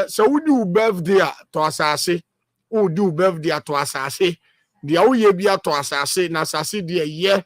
So we do birthday to asase. We do birthday to asase. Dia uye bia to asase na asase dia ye.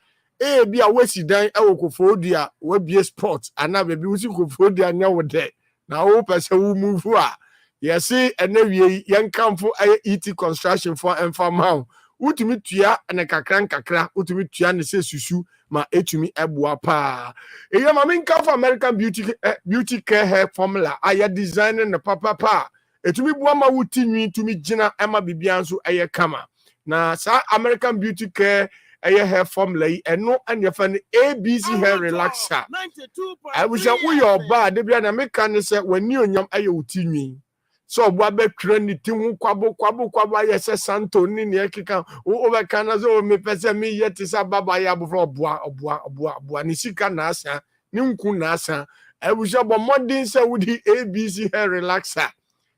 Bia wesi dan e wokofo dia we bia sport ana be bi wusi kofo dia nya wo de. Na wo pese wo move a. Yes ene wie yen kamfo ET construction for enfama. Utumi tua na kakra utumi tua ne se susu ma etumi eboa pa. Eya ma menka for American beauty care hair formula aya design na papa etumi bua ma wuti nwi tumi gina ema bibia nso eye kama na sa American beauty care eye hair formula yi eno anefa ne ABC hair relaxer I wish we your ba de bia na meka ne se wani onyam aye wuti nwi so obo be twerɛ ne ti hu kwabo aye se santo ni ne ekeka o be kana so me pese me yeti sa baba ya bofro oboa ni sika na asa ni nku na asa I wish bo modern say wudi ABC hair relaxer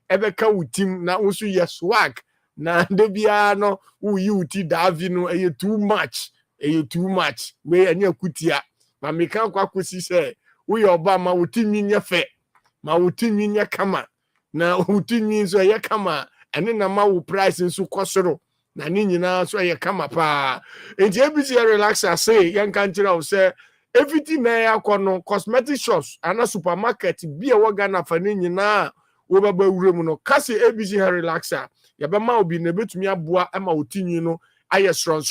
ebe ka wutim na usu ye swag na de bia no uyi uti davi no eye too much we anya kutia ma meka kwa kosi say we oba ma wuti nyinya fe ma wuti nyinya kama na utinyi so ye kama ene na ma wo price nso kosoro na ni nyina so ye kama pa enti ABC relaxer say yan kan kira o say everything na yakono cosmetic shops ana supermarket bi e wo Ghana fa ni nyina wo baba wurem no kasi ABC relaxer ye be ma obi na betumi aboa ama utinyi no aye strong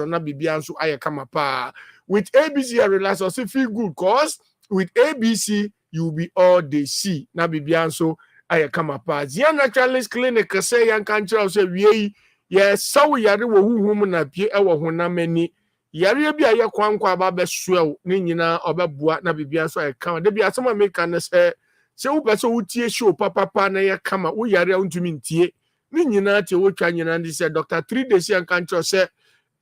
na bibia nso aye kama pa with ABC relaxer so feel good cause with ABC you will be all they see na bibia nso aye kama pa Zia Naturalist Clinic say yan kan kira say wie ye sawo yare wo huhum na pie e wo honam ani yare bia ye kwankwa ba be soe ni nyina obeboa na bibia so aye kama de bia asema meka ne se wo pese wo tie show papa na ye kama wo yare untumi ntie ni nyina tie wo twa nyina ndi se Dr. 3 days yan kan kira say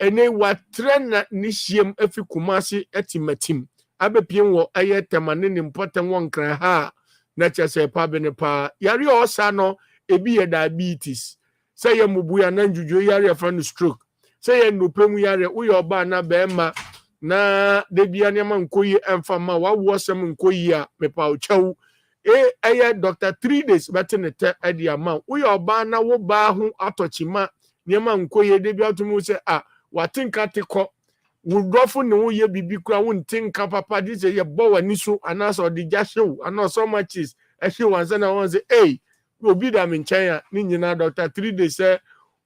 ene wa trena ni hiem afi kumasi etimatim abepiem wo aye temane ni important won kran ha na chese pa bene pa yare osa no ebi ye diabetes say ye mubuya na njuju yare from stroke say ye nopemu yare uyo oba na bema na de bia ne man koyi emfama wa wo sem nkoyi a mepa ochawu eye Dr. 3 days betene te edi ama uyo oba na wo ba ho atochima ne man koyi de bia tumu se watinka teko wudrofo ne wo ye bibi kura wo ntinka papa di se ye bo wani so anaso di jashew anaso matches ehwe wanse na won se obi da menchen ya ni nyina Dr. 3 days say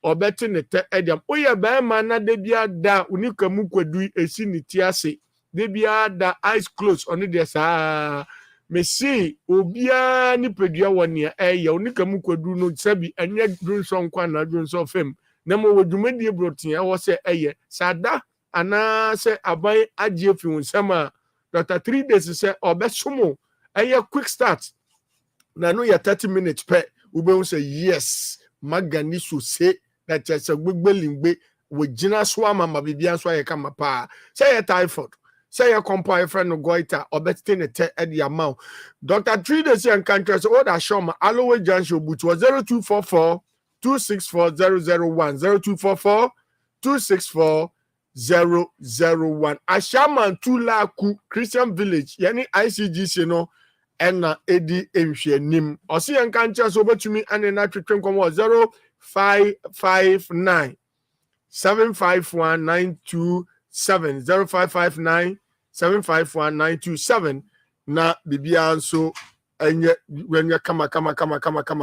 obeti ne te ediam oye ba ma na de bia da unika mu kwadu esi ni ti ase de bia da eyes close oni de sa me see obia ni pedua woni eye unika mu kwadu no sabi anya drunso nkwa na drunso fem na mo wadumadi brotin wo se eye sada ana se abai agye fi unsama Dr. 3 days say obesomo eye quick start na no ya 30 minutes pe ube say yes magani so say that just a gbegbelimgbe we gina so ama bibia so aye kama pa say typhoid say your compare friend no goiter obeti ne te e dia ma Dr. 3 days and country so that show ma alowe junction but 0244 264001 0244 264 001 Ashaman Tulaku Christian Village yani ICGC no ena edi enhwenim osi enkancha so betumi anena twetwe nkomo 0559 751 927 0559 na bibia nso enye wenye kama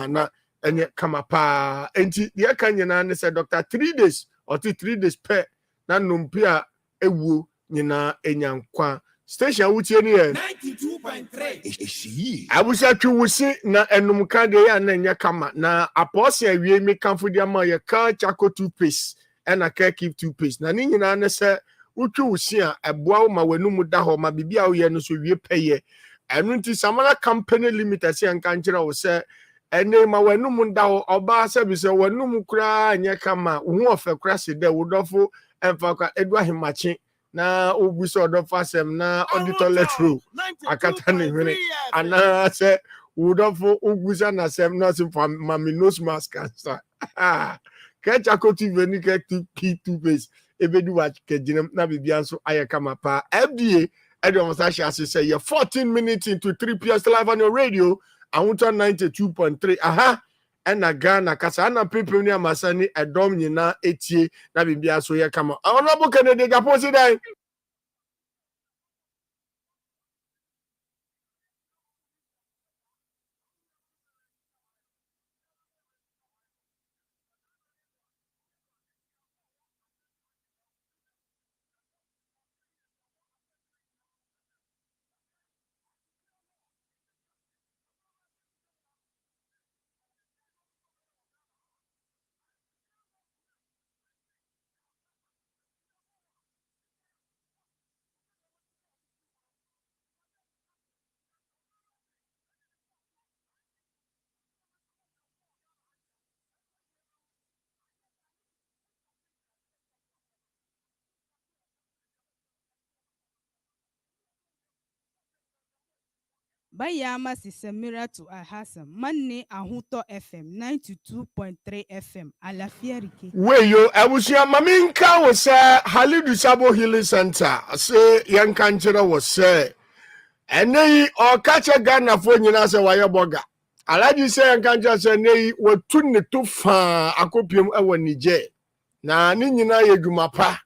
na enye kama pa enti de kanyena ne se Dr. 3 days or 3 days per na numpia ewu nyina enyankwa station wutie ni 92.3 abusa twusi na enumka de ya na nya kama na apose awie mi kanfo dia ma ye ka chako toothpaste na ka keep toothpaste na ni nyina ne se wutwusi a eboa ma wanum da ho ma bibia wo ye no so wie peye enu nti Samara Company Limited se anka nkyira wo se ene ma wanum da ho oba se bi se wanum kura nya kama wo ofe kura se de wo dofo emfa kwa edwa himachi na obuso odofo asem na auditor letro akata ne hwene ana se wo dofo obusa na asem na sim for mami nose mask cancer ka chakoti veni ka tu base ebedu wa kejinem na bibia nso ayekama pa FDA Edom Sasha say 14 minutes into 3 p.m. live on your radio Ahunta 92.3 aha ena Ghana kasa na people ni amasa ni edom nyina etie na bibia so ye kama honorable Kennedy Japan si dai Bayama Sisemira to Alhassan, Manne Ahuto FM 92.3 FM, Alafiarike. weyo abusia maminka wo se Halidu Sabo Healing Center se yanka nkyere wo se enei o kache Ghana fo nyina se waye boga alaji se yanka nkyere se nei watu ne to fa akopiem ewo Nije na ni nyina ye dwumapa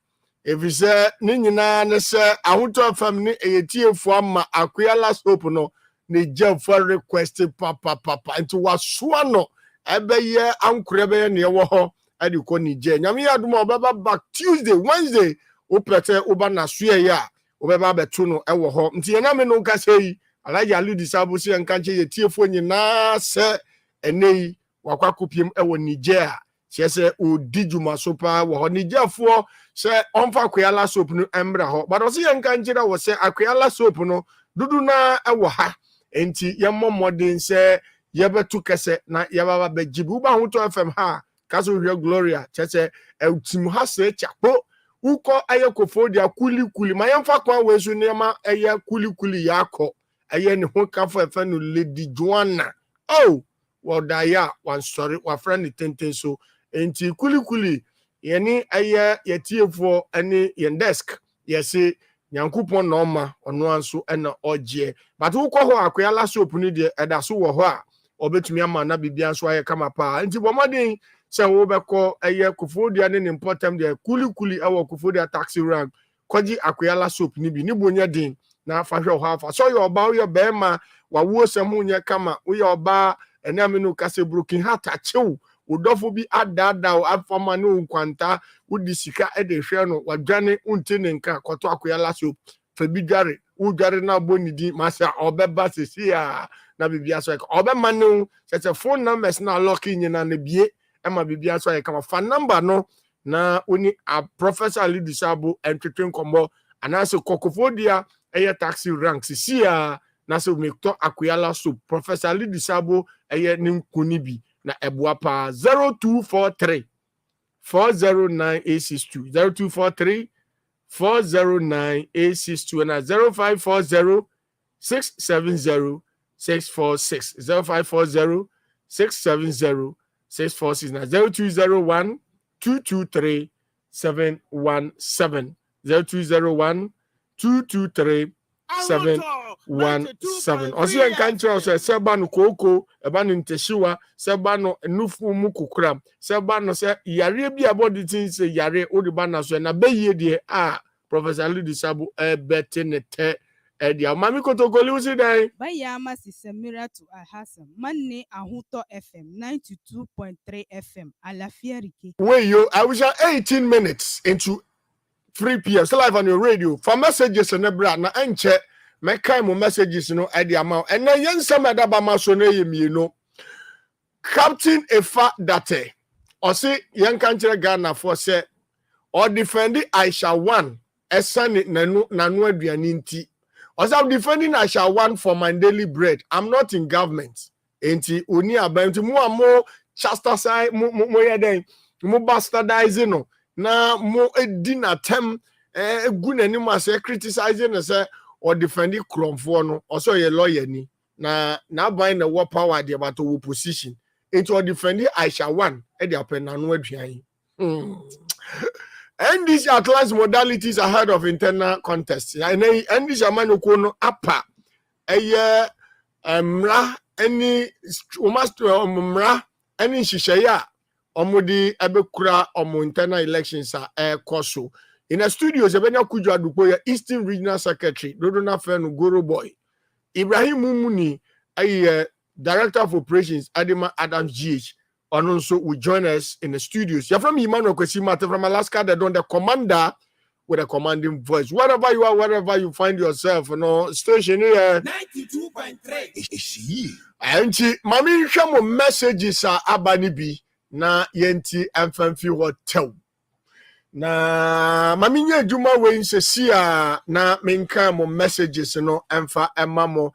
efise ni nyina ne se Ahuto FM ni eyetiefo ama akoyala soap no ne for request papa nti wasoa no ebeye ankure ebeye ne wo ho ade ko Nije nyame yadom obeba back Tuesday Wednesday opete oba na soe ya obeba beto no ewo ho nti yename no nka sei alaji Aludi Sabo se nka nche yetiefo nyina se enei wakwakopiem ewo Nije a se odi dwuma so pa wo ho Nigeafo se onfa akoyala soap no embra ho but o se nka nchira wo se akoyala soap no dudu na ewo ha enti yemmo modern se yebetu kese na yebaba bejibu ba Ahuto FM ha kaso hwe Gloria chese eutim ha se chapo uko aye kofodia kuli ma yemfa kwa wesu nema aye kuli yakọ aye ne ho kafo efe no Lady Joanna oh wodaya wan sorry wa friend tenten so enti kuli yeni aye yetiefo ani yen desk yesi nyankopon na ọma ọno anso ena ogye but wokọ ho akoyala soap ni de eda so wo ho a obetumi ama na bibia nso aye kama pa nti bomodin se wo beko aye kofodia ne important de kuli awo kofodia taxi rank koji akoyala soap ni bi ni bonya din na fa hwe ho afa so yo ba yo be ma wa wo sem nya kama wo yo ba ename no kase broken heart achew udofo bi adada afama ne nkwanta udi sika ede hwe no wadwane unti ne nka koto akoyala soap fa bi dware udware na bonidi masa obeba sesia na bibia so obema no se phone numbers na lock nyina na bie ema bibia so kama fa number no na oni a Professor Aludi Sabo entwetwen kombo anase kokofodia eye taxi rank sesia na so mekto akoyala soap Professor Aludi Sabo eye ne nkuni bi na eboa pa 0243 409 0243 409 na 0540 670 646 0540 670 646 na 0201 223 717 0201 223 717 osi nka nkyerɛ sɛ sɛba no kooko eba no ntehyiwa sɛba no nufu mu kokram sɛba no sɛ yare bi abɔde tin sɛ yare odi ba na so na beyie de a Professor Aludi Sabo ebete ne te edia mami kotokoli usi dai Bayama Sisemira to Alhassan, Manne Ahuto FM 92.3 FM, Alafiarike. weyo I wish 18 minutes into 3 p.m. still live on your radio for messages and ebra na enche mekai mo messages no edi amount and then yen some adaba ma so na yemi no Captain Efa Date or say yen kan kire Ghana for say or defend Aisha 1 esane nanu aduani nti or say defending Aisha 1 for my daily bread. I'm not in government enti oni abantu mo amo chastise mo yeden mo bastardizing no na mo edina tem egu nanim ase criticizing na say or defending Kromfo no also ye lawyer ni na ban na war power de about wo position into defending Aisha 1 e de apenano aduan and these atlas modalities ahead of internal contests and these amanoko no apa eye mra any almost mra any shishaya omudi ebekura omo internal elections are koso in a studio sebenya kujo adupo Eastern Regional Secretary dodo na fenu Goro Boy Ibrahim Mumuni Director of Operations Adama Adams GH and also will join us in the studios. You're from Emmanuel Kwesimate from Alaska, they're the commander with a commanding voice. Wherever you are, wherever you find yourself, station here. 92.3. And Mami Shamo messages are Abanibi na Yenti and Fanfi Hotel. Na Mami Juma Wayne says, na menka mo messages emfa emamo.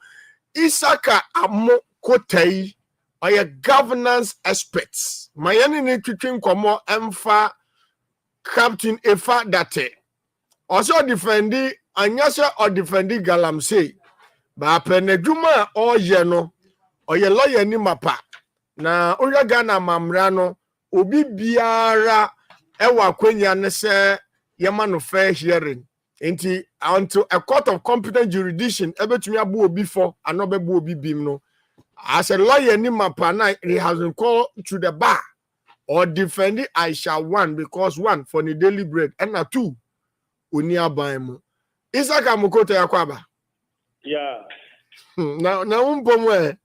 Isaka Amo Kotei or governance experts. Mayani ni twitwin komo emfa Captain Efa Date. Also defendi anyasa or defendi Galamsey. Ba peneduma o yeno or ye lawyer ni mapa. Na oya Ghana mamrano obi biara ewa kwenya ne se yema no fair hearing. Enti until a court of competent jurisdiction ebetumi abu obi for anobebu obi bim no as a lawyer ni mapana he has been called to the bar or defending Aisha one because one for the daily bread and two oni aban Isaka Mukoto yakwaba yeah na umpomo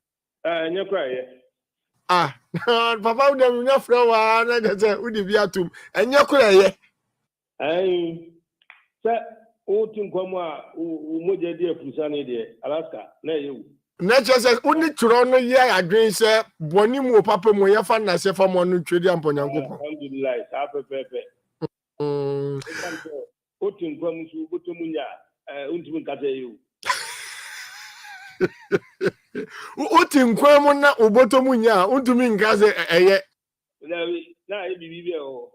nyekra ye papa u dem nya fra wa na je u di biatum enyekra ye se o tin komo a o moje de afusa ne de Alaska na ye na just uni turo no ye adwen se boni mu papa mu ye fa na se fa mo no twedi amponyankopon alhamdulillah sa pepepe o tin komo su botomu nya untimi nkata ye uti nkwemu na ubotomu nya untumi nkaze eye na e bibi o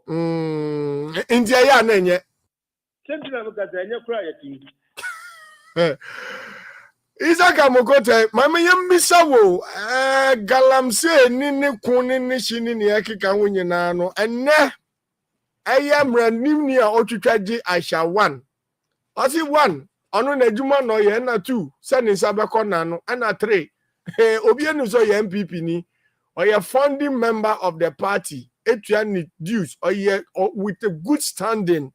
nti eye na enye sentina mukata enye kura yati Isaka Mukote mama yembisa wo Galamsey ni kun ni shini ni akika ho nyina no enne eye mranim ni a otwitwaje Aisha 1 osi 1 ono na adwuma no ye na 2 se ni sabekọ na no na 3 obi enu so ye MPP ni or ye founding member of the party etuani dues or ye with a good standing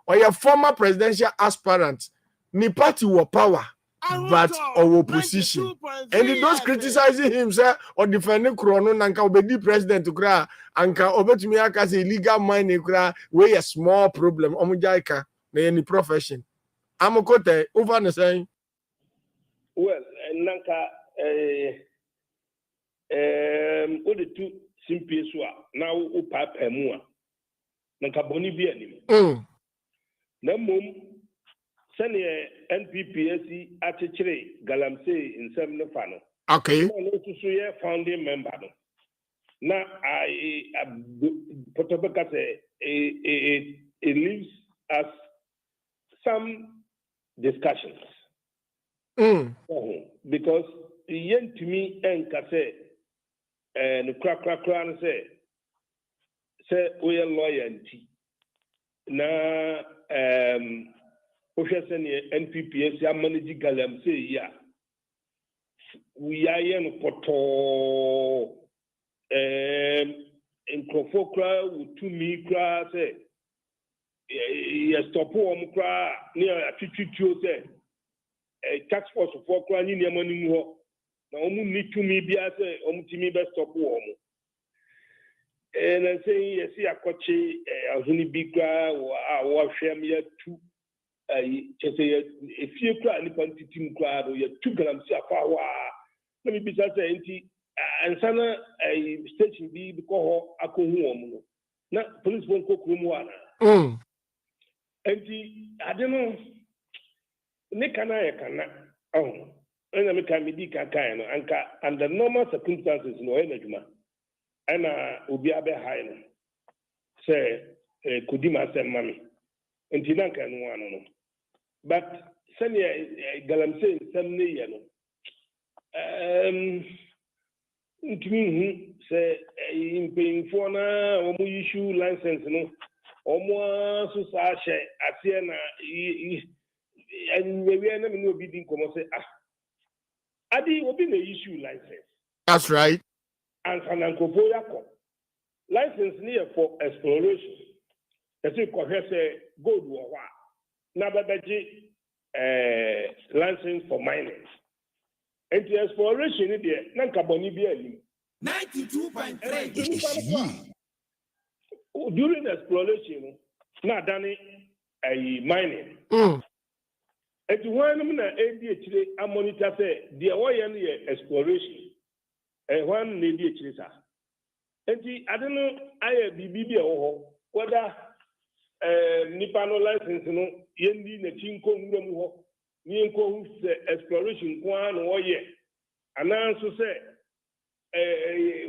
or ye former presidential aspirant ni party wo power but our opposition and those criticizing him say or defending Krono nanka obedi president kra anka obetumi aka say illegal mining kra we a small problem omujaika na any profession Amokote over the saying well nanka o de tu Simpieso na o papa mu a nanka boni bi anim na mom sene NPPSC atchire Galamsey insem no fa no okay no to so ye founding member no na I potobeka say it leaves us some discussions because yen to me enka say no kra no say we lawyer nti na NPPS manage Galamsey ya we are no poto nkrofo kra wutu mi kra say ya stop o kra ni atwitwitwo say tax force for kra ni ne manu ho na omu ni tumi bia say omu timi be stop o mu and say yes yakochi ahuni bi kra wo hwem ya tu chese efie kra ni pantitim kra do ya tu Galamsey afawa na mi bisa say enti ansana station bi because ho akohu omu na police won kokuru mu ana enti ade no ne kana ya kana ena me kan medi kan no anka under normal circumstances no ena juma ana obi abe high no say kudima sem mami enti nan kan no ano no but sani Galamsey sem ne ye no ntumi say impinfo na omo issue license no omo so sa hye ase na and we na me no obi din komo say adi obi na issue license That's right. And Sanankofo Yako. License near for exploration. That's it, say gold war. Nababaji license for mining. And the exploration in there, Nankaboni Bialim. 92.3. During exploration, not done a mining. And when I'm ADHD, I monitor the Hawaii exploration. And one lady, and I don't know, I have BB whether Nipano license, Yendi, Nechinko, Nienko, exploration, one or year. And I also say,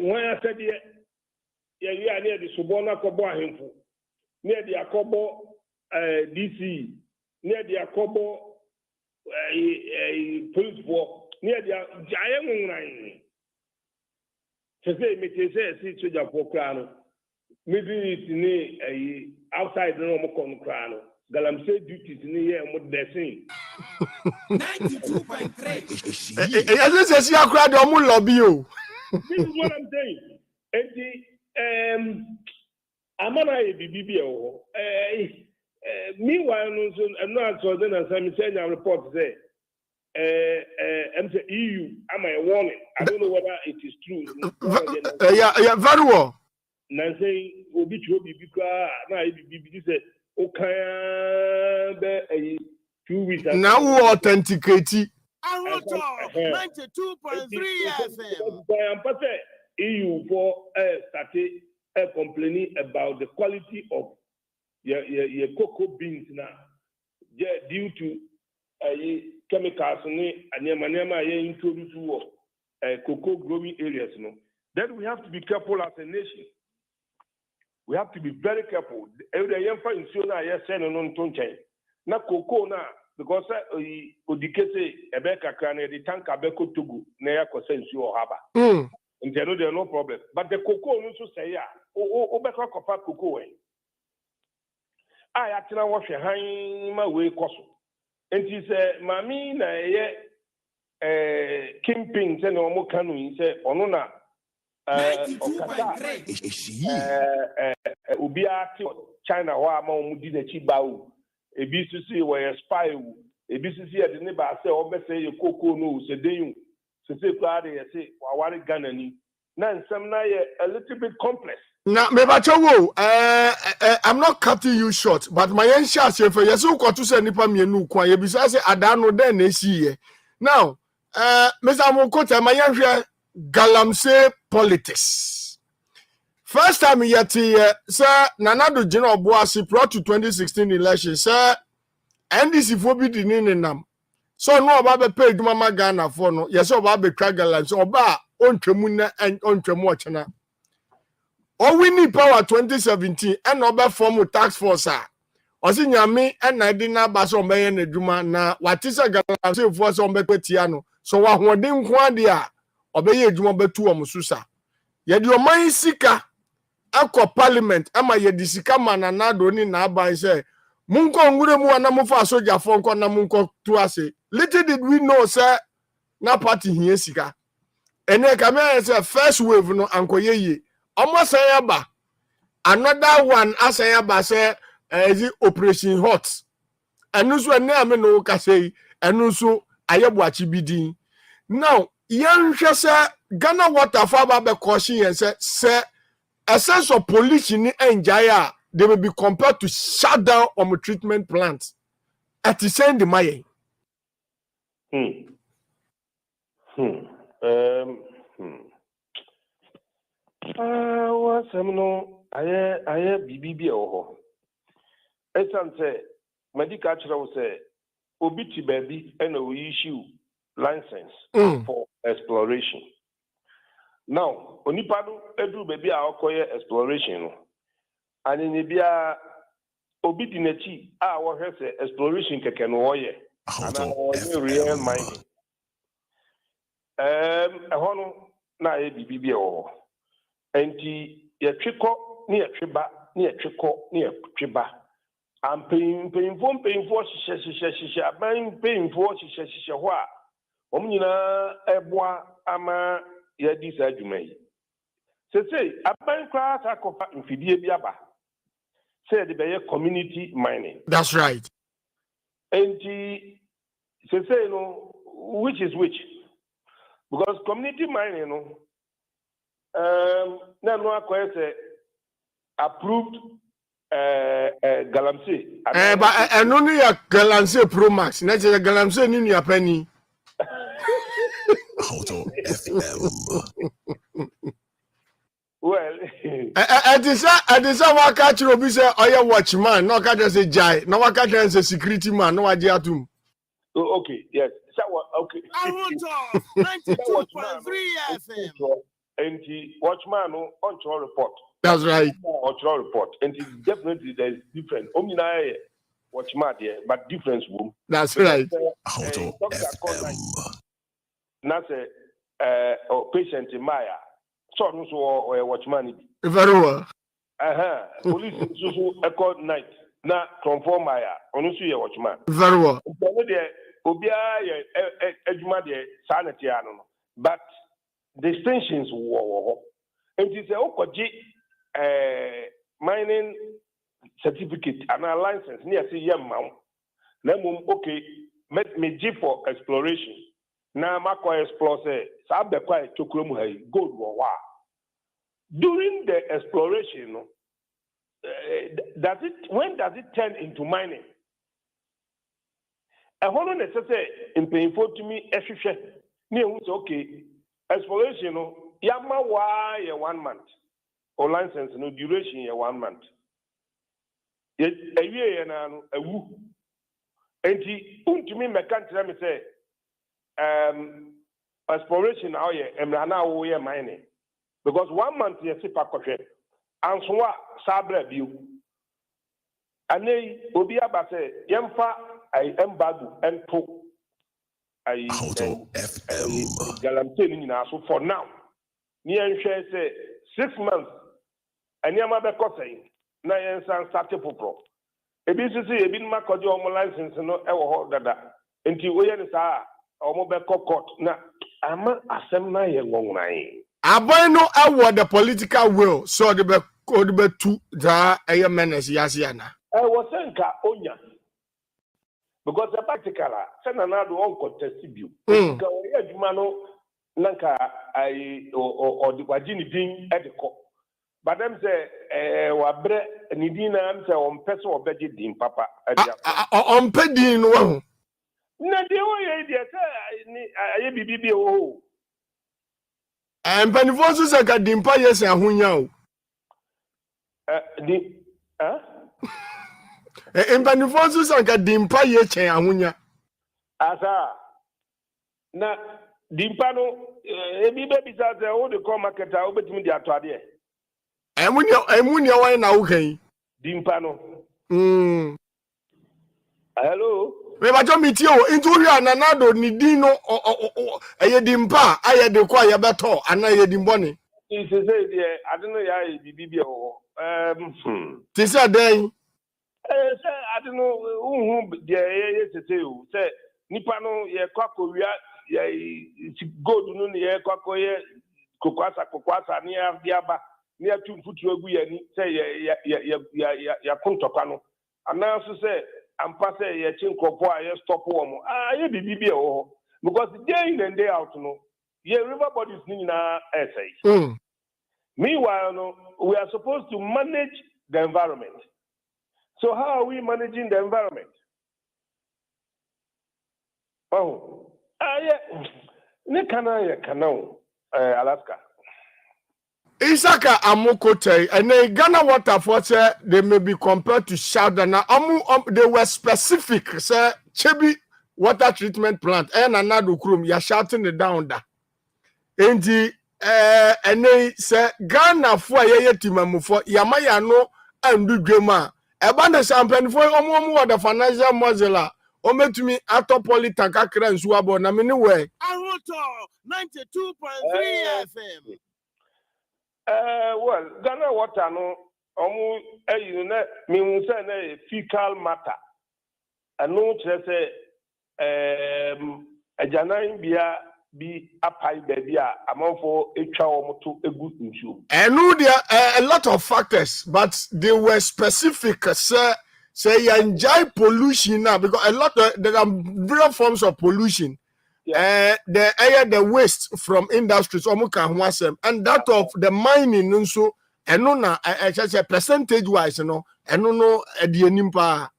when I said, yeah, near the Subona Kobo Himfo, near the Akobo DC, near the Akobo police war, near the Giant line. To say, me say, see to the Pocrano, maybe it's in outside the normal Concrano. Galamsey duties near what they're saying. 92.3. Yes, yes, you are crowd on lobby. This is what I'm saying. And I'm not a BBO. Meanwhile, I'm not so then as I'm saying, I report say, the EU, am I warning? I don't know whether it is true. Yeah, very well. Nancy will be true because now it said, okay, 2 weeks. Now who authenticate? 92.3 FM. EU for started complaining about the quality of your cocoa beans now, due to chemicals and introduced to cocoa growing areas. Then we have to be careful as a nation. We have to be very careful. Every young fan is na cocoa na because odikese ebeka krane the tank abeko togo na ya kosensu ohaba. And there is no problem. But the cocoa also say ya obeka kofa cocoa eh. I actually wash your hand my way koso. And he said, Mami na ye kingpin say no mo kanu he say ono na ubia China wa ma omudi na chi bawo ebi sisi we spy wu ebi sisi e de ne ba say o be say ye cocoa no se den se kwa de say wa ware Ghana ni na nsem na ye a little bit complex. Now, I'm not cutting you short, but my answer is for yes, who got to say nipa me no kwa ye bisa say adano den na see now. Mr. Mokota, my answer galamsey politics. First time yet sir Nanado General Boasi prior to 2016 election, sir NDC for be the nam. So no about pay mama Ghana for no. Yes, about be kragalan so ba on tremuna and on tremochana. O we need power 2017 and over form tax force osi nyame and I did not baso meye na dwuma na watisa galamsey force on betia no so wa hoden kwa dia obeye dwuma betu omususa ye de oman sika akọ parliament ama ye de sika mananado ni na aban say munko ngure mu ana mu fa soja fo nko na munko tu ase little did we know say na party hie sika ene kamera say first wave no ankoyeye almost sayaba another one asayaba say is operation hot enu so ene ame no ka say enu so ayeboachi bidin now yan hwe say Ghana water for ba caution yen say a sense of pollution in Njaya they will be compared to shut down on treatment plants at the same time. What's I BBB or say medical will say obiti baby and we issue license for exploration. Now, onipado edu baby akoye exploration and in bia obiti nechi what has exploration keke no oye and real mining. Hono na BBB or enti ye twiko ni ye tweba ni ye twiko ni ye tweba am paying for shisha ban paying for shisha ho a omnyina eboa ama ye di sa adwuma yi say aban class akofa mfidie bi aba say the be community mining. That's right. And say no which is which, because community mining na no akwa say approved galamsey But no ya galamsey pro max na je galamsey ni nua pani Auto FM. well it is a waka chiro bi say oye watchman no ka just say jai no waka can say security man no waje atum. Okay, yes. So, okay. Auto 92.3 FM. And the watchman on your report. That's right. On your report. And definitely there's different. Omina watchman there, but difference room. That's right. Auto FM. That's a patient in Maya. So no watchman. Very well. Police so echo night. Na conform Maya. Onu so ye watchman. Very well. Obia ejuma de sanity ano. But distinctions wo. And it is a mining certificate and a license near say yam. Lemum okay, me G for exploration. Now mako explore say sabe kwa chokromu hay gold wa. During the exploration, when does it turn into mining? A whole necessary in paying for to me okay. Exploration yama wa 1 month or license no duration 1 month. Yet a year and a woo. And he to me mekantra me say exploration now we are mining. Because 1 month you see pakoche and so sabre view. And they obi abase yemfa I embargo and to Auto FM. Galamsey ni so for now. Ni enhwe say 6 months. Ani amabe kosai na yensan start popro. Ebi sisi ebi ma kọje omo license no e wo ho dada. Enti oye ni saa omo be court na ama asem na ye ngonwan. Aboy no award the political will so the be two da eye menace yasiana. Was senka onya. Because the particular senana do on contest view. Ka oye adwuma no nanka ai or the wajini din e de ko. But them say wabre ni din na am say on person obeje din papa on pedin no. Na de oye de say ni aye bibi o. Mpanifo so say ka dimpa yes ahunya o. Mpanifo so say ka dimpa ye chen ahunya. Asa na dimpa no ebi be bisa say o de come market a obetimi de ato ade. Emunya wan na wo kan. Dimpa no. Hello. Me ba jo miti o into hia na nado ni din no eye dimpa aye de kwa ye beto ana ye dimboni. It is say I don't know ya bibi o. Ti say den. Say I don't know who ye say o. Say nipa no ye kwakowia ye gold no ye kwakoye kokwasa ni aba ni atu futu egu ye ni say ya kontokwa no. Ana so say ampa say ye chinkropo a ye stop wo ye bibi o because day in and day out no ye river bodies ni na essay. Meanwhile no we are supposed to manage the environment. So how are we managing the environment? Ne kana Alaska. Isaka Amokote and Ghana water for say they may be compared to Shadana. They were specific, say Chebi water treatment plant and another room. You're shouting it down there. And they say Ghana for ye timamu for Yamaya no and do grema. Ebanda champagne for the financial mozilla. Ometumi atopolitan kakra nsuabo na mini we. Aroto 92.3 FM. Well, Ghana water no you know me say na fecal matter. And no say ajanan bia be apai baby among for a child to a good issue. And no, there are a lot of factors, but they were specific. Say you enjoy pollution now because a lot of there are various forms of pollution. The air, the waste from industries, and that of the mining also. And no, I say percentage wise, and no, the nimpa.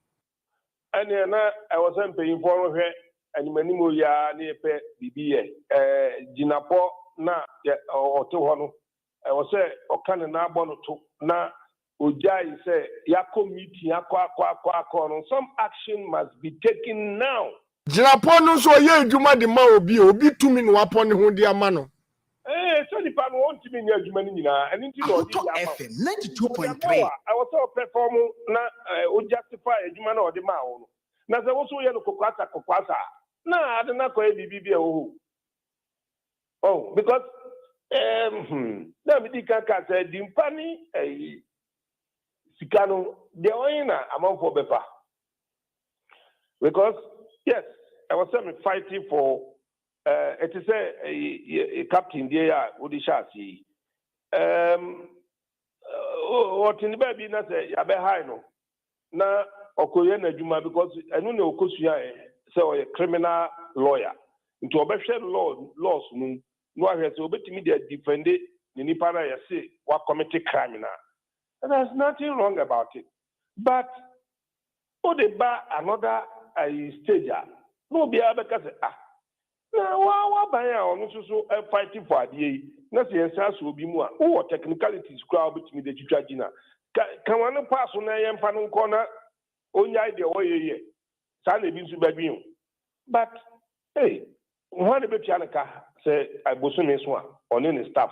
And then I was paying for her. And many more ya near pay BBA. Jinapo na or to one. I was say, or can an abono to na Ujai say, Yako meeting, some action must be taken now. Jinapo so ye juma de ma obi 2 minutes upon who dear mano. So the pan want to be near Jumanina and into FM 92.3. I was so performing na justify a Juman or the Mao. Now there was also Kokwasa. No, I don't know why BB. Oh, because David Kaka said, Dimpani, a Sicano, the owner among for Bepa. Because, yes, I was fighting for it is a captain there, Woody Shasi. What in the baby, not say, Yabehino. Now, Okoyena Juma, because I don't know Kosuya. So a criminal lawyer into a better laws no one so bet me they defend it the nipana say what committed criminal and there's nothing wrong about it but oh they bar another stager no be able to say now what by on so fighting for the na say sense will be more oh technicalities crowd bet me the judgina can one pass on a yampan corner onya idea way but hey, one of the Chanaka say I was in this one on any staff.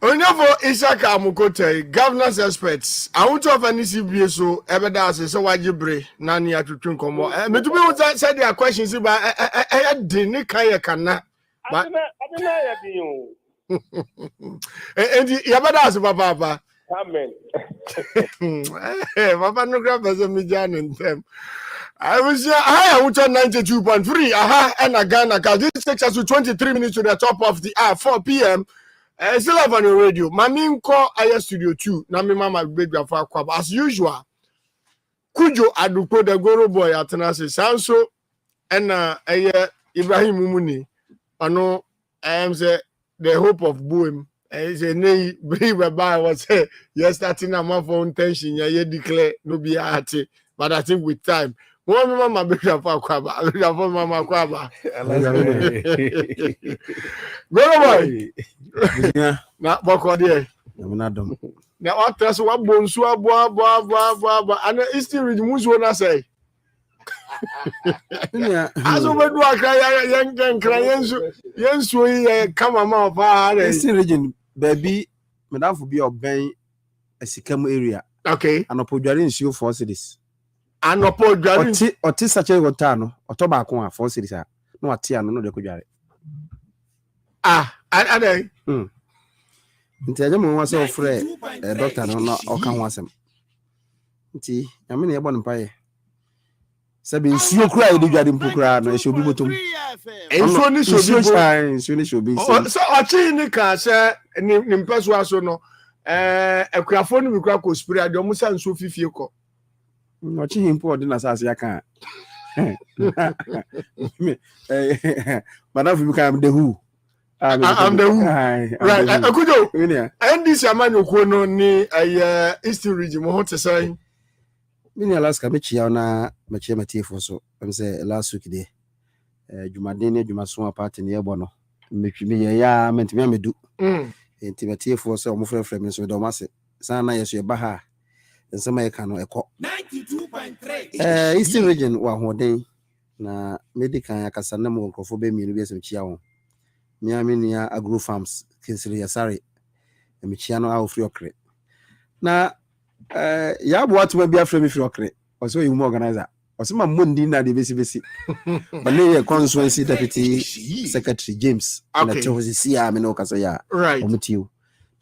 Onyafo Isaka Mukote, governance experts. I want to have any Simpieso evidence so wajibre nani atutun komo. Me to be said their questions about I didn't kaya kana. But I and yabada papa. Amen. Papa no grab as a median in them. I was here. I want 92.3. And again, this takes us to 23 minutes to the top of the hour, 4 p.m. Still have on the radio. Mami call Aya Studio 2. Nami Mama baby for kwab as usual. Kujo Aduko the Goro boy at Tanasi Sanso and Ibrahim Mumuni. I know I am the hope of Boom. And say nay bring by was say you're starting a month for intention you declare no be hearty but I think with time one mama be for kwaba mama kwaba go boy na boko there na dom na what trust what bonsu abo and history with muzo na say aso bedu akra yan kra yensu yi kama ma fa Eastern region baby madam for be oben Esikam area. Okay. Anopo dware nsuo 4 cities. Anopo dware oti sache water no oto ba ko a 4 cities a no ate ano no de ko dware. Adai. Nti aje mo wa se ofre doctor no na o kan ho asem. Nti nyame na ye bon paye. Sabi nsuo kura e de dware mpo kura no e shobi botom. Ensuo ni shobi. So ochi ni ka se ni mpeso aso no ekurafo no bikura ko spirit de omusa nsuo fifie ko. Ochi himpo odi na sase aka. But if you come the who I'm the who. Right. Akujo. And this amani ko no ni Eastern region mo hote say. Mini Alaska me chia na me chia matifo so. I'm say last week dey. Jumadene Jumaso party ne ebo no. Me ya mentimi amedu. Enti matifo so mo frefre me so do mase. Sana yeso e ba ha. Nsema ye ka no ekọ. 92.3. Eastern region wa hoden na medical yakasa na mo nkofo be mienu bi esem chia ho. Miami near agro farms Kinsley Yasari emichiano a ofri okre na ya bo atuma bia frame free okre oso you organizer osema mondi na de besi bale ye constituency deputy secretary James na chozi ya me no kasa ya omutiu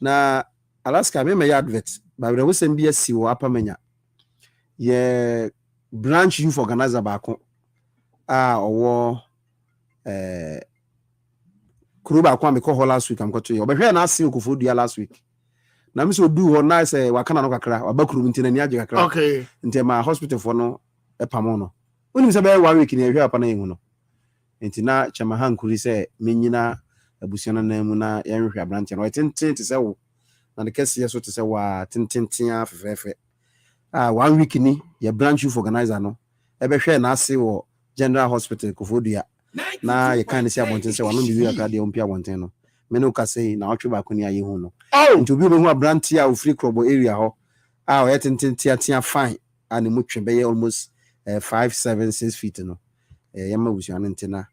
na Alaska me ya advert ba we sem bia si wo apamenya ye branch youth organizer ba ko Or Kuruba Kwame call last week. I'm got to you. But here na see Okufo last week. Na me so do ho na say wakana no kakra abakuru ntina ni age kakra. Okay. Nti ma hospital for no epamo no. Unim say be 1 week ni ehwe apa na yehu no. Nti na chama hankuri say menyina abusiana na mu na yenhwe abrante no. Tenten te say wo. Na de kese so te say wa tenten afefefe. 1 week ni ye branch youth organizer no. Ebe hwe na ase wo General Hospital Kofodua. Na ye kan say abonten say wano bi akra de ompia abonten no. Me no ka say na otwe ba ko ni ayehu no. Nti obi be hu abrante a ofri Krobo area ho. We tenten tia fine. And mu twe be almost 5-7-6 feet no. Yama busuana ntina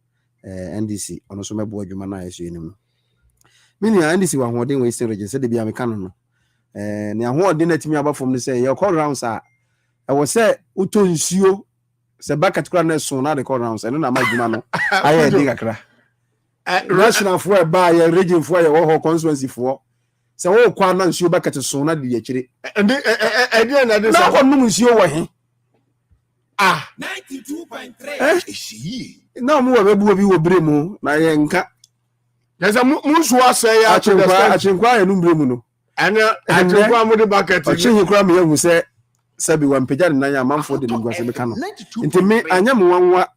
NDC ono so mebo adwuma na yeso enimu. Mini NDC wa hoden we region say de bia me kan no. Ne ahoden na timi aba from ne say your call rounds a wo say uto nsuo se bucket kura na so na de call rounds eno na ma adwuma no aye de kakra. National for ba ye region for ye wo constituency for se wo kwa na nsuo bucket so na de ye kire. Ede na de na ko num nsuo wo he 92.3 na mu wa bebu obi wo bremu na ye nka yesa munsu asay ya achenkwa ya nu bremu no ana achenkwa mu de bucket achenkwa kra me yahu se sabi wa mpagya ne nan amamfo de ngwase be ka no nti me anya me wanwa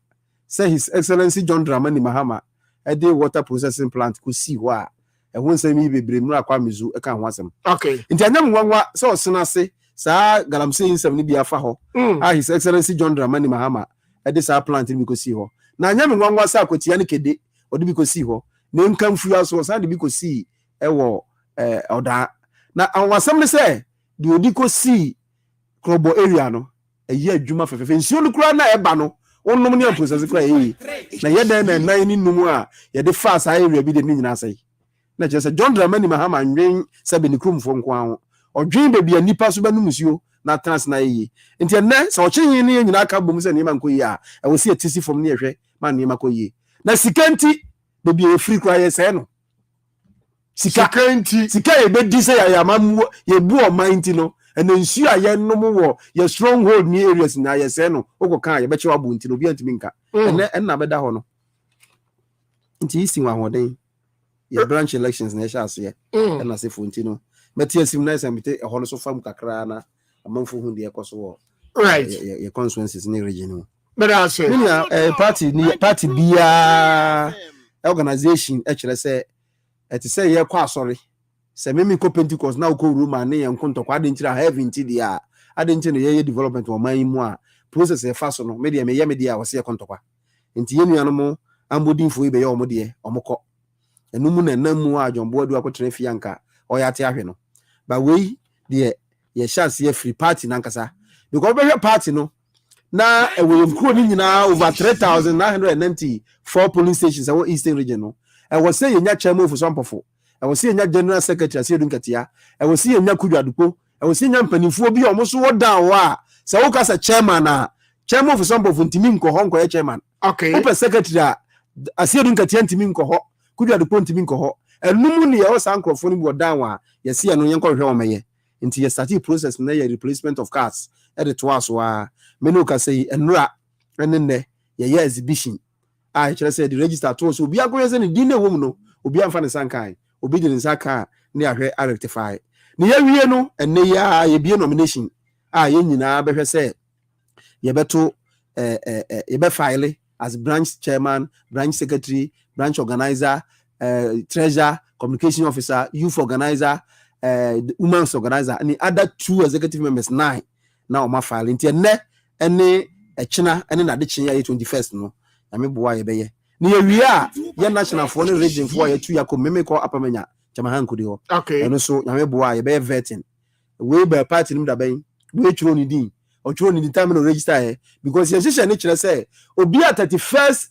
say His Excellency John Dramani Mahama e water processing plant ko si ho a ehun se mi bebremu akwa mezu e ka ho asem. Okay. Nti anya me wanwa se osena se sa galamsey nsem ni bia fa ho His Excellency John Dramani Mahama e sa plant ni ko si ho na anya me wanwa sa akotia ne kede odi bi ko si ho ne nkamfu aso sa de bi ko si e wo oda na awasam ne se de odi ko si Krobo area no eyi adwuma fefefe nsuo no kura na eba no onnom ne process kura eyi na ye den na nan ni numu a ye de fast area bi de ni nyina sai na je se John Dramani Mahama nwen se be ni kromfo nko an odwen be bia nipa so be no nsuo na trans na eyi nti enne se ochihin ne nyina aka bom se ne ma nko yi a e wo se etisi fom ne ehwe ma ne ma ko yi na sikanti be bia free kura ye se no sikanti sika ye be di se ya mamu ye bu o mind no and nsuo a ye no wo ye stronghold ni areas na ye se no okoka ye be che wabu nti no bi antimi nka na be da ho no nti isi wa hoden ye branch elections na sha ase na se fonti no meti asim na samite e ho no so fam kakra na amanfo hu de ekoso wo right ye constituencies ni region no but I say party bia organization e kire se eti se ye kwa asori se memi ko Pentecost na ko Roma na ye nkontokwa de ntira heaven ti dia ade ntira ye development o man mu a process e fa so no media me ye media wo se ye kontokwa nti ye nuano mo ambodinfo ibe ye o mo de o mo ko enu mu na namu a jombo adu akotre fianka o ya te ahwe no ba we de ye chance ye free party na nkasa because be party no na e we nkro ni nyina over 3994 polling stations in Eastern region no e wo say ye nya chairman of Simpieso I was seeing General Secretary Asiedun Katia. I was seeing Yakujadupo. I was seeing Yampanifu be almost what down. So, as a chairman, chairman for some of Timinko Honko chairman. Okay. Open Secretary Asiedun Katia Timinko, Kujadupo Timinko, and Numuni also uncle for him down. You see, I know Yanko Home. Into your starting process, na replacement of cars at the twice were Menoka say and Ra and then there, yeah, exhibition. I shall say the register to us will be a good as any dinner woman, will be unfunny some kind. Obedience aka ne ahwe rectify ne ya wie no enne ya ye bie nomination ye nyina behwe se ye beto ye be file as branch chairman, branch secretary, branch organizer, treasurer, communication officer, youth organizer, women's organizer and the other 2 executive members 9 now ma file nti enne echina ene na de chin ya 21st no na me boa ye beye ni ye a ye national for the region for ye 2 yakọ meme ko apamanya chama hankudi ho okay eno so na me boa ye be vetting we be party nim da ben we chiro ni din o chiro ni determine register because ye hye ne kire say obi at 31st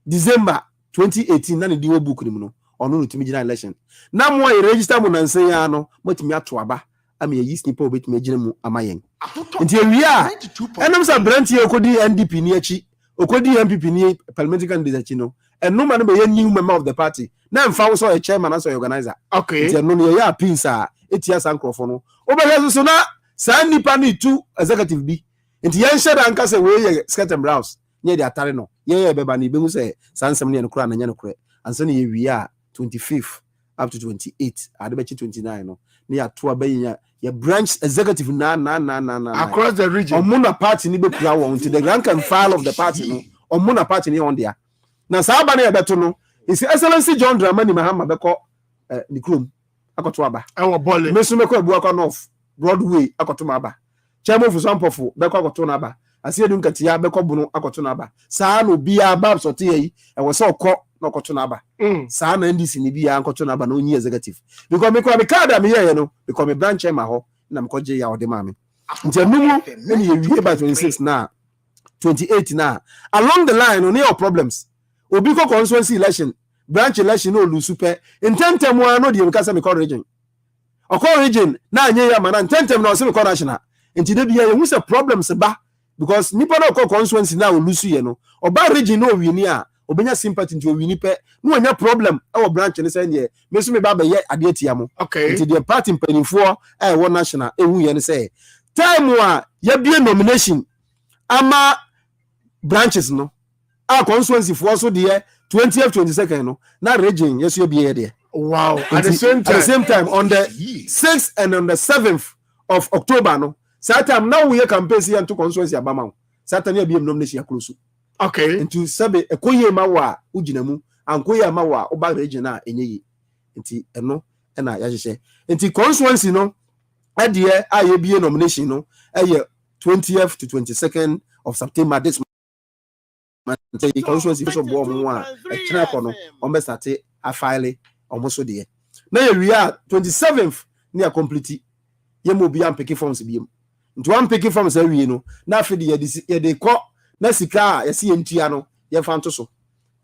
December 2018 na ne di wo book nim no ono no timi gina election na mo ye register mo nansen ya no motimi ato aba am ye yis nipa obetimi gina mu amayen nti ewi a enam sa branch ye okodi NDP ni achi okodi MPP ni parliamentary candidate achi no eno ma no be ye new member of the party na mfa wo so ye chairman as organizer okay nti eno no ye ya pins a etia sankrofo no obehwe so na sa nipa ni 2 executive bi nti ye nhye da nka se we ye skirt and blouse near the Atarino. Yeah, Bebani Bemu say, Sansam and Kran and Yanokre, and Sunny we are 25th up to 28th. I bet you 29. No, near Tua Bay, your branch executive na across the region. On Mona party, Nibu Crown to the rank and file of the party. No, on Mona party on there. Now, Sabani Abetono is Excellency John Dramani Mahama Beko, the Krum, Akotwaba. Our bolly. Mesumeko Buakan off Broadway, Akotumaba. Chairman for some pofu, Beko Akotonaba. I see Dunkatia, Beko Buno, Akotonaba. Sano Bia Babs or Tia, and was so caught no Kotonaba. Sana and this in the Bia Kotonaba, no year executive. Because me come a card, I'm here, you know, become a branch in my home, and I'm called J. or the mammy. Until no many year by 26 now, 28 now. Along the line, on your problems. Obiko constituency election, branch election, no lose super. In 10 term, one no the Ukasa region. Or call region, now yeah, man, and 10 term now, semi national. And today, who's a problem, Seba? Because Nippon or constituency now lose you know. Or by region, no, we near, or benya sympathy into a winipe, no problem, our branch and say, yeah, Messume Baba yet at Yetiamo. Okay. Into the party penny for one national, and we say, time one, ye be a nomination, ama branches no. Our constituency for also the 20th, 22nd, no. Now region, yes, you'll be here there. Wow. At the same time, on the 6th and on the 7th of October, no. Saturday now we campaign here to constituency Abama. Saturday be nomination close. Okay. Into sabe ekoye mawa ujinamu ankoye mawa oba region na enye. Nti eno na ya hye. Nti constituency no e de aye be nomination no 20th to 22nd of September this the constituency for bomb one a china no on be start a file almost there. Now we are 27th near complete. Ye mo bi am picking forms bi. Nti one picking forms we no. Na fe de ye call na sika ye see ntua no ye fa nto so.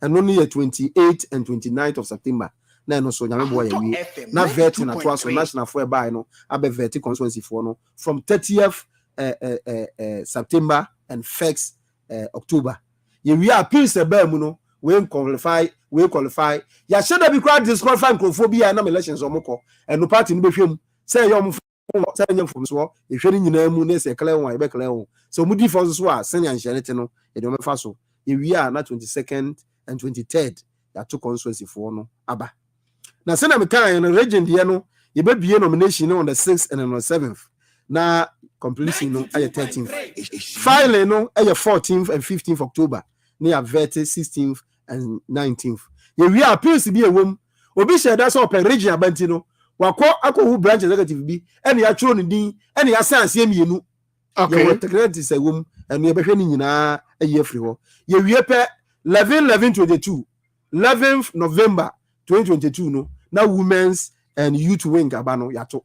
And only 28th and 29th of September. Na no so nyame boy we. Na vet na to so national for buy no abe vet constituency for no from 30th September and 1st October. We are appeals about no we qualify ya should be crowd disqualify microphobia na elections omoko and no party no be hwem say yom say nyam from so e hwere nyina mu na say clear one e be clear one so mu difference so a senior nhyerete no e de mefa so we are na 22nd and 23rd ya to constituency for no aba na senior me kan no region de no ye be bie nomination on the 6th and on the 7th na completion no ay 13th filing no ay 14th and 15th October near 16th and 19th. We are appeals to be a woman. Obi said that's all per region abantino. Wako ako who branch executive be any actual in any assign same you. Okay, the credit is a woman and we are behaving in a year free. We are 11/22, 11th November 2022. No, now women's and youth wing abano yato.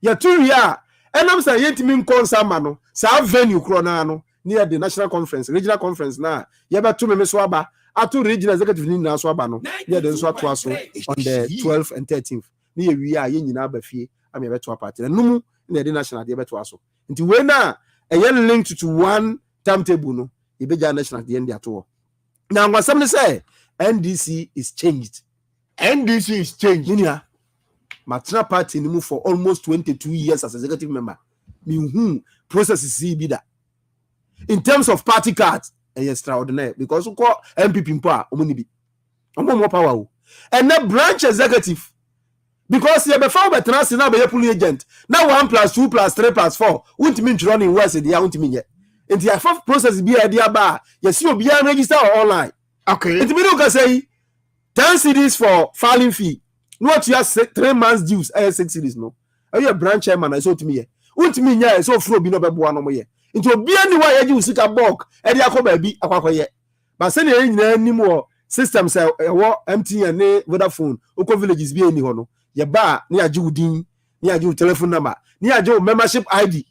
Ya 2 year. And I'm saying yet mean consamano, sa venue cronano. Near the national conference, regional conference now. You better to me swaba. Atu regional executive ni na swaba no. Near the swap on the 12th and 13th. Near we are yin na be fie. I'm a better party. And no near the national the better also. Until when now a young linked to one timetable no. You be national at the end of the now what somebody say NDC is changed. NDC is changed. Ninia. Matna party ni move for almost 22 years as executive member. Me process is be that. In terms of party cards, extraordinary because we call MPP in power, more power. And that branch executive, because you have found better now be a police agent. Now 1 + 2 + 3 + 4. Won't mean running west the won't mean yet. And the fourth process be idea bar. Yes, you'll be register online. Okay. It mean can say 10 CDs for filing fee. What you have 3 months dues, 6 CDs no. Are you a branch chairman? I saw to me. Won't mean yeah, so flow be no be one no into obi anywhere yaji usika bulk e dey akọ baabi akwakoye ba se na nyina animo system say ewo MTN ne Vodafone oko villages bi eni ho no ye ba na yaji udin na yaji telephone number na yaji membership ID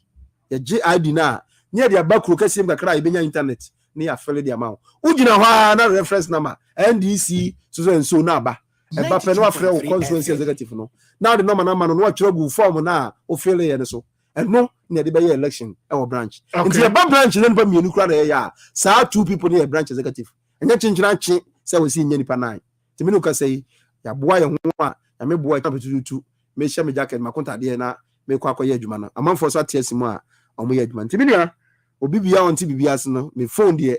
ye ID na na dey ba kro kase mbakra ibenya internet na ya fele the amount ugina ho na reference number NDC so na ba e ba pe no afre o constituency executive no now the number no chiro gu form na o fele ye so and no near the election our branch. Into a branch, then by me, ya. Sa 2 people near branch executive. And that change ranching, say we see any panai. To me, look, say, ya boy and one, and me boy come to do too. May share me jacket, my contact DNA, make quack a jumana. A month for such yes, more on my edgman. Timinia, or BBA on TBS, no, me phone dear.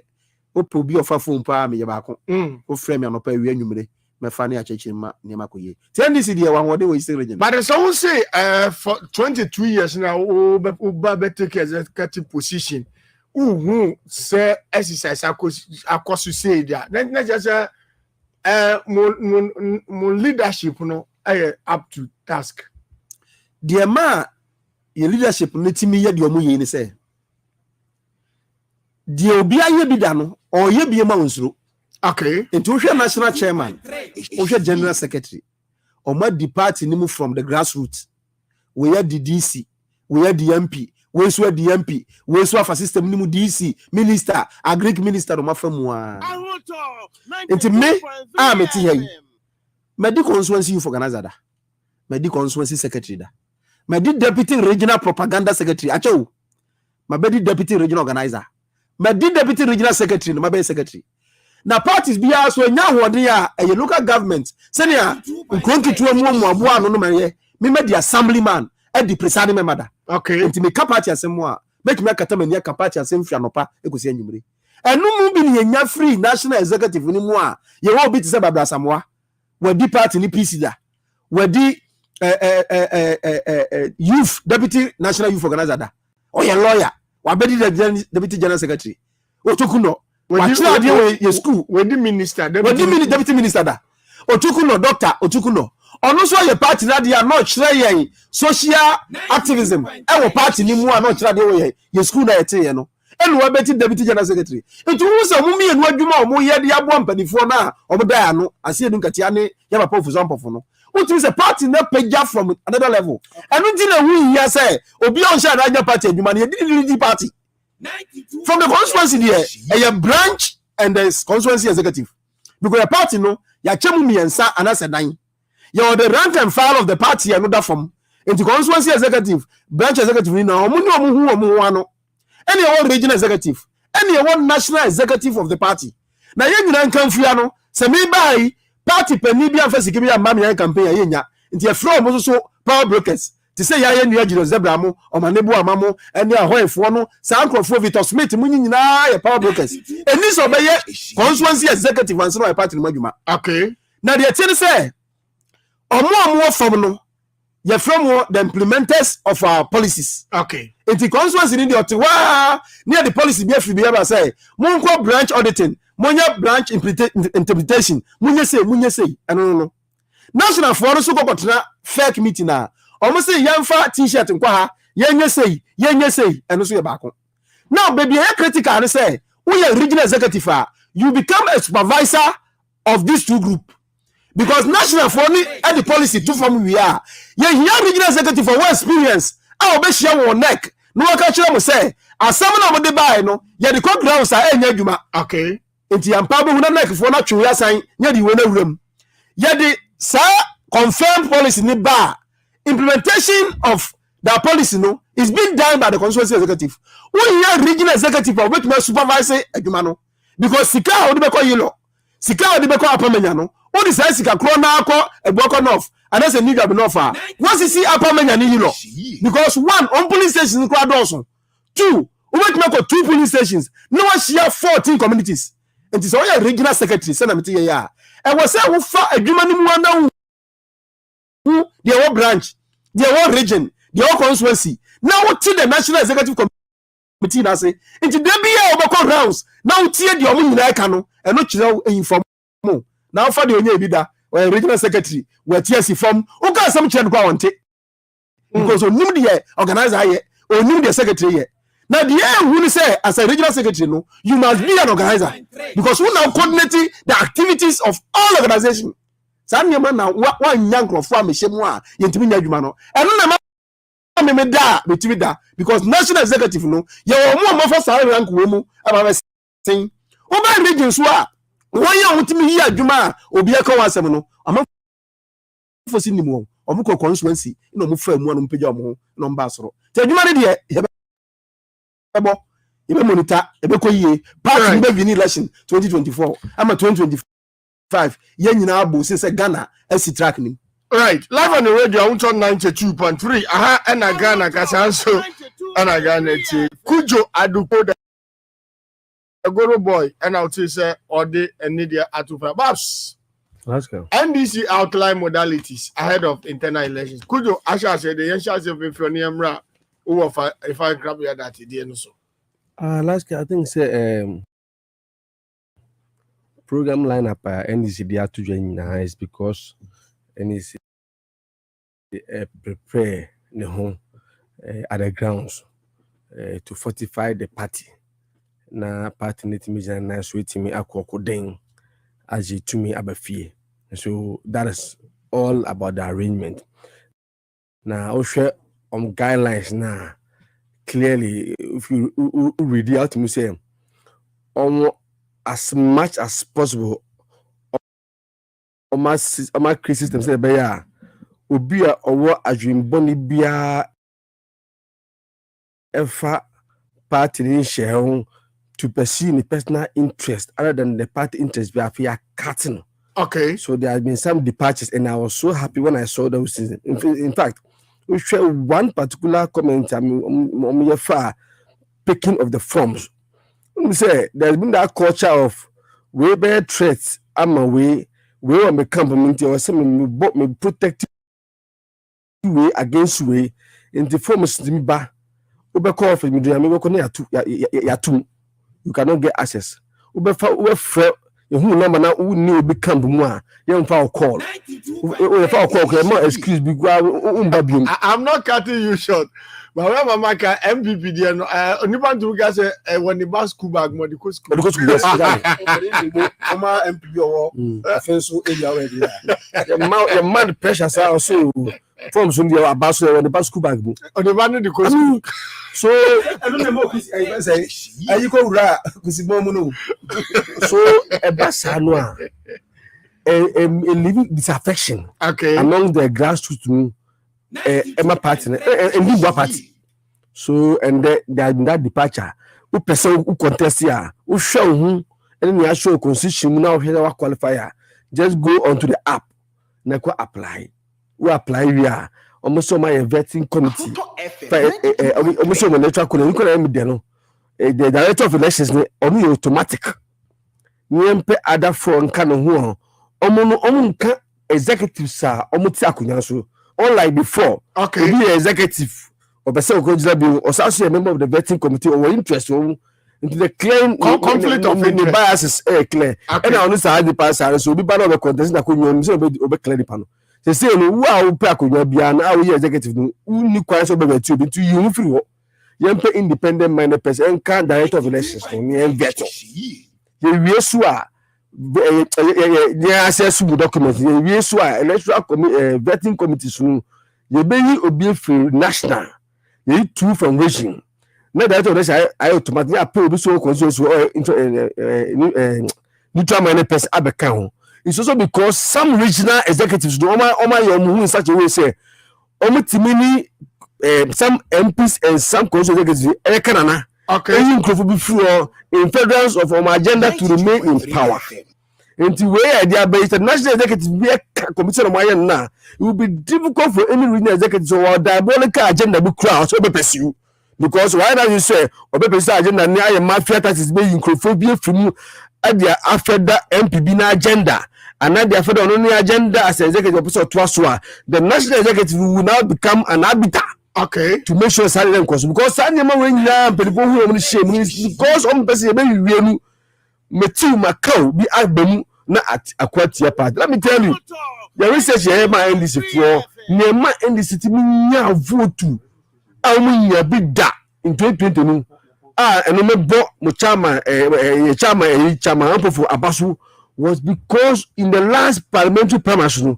Opo bi ofa phone pa me ye baako. O frame ya no pa wi anwumre. Me fa ne acheche ma ne makoye. Say this dey one word we Eastern region. But so say for 22 years now Uba better executive position. Say exercise akos say that. Then just mon leadership no up to task. The man your leadership no timi ye de omo ye ni say. The obi aye bi da no or ye bi ma wonsuro. Okay. Into we national chairman, we general secretary. Or my departing nimu from the grassroots. We are the DC, we are the MP, we swear the MP, we swear for system nimu DC, minister, agric minister of my family. Into me, I'm a tea. Medical constituency youth organizer da. Medical constituency secretary da. My deputy regional propaganda secretary. Acho. My deputy regional organizer. My deputy regional secretary, my best secretary. Na parties bia so nya hode a local government senia nkontutu mu aboa no me the assemblyman e the presiding member. Okay. Enti me party asem a make me akata mani aka party asem fia no pa ekosi anwumre enu mu bi ne nya free national executive ni mu a ye wo bi te se babra samwa wadi party ni PC da wadi youth deputy national youth organizer da o ye lawyer wa be deputy general secretary otokuno Wachira dey your school. When the minister, deputy minister da. Otukuno doctor, Otukuno. Ono so your party na dey not share yen social activism. E wo party ni mu a not share dey your school na yete ye no. Enu wa beti deputy general secretary. Etu wu se mu mi enu adwuma o mu ye dey abo ampanifo na o mo da ano. Ase edu nkatia ne ya papa ofuso ampofo no. Utu se party na pagya from another level. Enu ti na hu ya say obi on share na party adwuma na ye di party. From the constituency there, a branch and the constituency executive. Because the party no, ya chemu miensa anase dan. You the rank and file of the party another form. Into constituency executive, branch executive ni na omu ano. Any one regional executive, any one national executive of the party. Na ye nyina nkamfia no, se me bai party pani bia fa sikimi ya mama yan campaign ya yenya. Into a flow so power brokers. To say ya nua Jiro Zebra mo o manebu amamo ene ahoefo no sa ankrofo Victor Smith munyi nyina ya power brokers eni so be ye constituency executive and so party no adwuma. Okay. Na the thing say omo from no ye from the implementers of our policies. Okay. Enti constituency ni the otiwa near the policy be afi be say monko branch auditing monya branch interpretation munye say no national for so kokotena fake meeting na almost say yamfa t-shirt nkwa ha yenye say eno so ye baako. Now baby you critical and say we are regional executive you become a supervisor of these two group because national for only at the policy two from we are ye here regional executive for one experience I be share one neck no ka kire mo say asam na mo de buy no ye the code grounds enya adwuma. Okay. Enti ampa bo huna neck for na twe asan ye di we na wuram ye di sa confirmed policy ni ba implementation of the policy no is being done by the constituency executive. We are regional executive of which may supervise adwuma no because sika o de be ko yilo sika o de be ko apamenya no o de say sika kro na akọ ebuoko north and that's a new job north once you see apamenya ni yilo because one on police station kro adọso two o which make 2 police stations no one share 14 communities and it's all your regional secretary say na meti ye ya e wo say wo fa adwuma ni mu ana the whole branch, the whole region, the whole constituency. Now what the national executive committee na say into the be obako rounds. Now tie the omu nyina ka no e no kire inform mo. Now for the onye bi da or regional secretary we TSC form. O ka sam kire no kwa wonte. Because onum the organizer here, onum the secretary here. Now the who say as a regional secretary no, you must be an organizer because who now coordinating the activities of all organizations. Sanya man na wan yankrofo a mehye a yentimi nya adwuma no eno na me da betimi da because national executive no ye wo mo for sa rank wo mu aba sen o ba region so a won ye wotimi yi adwuma a obi e ka wasem no ama fo si nimu o mo constituency na mo fa mu no mpagya mo no mba soro te adwuma ne de ye ebo ye monitor e be ko yie party be win election 2024 ama 2025 yen nyina abo se Ghana esi track nim. Right, live on the radio on 92.3 aha ena Ghana kasanso ana Ghana ti Kujo Aduko a good boy, and I'll say, or the Nidia Atufa. Babs. Let's go. NDC outline modalities ahead of internal elections. Could you, Asha said, the young chance of Infonium who if I grab your that idea? So, Last I think say program lineup NDC they are to join is because NDC prepare the home at the grounds to fortify the party. Na party need to measure na sweet me akoko den as you to me abafie. So that is all about the arrangement. Now I'll share guidelines now. Clearly, if you read out to me say as much as possible on my system say be ya obi a owo adwinboni bia efa party in share to pursue the personal interest other than the party interest we are cutting. Okay. So there have been some departures, and I was so happy when I saw those things. In fact, we share one particular comment. Picking of the forms. We say there's been that culture of way better threats. I'm away. We on the company or some me protect way against way in the forms to me ba. Ube call for me. You cannot get access. Ube for who number now who knew become more young foul call. Excuse me, I'm not cutting you short. But when Mama can MPP there no onipa to guys when the bus school bag mo the school. Mama MPP owo afenso area already. The mad pressure say also forms on the bus when the bus school bag. Onipa no the school. So I don't know I say you go ra kusibomo no. So a basa no a living disaffection among the grassroots Emma party and Libra party. So and there has been that departure. Who person who contest here, who show who and we show constitution now here our qualifier. Just go onto the app. Neko apply. We apply we are almost my vetting committee. Almost my electoral committee. The director of elections only automatic. Niempe other phone can who omo executives sir omuti akunya so. Unlike before, okay, be an executive or person who or also a member of the vetting committee or interest into the claim conflict of interest biases clear. And I understand the pass so be part of the contest that could so be clear the panel. They say no wow pack will be an hour executive who need quite over to you free. Young independent minded person and can director of elections and veto. The real the access to documents. We electoral vetting committees. You be obi free national. You two from region. Now that I automatically approve so constituency neutral minded person abekang. It's also because some regional executives do in such a way say some MPs and some constituency executives okay in federals of our agenda to remain in power. Until where they are based, the national executive be a commission of my now. It will be difficult for any regional executive or diabolical agenda to cross or pursue. Because why don't you say or pursue agenda near mafia that is being inclusive from at their after the MPB agenda and not their federal only agenda as executive officer to us. The national executive will now become an arbiter. Okay, to make sure Sanya because Sanya when people who are shame because on person may Metu Macau be album na at Aquatia part. Let me tell you, the research here my NDC for near my NDC to vote to a big da in 2020. And no bought Muchama, Chama for Abasu was because in the last parliamentary primary.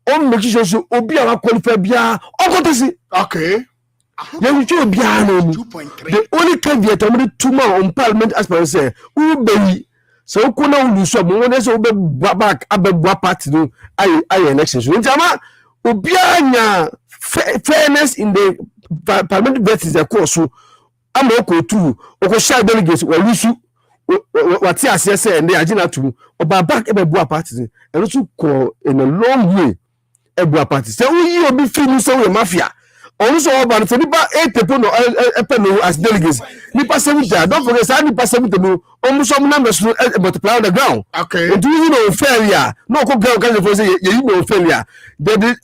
On make sure so obi our qualify bia okotesi okay you should be the only caveat on 2 months on parliament aspirants say who be so ko na ulu so mo na so be back abegwa party no I elections so njama obi anya fairness in the parliament votes the course so amoko tu okosha delegates we lusu what ase say and agenda to oba back ebegwa party and also call in a long way Ebua party. Say we you be free so we mafia. Also, about the nipa 8 people no as delegates. Nipa 70. Don't forget, say nipa 70. Almost some numbers multiply on the ground. Okay. Do you know failure? No, go ground can you say you know failure. The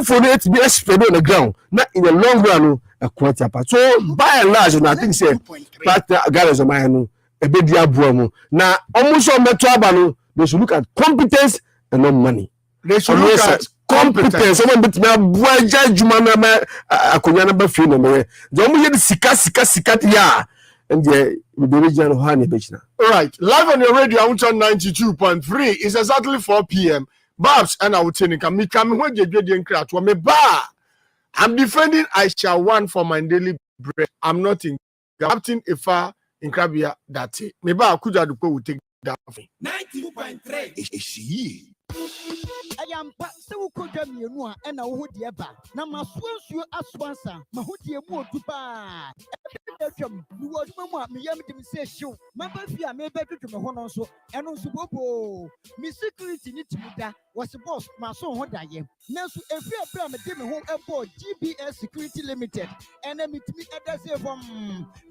for it to be spread on the ground. Not in the long run, a quarter part. So by and large, I think say partner guys of mine a bit diabuamo. Now almost all the trouble. They should look at competence and not money. They should look at competence. Someone bet me a boy judge man a konya ba fi no me. The omo ye sika ya and the region of Hani Bechna. All right, live on your radio, on 92.3. It's exactly 4 p.m. Babs and I would say, me come when you get the crowd. Me bar. I'm defending I shall one for my daily bread. I'm not in Captain Ifa in Krabia. That's it. Me bar could have will take that. 92.3. Ayampa se wo kodwa mienu a na wo de ba na masoansuo aswansa mahudie mu odupa etwam ni wo dum mu a meyam dim se hyew maba fi a mebedwedwe me ho no nso eno nso bobo mi security ni timida was boss maso ho daye nanso efi abra me de me ho ebo GBS Security Limited ena mitimi edase fom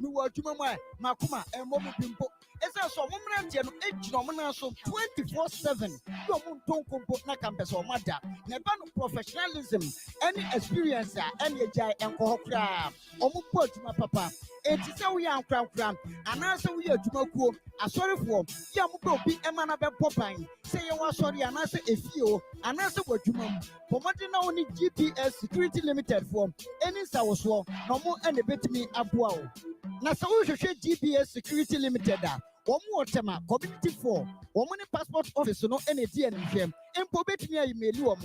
mi wo dum mu a makoma emo mu bimpo esa so mo mrantie no ejino mo na so 24/7 yo mo ntonkompo na campus o mada na ba no professionalism any experience any ejai enko hokra o mo po adwuma papa enti se wo ya ankran ana se wo ya adwuma kuo asorefo ya mo be obi ema na be popan se ye wo asori ana se efio ana se wadwuma mu pomode na wo ni GPS Security Limited for any sawoso no mo ene betimi aboa wo na se wo hwehwe GPS Security Limited a Wotema community for woman passport office no any DNFM impo betimi email wo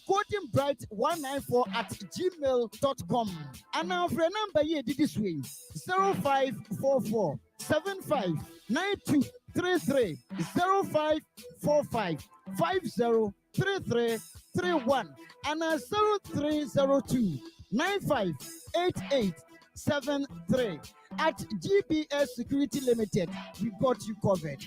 goldenbright194@gmail.com and our number here this way 0544 759233 0545 503331 and 0302 958873 at GPS Security Limited. We got you covered.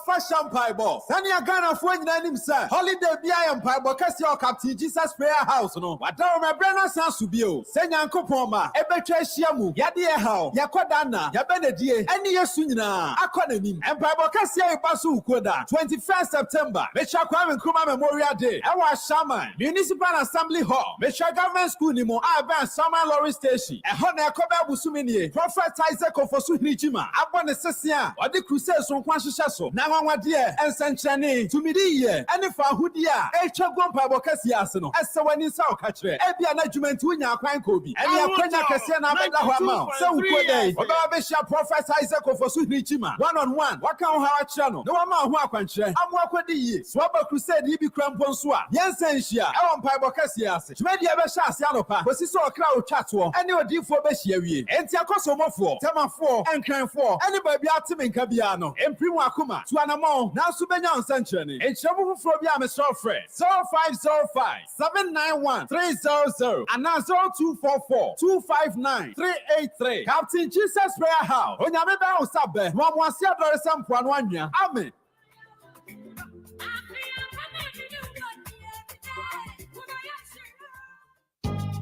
Fashion Bible. Sanya Ghana for name sir. Holiday Bia and Bible Cassie or Captain Jesus Prayer House. No, what down my brother Sansubio. Sanya Kopoma, Ebetre Shiamu, Yadia How, Yakodana, Yabenedie, any Yasunina, Akonim, and Bible Cassia Basu Koda, 21st September, Mechakwam and Kuma Memorial Day, Ewa Shaman, Municipal Assembly Hall, Mecha Government School Nimo, Aban Summer Lorry Station, and Hona Koba Busumini, Prophet Isaac of Osuhijima, Abon Sessia, or the Crusades on Quashaso, Nawa dear, and Sanchani, to me, and if I would ya, Echagwan Pabo Cassiasano, as so when in South Country, Ebia Najument Winya Kwan Kobe, and Yakwana Cassiana Bedahama, so good day, Bishop Prophet Isaac of Osuhijima, 1-on-1, Wakao Hawa Channel, no amount Wakanche, I'm Wakwadi, Swabba Crusade, Ibi Cramponswa, Yansensia, Ewan Pabo Cassias, Media Besha Sianopa, was so a crowd chatwa, and your D for Beshiawi, and Tiacosomo 4, Tema 4, and Cran 4, anybody Atim in Cabiano, and Primo Akuma, Tuanamo, now Subenian Sanctuary, and Shabu Frobia Mesofre, 0505 791 300, and now 0244 259 383. Captain Jesus Prayer House, on Yameba Sabe, one was your some one year. Amen.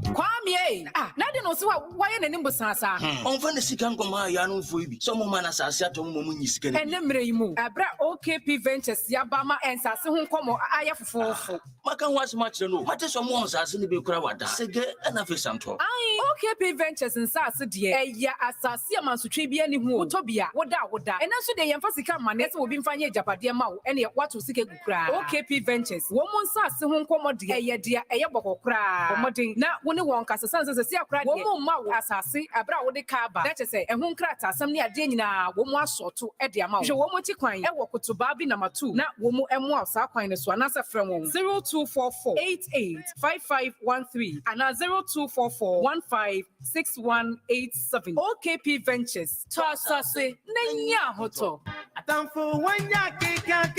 Kwame, na de no so why na nimbo sasa. Onfa na sika nkoma ya no mfo ibi. So mo ma na sase atom mo nyi sika ne. Enemre yimu. Abra OKP Ventures ya ba ma ensase ho nkomo aya fofofo. Maka ho asema kire no. Mate so mo nsase ne be kura wada. Sege na fe santo. Ai, OKP Ventures nsase de eya asase amansotwe bia ni hu otobia. Woda. Ena so de yemfa sika ma na se obi mfa nye japade ma wo. Ene wato sika gukura. OKP Ventures. Wo mo nsase ho nkomo de eya de eya bokokura. Omodin na woni won kasa sanse se akra de. Wo mo ma wo asase abra wo de kaba. Na chese ehun krata asam ne ade nyina wo mo asoto e de ama wo. Hwe wo mo ti kwan e wo kotoba bi na matu. Na wo mo emu asa kwan ne so anasa frem won 0244885513 and 0244156187. OKP Ventures. To asase nenya hoto. Atamfo wanya kika.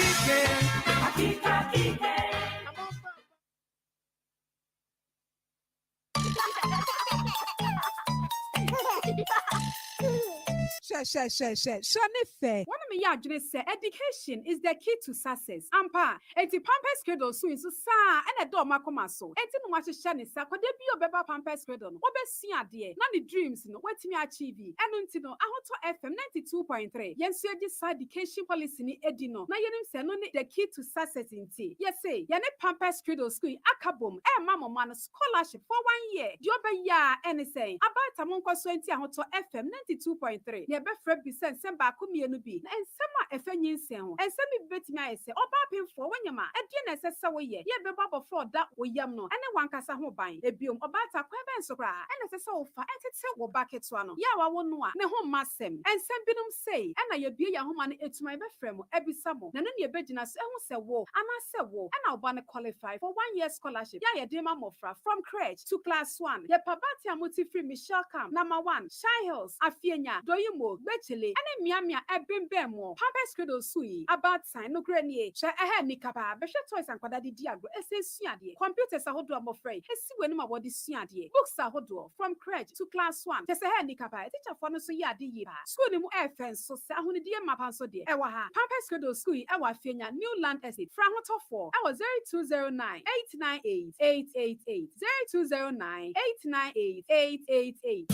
Shanife. One of me adwene say education is the key to success. Ampa, enti Pampers Cradle so in so sa and a door makoma so. Enti no wache shane sa kwade bi obeba Pampers Cradle no. Obesua de na the dreams no wetimi achieve. Eno nti no ahoto FM 92.3. Yensu agi sa education policy ni edi no. Na yenim se no ne the key to success nti. Yes say, ye ne Pampers Cradle school akabom e mama man scholarship for 1 year. Di obeya ene say about amonko so enti ahoto FM 92.3. Ye be fra bi sen ba ko mienu bi. Na ensem a efenyi nsen ho. Ensem bi betimi ayese oba pemfo wanyama. Edie na sese wo ye. Ye be babo for da wo yam no. Ene wankasa ho ban. Ebiom oba ta kwa ben so kra. Ene sese wo fa etete wo bucket wa no. Ya wa wo no a ne ho masem. Ensem binum sei. Ena ye bie ya ho ma ne etuma be fra mo. Ebisa mo. Na no ne begina so ehu se wo. Ana se wo. Ena oba ne qualify for 1 year scholarship. Ya ye de ma mofra from crèche to class 1. Ye pabati amuti free Michelle Camp. Number 1. Shy Hills. Afienya. Doyimo. Bechele. Ene miamia ebimbe mo. Pampers Cradle sui. About time no grenie. She ehe ni kapa. Beshe toys and kwada di diagro. Ese suadie. Computers ahodo amofrey. Esi we no ma wodi suadie. Books ahodo from crèche to class 1. Tese ehe ni kapa. Teacher for no so ye ade yi ba. School ni mu fence so se ahuni die mapa so de. Ewa ha. Pampers Cradle sui ewa Afienya New Land Estate. Fra hoto 4. Ewa 0209 898 888. 0209 898 888.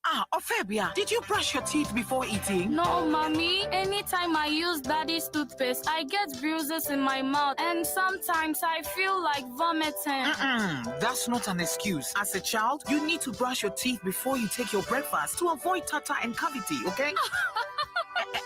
Ah, Ophelia, did you brush your teeth before eating? No, mommy. Anytime I use daddy's toothpaste, I get bruises in my mouth and sometimes I feel like vomiting. That's not an excuse. As a child, you need to brush your teeth before you take your breakfast to avoid tartar and cavity, okay?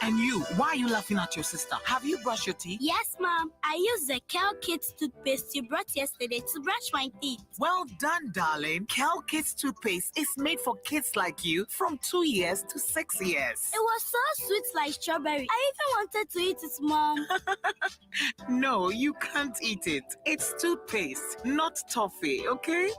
And you, why are you laughing at your sister? Have you brushed your teeth? Yes, Mom. I used the Kel Kids toothpaste you brought yesterday to brush my teeth. Well done, darling. Kel Kids toothpaste is made for kids like you from 2 years to 6 years. It was so sweet like strawberry. I even wanted to eat it, Mom. No, you can't eat it. It's toothpaste, not toffee, okay?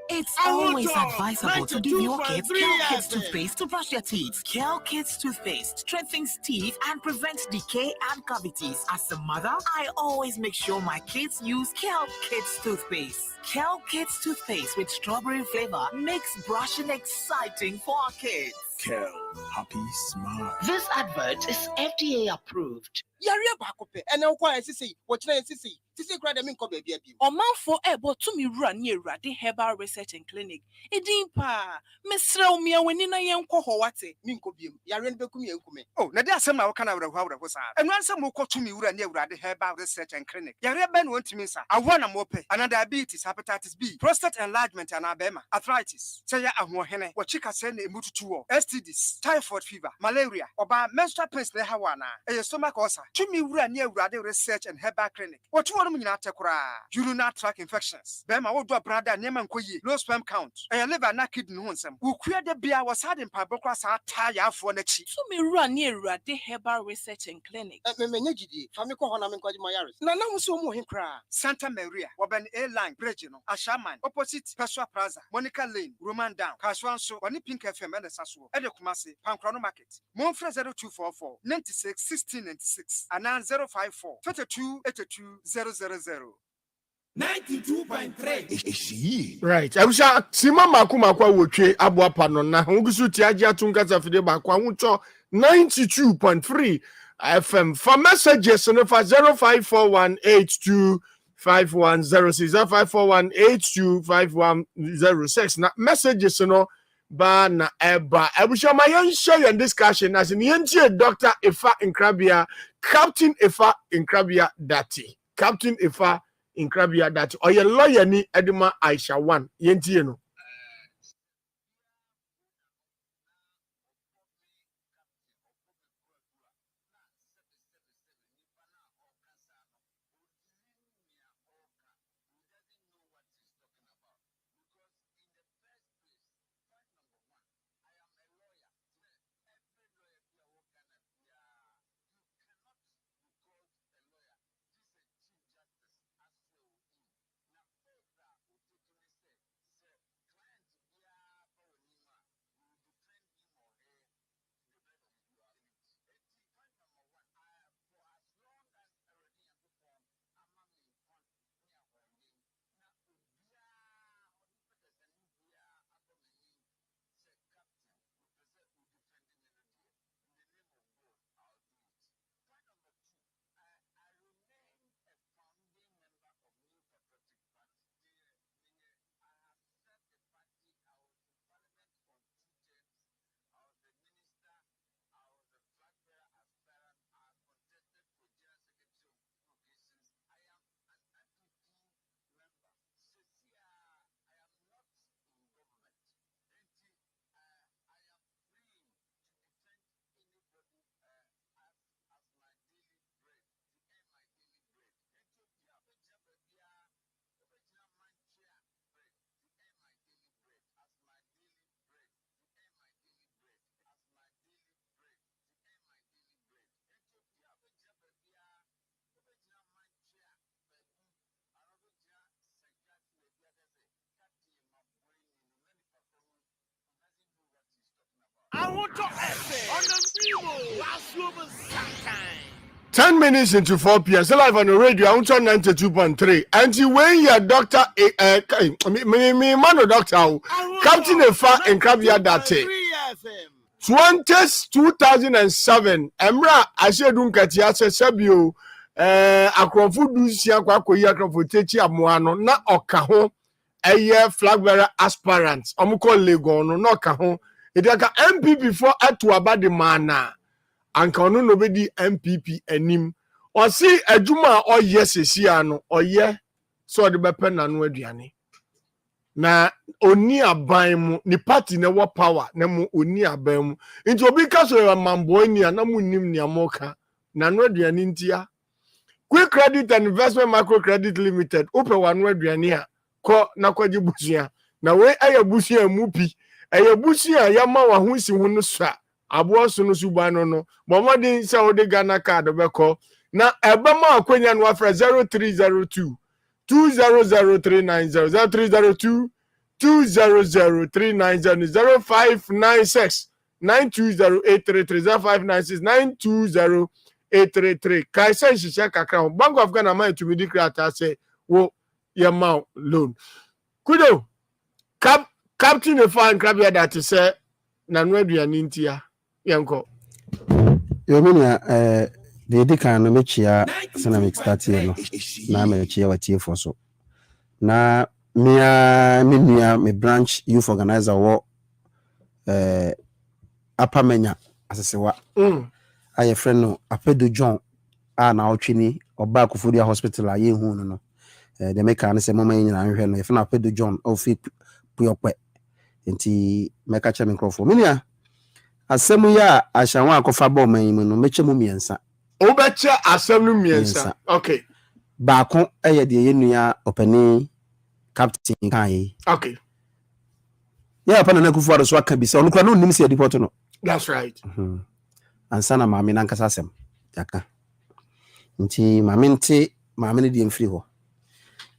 It's always advisable to give your kids Kel Kids toothpaste to brush their teeth. Kel Kids toothpaste strengthens teeth and prevents decay and cavities. As a mother, I always make sure my kids use Kel Kids toothpaste. Kel Kids toothpaste with strawberry flavor makes brushing exciting for our kids. Kel, happy smile. This advert is FDA approved. Yare bakope ene ukwa sisi wochire sisi kra dem nko baabi abi Omanfo ebo tumi wura ne Awurade Herbal Research and Clinic edin pa mesrew me awani na yenko ho wate mi nko biem yare no bekum yenkume oh na de asem na wo kana awurahu sa enu ansem wo tumi wura ne Awurade Herbal Research and Clinic yare be no ntimi sa awo na mo pe ana diabetes hepatitis B prostate enlargement ana bema arthritis say ya ahohene wo chika se na emututu wo STDs typhoid fever malaria oba menstrual pains le hawa na stomach ulcer tumi wura ne Awurade Research and Herbal Clinic what you want me na tekura urinary tract infections bema wo do brother nema nkoyi low sperm count liver na kidney ho nsem wo kua de bia wo sade mpabokra sa ta yafo na chi tumi wura ne Awurade Herbal Research and Clinic menye gidi fa me ko ho na me kwaji mayaris na na so mo hin kra Santa Maria woben A line bridge no Ashaman opposite Pessoa Plaza Monica Lane Roman down Kaswan so woni Pink FM na saso e de Kumasi Pankrono Market Monfre 0244 96 1696 and 054 22 82 000 92.3 right abusha sima makuma wotwe aboapa no na ngusu tiaje atunka safide ba kwa huncho 92.3 FM for messages no for 0541825106 0541825106 na messages no ba na eba abusha ma yan share your discussion as in yentie Dr. Ifa Nkrabia Captain Ifa Nkrabia Dati Captain Ifa Nkrabia Dati oye lawyer ni Edima Aisha 1 yentie no 10 minutes into 4 p.m. So live on the radio, I'm on 92.3. And when you're doctor, doctor, Captain Efa and Krabia Date. 2007, Emra, I said, Dunkatia, Sabio, Akrofu Dusia, Kwakoya, Akrofu Amuano, na Okaho, a year flag bearer aspirants, Omuko Legono, no Kaho, it like MPP for Atuaba mana. Anka ono no bedi MPP anim o si adwuma o yes ano o ye so de bepe na no aduane na oni aban mu ni party na wo power na mu oni aban mu nti obi ka so mambo ni na mu nim ni amoka na no aduane ntia Quick Credit and Investment Micro Credit Limited ope wa no aduane a ko na kwaji busua na we aya busua mu pi aya busua ya ma wa ho si ho no sa abo so no subano no momodin se ode Ghana card beko na ebema akwanya no afra 0302 200390 0302 200390 0596 920833 0596 920833 kai sen shisha kakra Bank of Ghana man to me create say wo yama loan kudo captain the fan crabia that say na no aduane ntia yanko Yomina the dika no mechia ceramic start here no na mechia watie for so na me branch youth organizer wo apamenya asesewa aye friend no apedo John na otwini oba Kofodia hospital aye hu no the meka no se mama nyina nhwe no ye na apedo John ofi puyokwe enti meka cha microphone minia asemu ya ashanwa akofa bo man mu no meche mu miensa obeche asemu miensa okay baako eye de yenua opani captain kan okay ya pa na kufu ado so aka bi se onu kra no nim se deport no that's right ansana maame na nkasa asem yaka nti maame nte maame ne de mfiri ho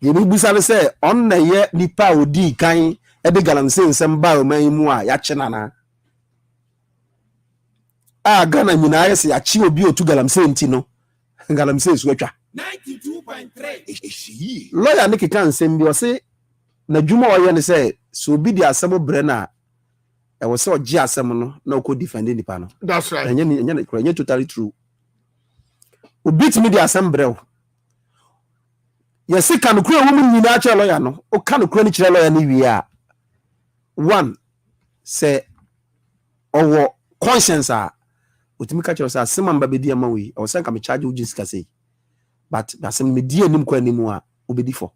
ye bi busa se on na ye nipa odi kan e de galamse nsem ba o man mu a ya che nana Ghana nyina yesi ya chi obi otu galamse nti no galamse su atwa 92.3 lawyer ne keka nsem bi o se na dwuma o ye ne se so obi di asem bre na e wo se oji asem no na ko defend nipa no that's right enye totally true obi timi di asem bre o yesi kan kura wo mu nyina cha lawyer no o kan kura ni kire lawyer ni wi a one se owo conscience a otimi ka kire say asem amba be di ama wi o say ka me charge uji sika say but asem me di anim kwa anim a obedi for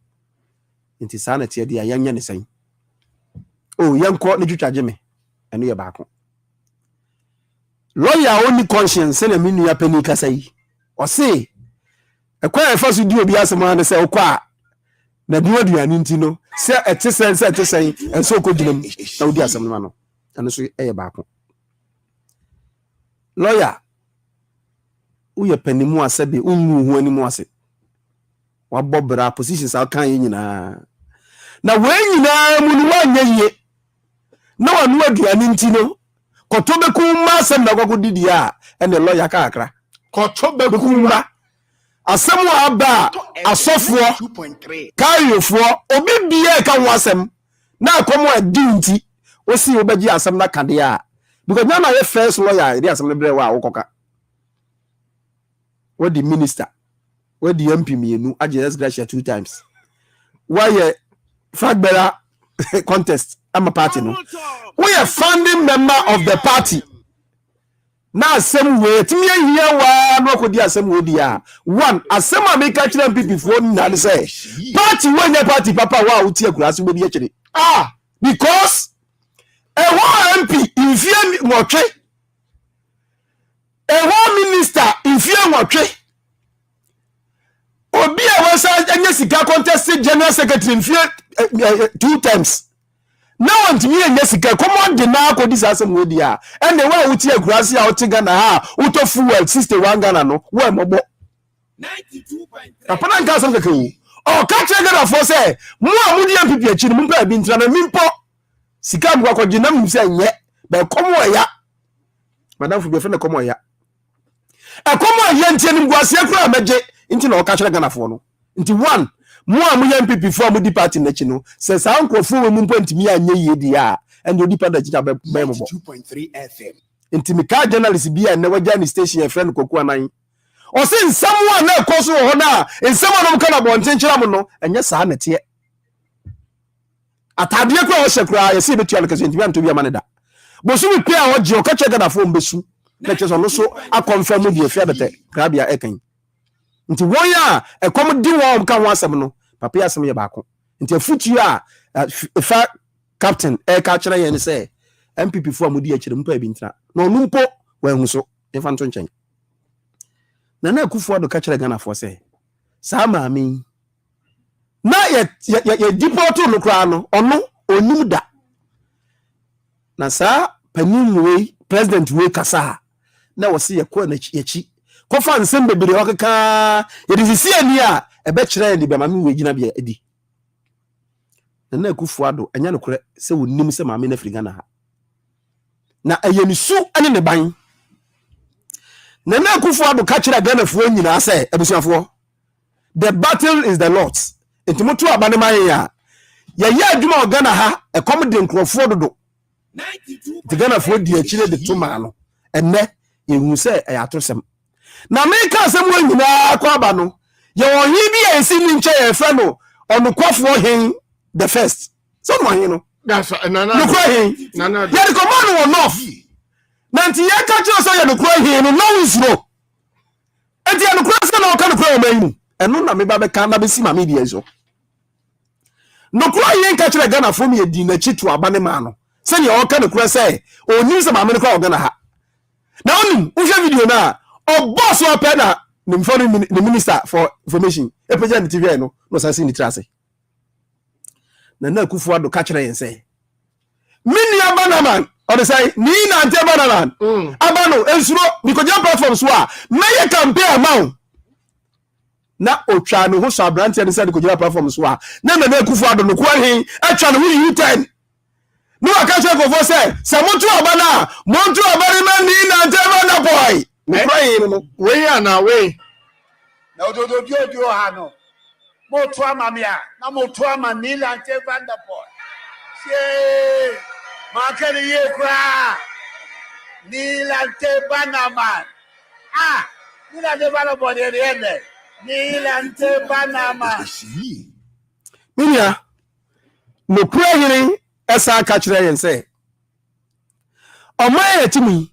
nti sa na tie di ayanya ne sen o yanko ne twitwaje me eno ye baako lawyer only conscience na me nua pani ka say o say ekwa efa so di obi asem an say okwa na di aduane nti no se etesen enso ko ginam na odi asem no no eno so ye baako lawyer uye penimu asebe unwu hu animu ase wabobra positions akan nyina na we nyina mu ni wanya ye na wanu aduane nti no kotobeku ma asem na gogodi a ene lawyer ka akra kotobeku ma asem wa aba asofo kayefo obi bia ka ho asem na akomo adi nti osi obaji asem na kade a because na ye first lawyer dey asem bre wa wokoka what the minister what the MP mienu ajes gracia 2 times why fagbera contest am a party no we are founding member of the party na asem we timi here wa no ko di asem we dia one asem ameka kire MPP fo na say party when your party papa wa uti akurase we bi kire because MP infie nwotwe minister infie nwotwe obi a wasa anya sika contest general secretary infie 2 times na want me anya sika come de na akodi sasem we dia and the way uti akurase a otiga na ha uto fuel 61 Ghana no we mobo 92.3 apana nka sam keke o ka chega for say mu amudi MPP achi mu pa bi ntra na mimpo sika mu akogye na mu se nye be komo ya madam for be friend come ya e come ya ntie nim guase kura meje nti na o ka kire Ghana fo no nti one mo a mo ya MPP fo mo di party na chi no se sa nkofo we mu mpantimi anye ye di a and odi panda chicha be mo 2.3 FM nti me ka journalist bi a na waja ni station e friend koku anan o se nsam wa na ekoso ho na nsam no mka na bonten kira mo no enye saa na tie atade kwa o shekura ye se betua no kase ntimi anto bi amane da bosu mi pia o je o ka che Ghana fo mbesu na che so no so a confirm di efia bete krabia ekan nti won ya ekom di won ka ho asem no papa asem ye baako nti afutu a fa captain ka kire ye ne se MPP fo amudi a kire mpa bi ntra na onu mpo wa hu so efa nto nchen na Akufo Addo ka kire Ghana fo se sa maami na ye deport no kra no ono onum da na sa panin we president we kasa na wo se ye ko na chi ko fa nsem bebere okeka ye di sisi ani a ebe kire ni be maami we gina bia edi na Akufo Addo anya no kore se wonim se maami na firi Ghana ha na ayenisu ani ne ban na Akufo Addo ka kire Ghana fo nyina se abusuafo the battle is the Lord's intimoto abane man ya ye adwuma Ghana ha ekom de nkrofo dodo the Ghana fo di akire de toma no enne yehu se ayatosem na me ka asem wa nyina akwa aba no ye wo hi bi ensi ni nche ye fe no onukofo hen the first so no hen no that's nana no kwa hen nana ye the command won off nanti ye ka kire so ye no kwa hen no no usro enti ye no kwa se na o ka no kwa o mayin eno na me ba be kan na be si ma me di ezo no kwa yen ka kire Ghana fo me di na chitu abane ma no se ne o ka no kwa se oni se ma me kwa o Ghana ha na onim wo hwe video na o boss o pe na the foreign minister for information e peja ni TV no sa si ni trase na Akufo Addo ka kire yen se mini abana man o de say ni na ante abana man abano ensuro bikoja platform so a meye campaign amount na otwa no ho so abrante ne say bikoja platform so a na Akufo Addo no kwa hin atwa no ho U10 no aka che go for say montu abana montu abari man ni na ante abana boy no we ya na we na ododo dio ha no moto amamia na moto amani la ante banda boy she makere ye kra ni la ante bana man ni la de bana boy de ene ni la ante bana man minia no kura hiri esa ka kire yen se o ma yetimi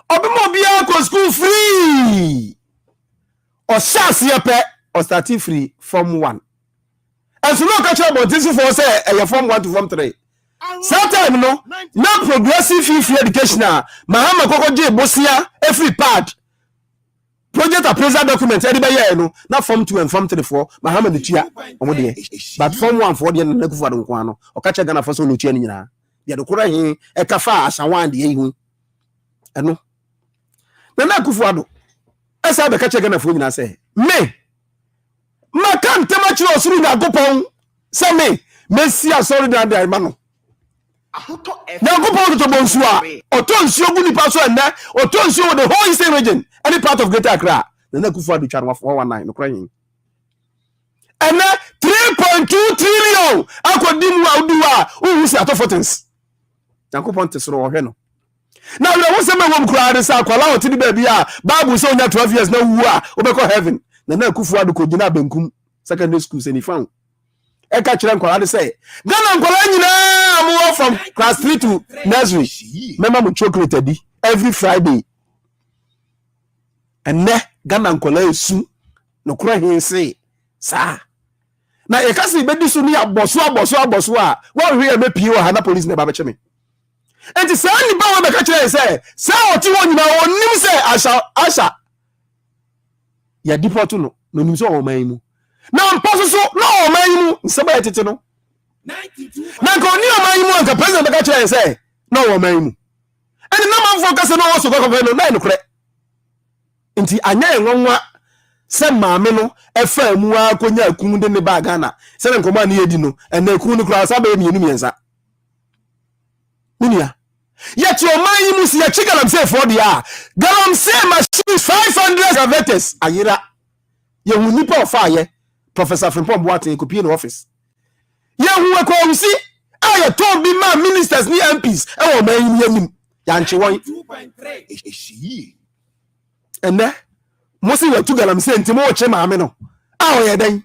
obimo bia ko school free o shase ye pe o start free form 1 enso no ka kire bontinsi for say e form 1 to form 3 sometime no na progressive free education mahama kokoje bosia every part project appraisal document e be ye no na form 2 and form 3 for mahama de tua omode but form 1 for de na Akufo Addo nko ano o ka kire Ghana for so no tua ni nyina de dokora hin e ka fa asawan de yi hu eno na Akufo Addo esa be ka kire Ghana for nyina se me maka ntema kire osuru na gopon se me mesi asori dan dan ma no na gopon to bonsu a otonsi ogu nipa so enne otonsi o the whole eastern region any part of Greater Accra na Akufo Addo twa 419 no kra yin enne 3.2 trillion akodimu awduwa uhu si atofotens Yankopon tesoro ohwe no na we wo se me wom kra de sa kwala otini ba bi a Bible say onya 12 years na wu a obekọ heaven na Akufo Addo ko gina benkum secondary school se ni fan e ka kire nkwala de say Ghana nkwala nyina mo from class 3 to nursery mema mo chocolate di every Friday and Ghana nkwala esu no kura hin say sa na e ka se be di so ni aboso a wo hwe e mepi wo ha na police na ba be cheme enti sa ni ba wo be ka kire say sa oti wo nyina onim say asha ya deport no nim so wo man mu na mpaso so no wo man mu nseba etete no na ko ni wo man mu anka president be ka kire say no wo man mu enti na man fo ka se no wo so ko no na no kure enti anya enwanwa se maame no efa mu akonya akun de ne ba Ghana se ne nkoma na yedi no ena akun no kura sa ba emienu miensa munia ye yet your mind must ya chicken am say for dia galamsey machines 500 graveters ayira ye hu nipa of fire Professor Frimpong Boateng ko pie no office ye hu ko nsi aye to bi ma ministers ni MPs e wo man yin yanim ya nche won 2.3 eshi ene mo se ya tu galamsey ntimo o che maame no a o ye den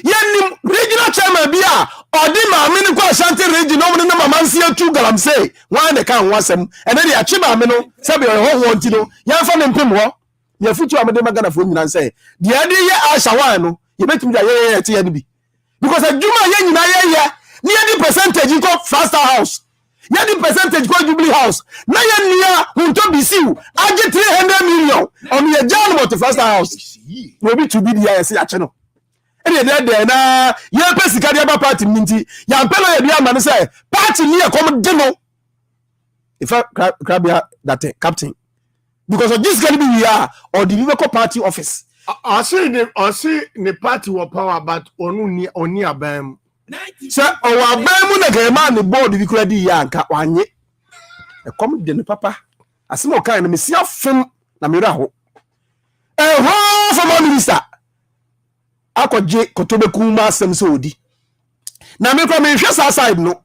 yenim regional chairman bia odi maame ni ko Ashanti region no na mama nsia tu galamsey wan de kan wasem ene de achi maame no se be ho ho nti no ya fa ne mpem ho ya futu amede magana fo nyina say de ade ye asha wan no ye betumi da ye te ye ni bi because adwuma ye nyina ye ni edi percentage ko Faster House ye di percentage ko Jubilee House na ye nia hunto bisiu age 300 million on ye jan mo to Faster House no bi to bi dia ye se ache no ene de na ye pesika de ba party minti ya mpelo ye bia man say party ni e kom de no if Krabia that captain because of this going to be we are or the local party office I see the party wa power but oni abam so o abam na ga man the board bi kura di ya nka wanye e kom de ne papa asimo kan na mesia fem na mera ho ho for minister akoje kotobeku ma asem so odi na me kwa me hwe sa side no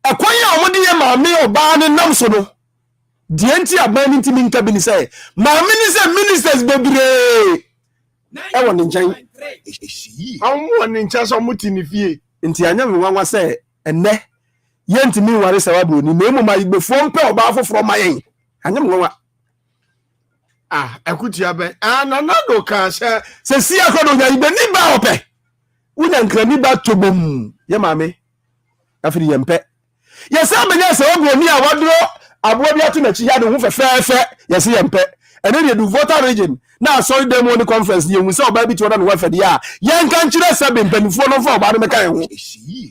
ekwan ya omode ye maame oba ne nam so no die nti aban nti minka bi ni say maame ni say ministers bebre e won nchen awon ni nchen so muti ni fie nti anya me wanwa say enne ye nti mi ware se wabro ni na emu ma igbefo mpe oba afoforo ma yen anya me wanwa ekuti aben na do kan se si akodo nya ibe ni ba ope unya nkrani ba tobom ye maame afiri ye mpe ye se amenya se wabro ni awadro abo bia to na chi ya de hu fefefe ye se ye mpe ene de du voter region na sorry dem one conference ye hu se oba bi to na wa fede ya ye nkan kire se be mpanifo no fa oba no meka ye hu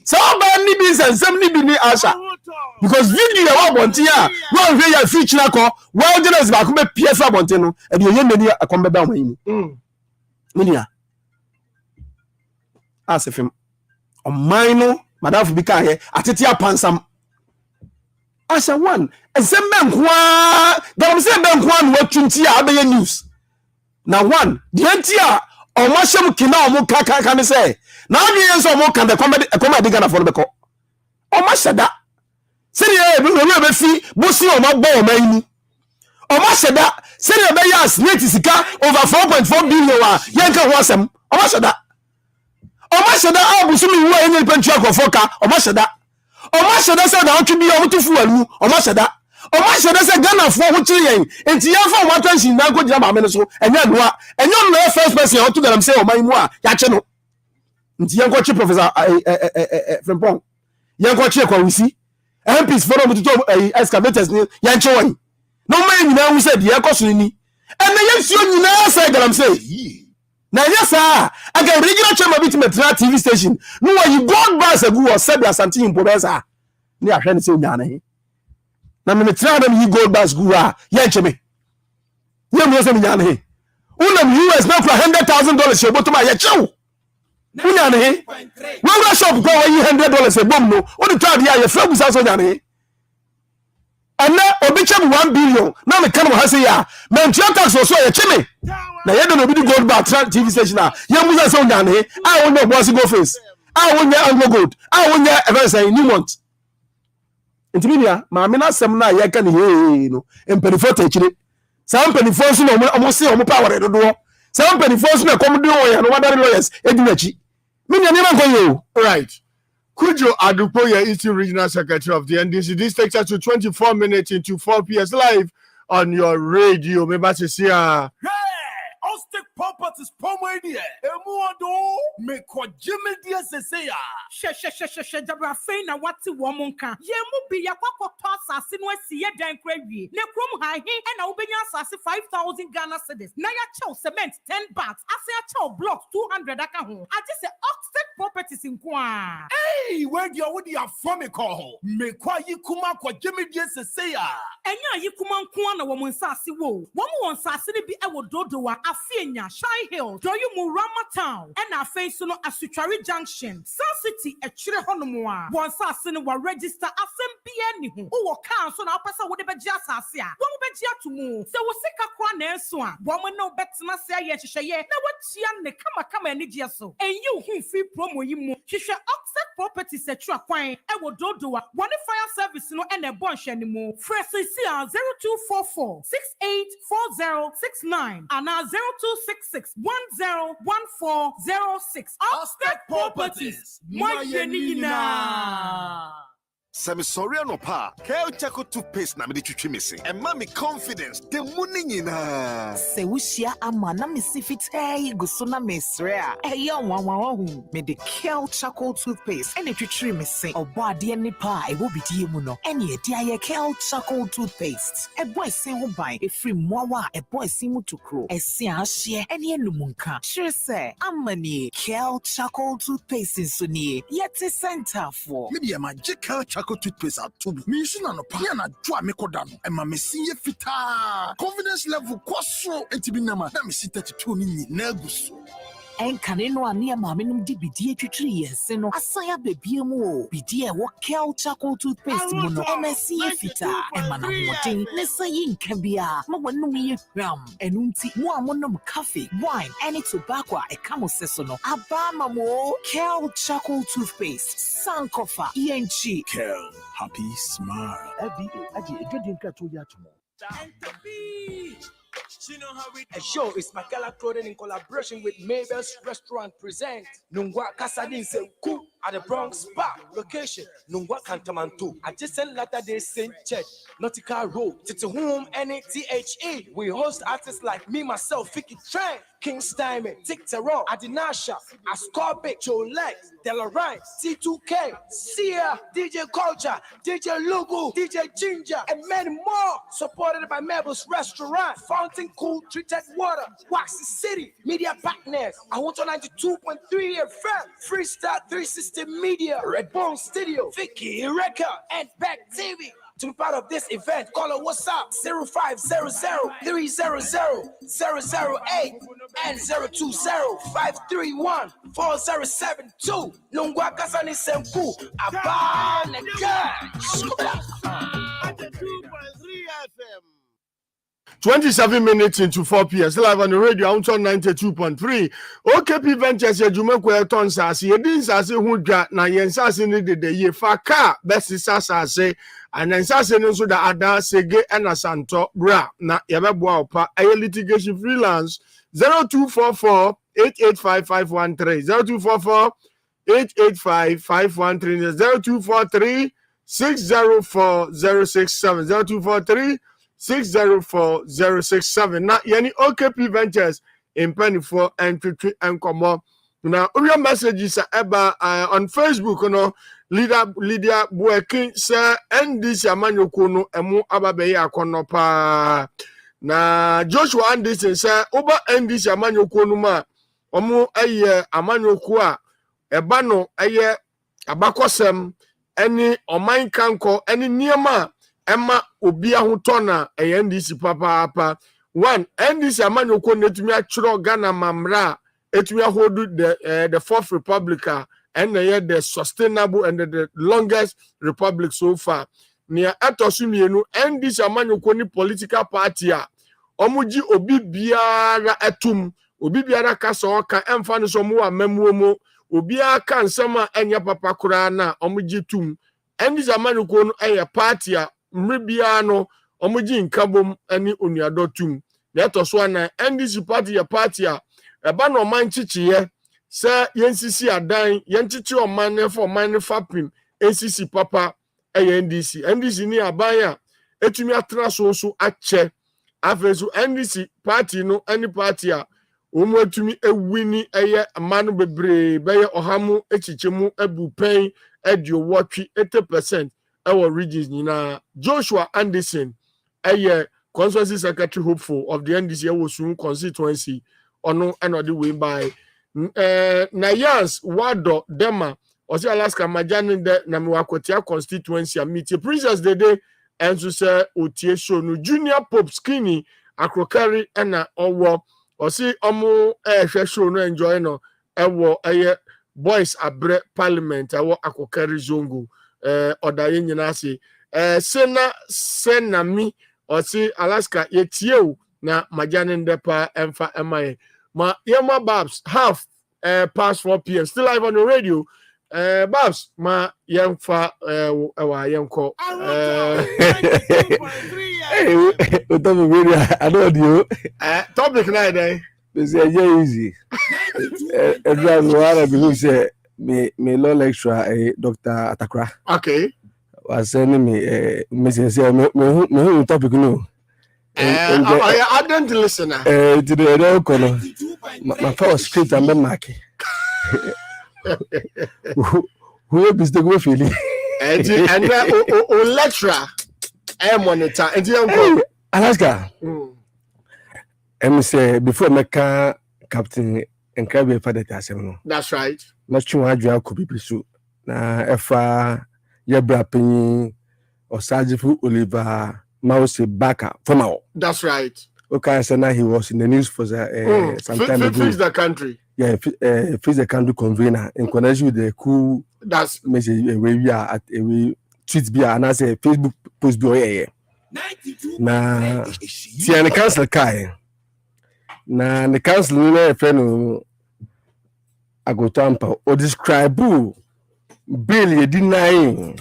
se oba ni bi sensem ni bi ni asha because video ya wabonti a no hwe ya feature ko wilderness ba ko be pie fa bonti no e de ye mani akombe ba man yi minia asefim o man no madam bi ka he atete apansam asha one esembe nkwa dom se be nkwa no watunti a abeye news na one de antia o mo hyem kina o mo kaka ne se na adwen so o mo kan de comedy Ghana for be ko o ma sheda seri e be fi bosi o ma bo o ma yi o ma sheda seri e be ya snake sika over 4.4 billion wa yen ka ho asem o ma sheda abusu mi wo enye pentu akofoka o ma sheda se da otwi bi o mutufu alu o ma sheda se Ghana fo ho kiri yen enti ya fa o ma tension na ko gira ma me no so enye noa enye no first person o to galam say o man mu a ya che no nti yen ko chi Professor Frimpong yen ko chi kwa wisi MPs for them to excavators ni yan chewon no man nyina hu said ye koso ni ene yensuo nyina say galam say na yesa aga regional chairman bit metra TV station no you god bars agu o said asante impodensa ni ahwe ne say nyana he na me metra dem yi gold bars gu a ye ncheme ye mo say nyana he unam US na for $100,000 ye bottom a ye chew unyana he we shop go $100 e bom no o de try ya ye fra busa so nyana he ana obi chem 1 billion na me kan mo ha say ya me ntua tax so ye cheme na ye no be the gold bar TV station a ye musa so nyana he a won no boss go face a won ya anglo gold a won ya ever say new month intimia ma me na sem na ye kan he no emperifo ta chire sa emperifo so no mo se o mo power do do sa emperifo so na kom do o ya no wadare lawyers edinachi me nya na ko ye o right. Kujo Adupoya, Eastern Regional Secretary of the NDC. This takes us to 24 minutes into 4 PS live on your radio. Maybe to see Austin properties pomwedia. Emuado me ko Jimmy dia seseya. She dabra fe na wati womonka. Ye mu bi yakwa asase no asiye dan krawie. Ne krom ha he e na wobenya asase 5,000 Ghana cedis. Na ya chew cement 10 bags. Ase ya chew blocks 200 aka ho. Ati se Austin properties nko. Hey, where dia wo dia from me call. Me kwa yikuma ko Jimmy dia seseya. Enya yikuma nko na wo nsase wo. Wo mu nsase ne bi e wo dodowa Afienya, Shy Hill, Doyumu Rama Town, and our face no Asutwari Junction, Sun City, a Chire Honomwa. Once I send a register, I send BN who car so na pesa wo de be gia asase a wo be gia to mu se wo sika kwa na enso a wo mo no betena se aye hyehyeye na watua ne kama ani gye so enyi hu free promo yi mu hwehwe offset properties atwa kwan e wo dodo a one fire service no e na ebo nhwe ni mu frequency 0244 684069 and 0266 101406 offset properties Semi sorry no pa. Kel Chaco toothpaste na me twitwi me se. E ma me confidence. The money nyina. Se wushia ama na me si fitai go so na me sre a. E ye wanwan hu. Me de Kel Chaco toothpaste ene twitwi me se. Obo ade ni pa e wo bidie mu no. Ene e dia ye Kel Chaco toothpaste. E boy sin ho ban. E free mowa e boy sin mu tukro. E si ahye ene enumunka. Sure se amani Kel Chaco toothpaste so ni. Yet center for. Me be ma Kel Chaco toothpaste atubu. Me issue na no pa na dwa me koda no. E ma me sinye fita. Confidence level kwaso entibi na ma. Na me si 32 ni na aguso. Enkane no ane ma me num di bidie twitwiri yense no asaya bebie mu o bidie wo Kel Chaco toothpaste mu no MSC fita e ma na modin ne sayi nka bia ma wonum ye hwam enunti mu amonom cafe wine any tobacco e kamo seso no aba ma mo Kel Chaco toothpaste sankofa enchi Kel happy smile. Aji edwedi nka to ya tomo. A show is Makala Clothing in collaboration with Mabel's Restaurant present Nungwa Kasadin Senku at the Bronx Bar location Nungwa Kantamantu adjacent Latter-day Saint Church Nautical Road Titihum NATHE. We host artists like me myself Vicky Tran, King Steinman, Tick Terrell, Adinasha, Ascorbic, Joe Lex, Delarine, C2K, Sia, DJ Culture, DJ Lugu, DJ Ginger, and many more. Supported by Mabel's Restaurant, Fountain Cool Treated Water, Waxy City, Media Partners, I want to 92.3 FM, Freestyle 360 Media, Redbone Studio, Vicky Record, and Back TV. To be part of this event, call our WhatsApp 0500-300-008 and 020-531-4072. Nungwa Kasani Senku, Abba Nega. 27 minutes into 4 p.m. Still live on the radio, I'm on 92.3. OKP Ventures, ya jumekwe ton sasi. Yedin sasi hudra na yen sasi ni de ye faka besi sasi. And sasi nso da ada sege ena santo bra na yabebwa opa. Aye litigation freelance 0244 885-513 0244-885-513 0243-604-067 0243-604-067. Now, yani OKP Ventures in penny for and komo. Now, your messages are on Facebook, you know, Lydia Buekin, sir, and this Yamanyo Kuno, emu ababe akono pa. Na Joshua Anderson, sir, over and this Yamanyo Kuno ma, omu aye Amanyo Kua, ebano aye abakosem, any omain kanko, any niema. Emma obi ahutona NDC papa one NDC amanyo ko netumi atwro Ghana mamra etumi hold the fourth republic and the sustainable and the longest republic so far near atosumienu NDC amanyo ko ni political party a omuji obi biara atum obi biara kasa oka emfa no so mu amamuomo obi aka nsema enya papa kura na omuji tum NDC amanyo ko no party a mribiano omuji nkabom ani onuadotum leto so na NDC party ya party a eba no man chichiye se yensisi adan yenchichi oman ne for man fapim NCC papa NDC ni abaya etumi atra so ache afesu NDC party no any party a omu etumi ewini manu bebre beye ohamu echichemu ebupen edio watwi 80% our regions nina. Joshua Anderson constituency secretary hopeful of the NDC Ewosun constituency ono another way by Nayans Wado Dema Osi Alaska Majani de Namiwakotia constituency a meet Princess Dede and to say Otie show no Junior Pope Skinny Akrokari ena owo Osi omo show no enjoy no ewo boys abre parliament ewo Akrokari zongo odaye nyina se Sena mi or say Alaska yetio na majanin depa emfa emaye. Ma yama Babs half past 4 p.m. Still live on the radio. Babs ma yemfa yemko. I know you. Topic night It's easy. Everyone who say me law lecturer Dr. Atakra. Okay. Was sending me message say me topic no. I don't listen. Today I don't know. My first script and then mark. Who is the go feeling? And lecturer monitor and Alaska. Say before Mecca Captain and Crabby Father Tassimo. That's right. Much too hard you could be so. Na Efa Yabra Penny or Sajifu Oliver Mouse Baka from our. That's right. Okay, so now he was in the news for some time ago. Fix the country. Yeah, fix the country convener in connection with the coup. That's message where we are at a tweet be and I say Facebook post be na Tiana Council Kai. Na the council no friend agotampa or describe bill you denying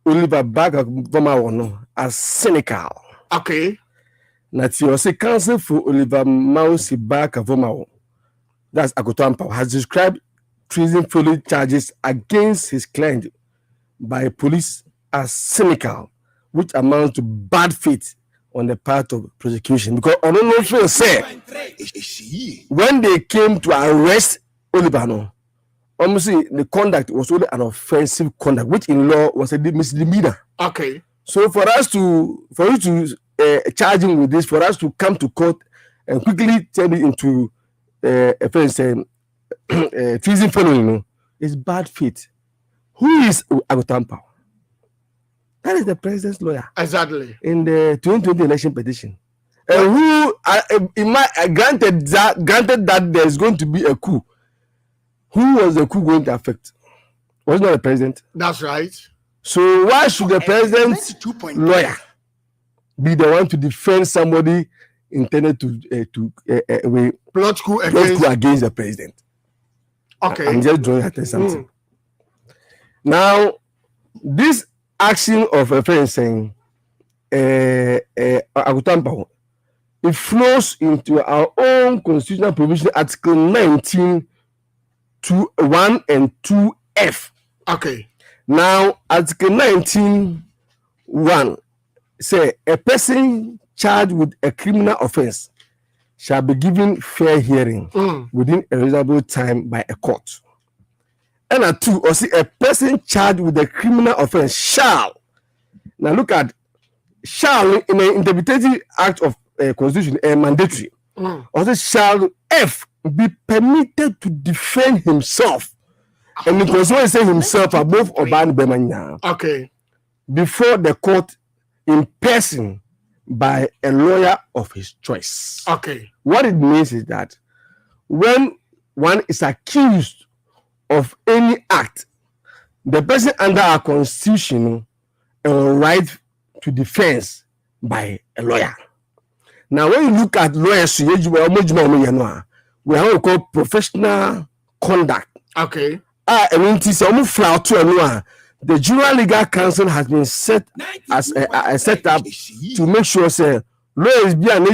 Oliver Baka Voma as cynical. Okay. Na you say council for Oliver Mouse Baka Voma. That's Agotampa has described treason-fellow charges against his client by police as cynical, which amounts to bad faith on the part of prosecution. Because I don't know if you say when they came to arrest Olibano, obviously the conduct was only an offensive conduct, which in law was a misdemeanor. Okay. So for you to charge him with this, for us to come to court and quickly turn it into offense, treason fellow, is bad faith. Who is Agotampa? That is the president's lawyer. Exactly. In the 2020 election petition. And who granted that there's going to be a coup. Who was the coup going to affect? Was not the president. That's right. So why should the president's lawyer be the one to defend somebody intended to plot coup against the president? Okay. I'm just drawing attention. Now, this action of a friend saying, Agutampa, it flows into our own constitutional provision, Article 19 to 1 and 2F. Okay. Now, Article 19:1 say a person charged with a criminal offense shall be given fair hearing within a reasonable time by a court. And a 2, or see a person charged with a criminal offense shall. Now look at shall in the interpretative act of constitution mandatory. Also shall F be permitted to defend himself. And the constitution say himself above Oban Bemanya. Okay. Before the court in person by a lawyer of his choice. Okay. What it means is that when one is accused of any act, the person under our constitution a right to defense by a lawyer. Now, when you look at lawyers, we have what we call professional conduct. Okay. The General Legal Council has been set as a setup to make sure say lawyers be an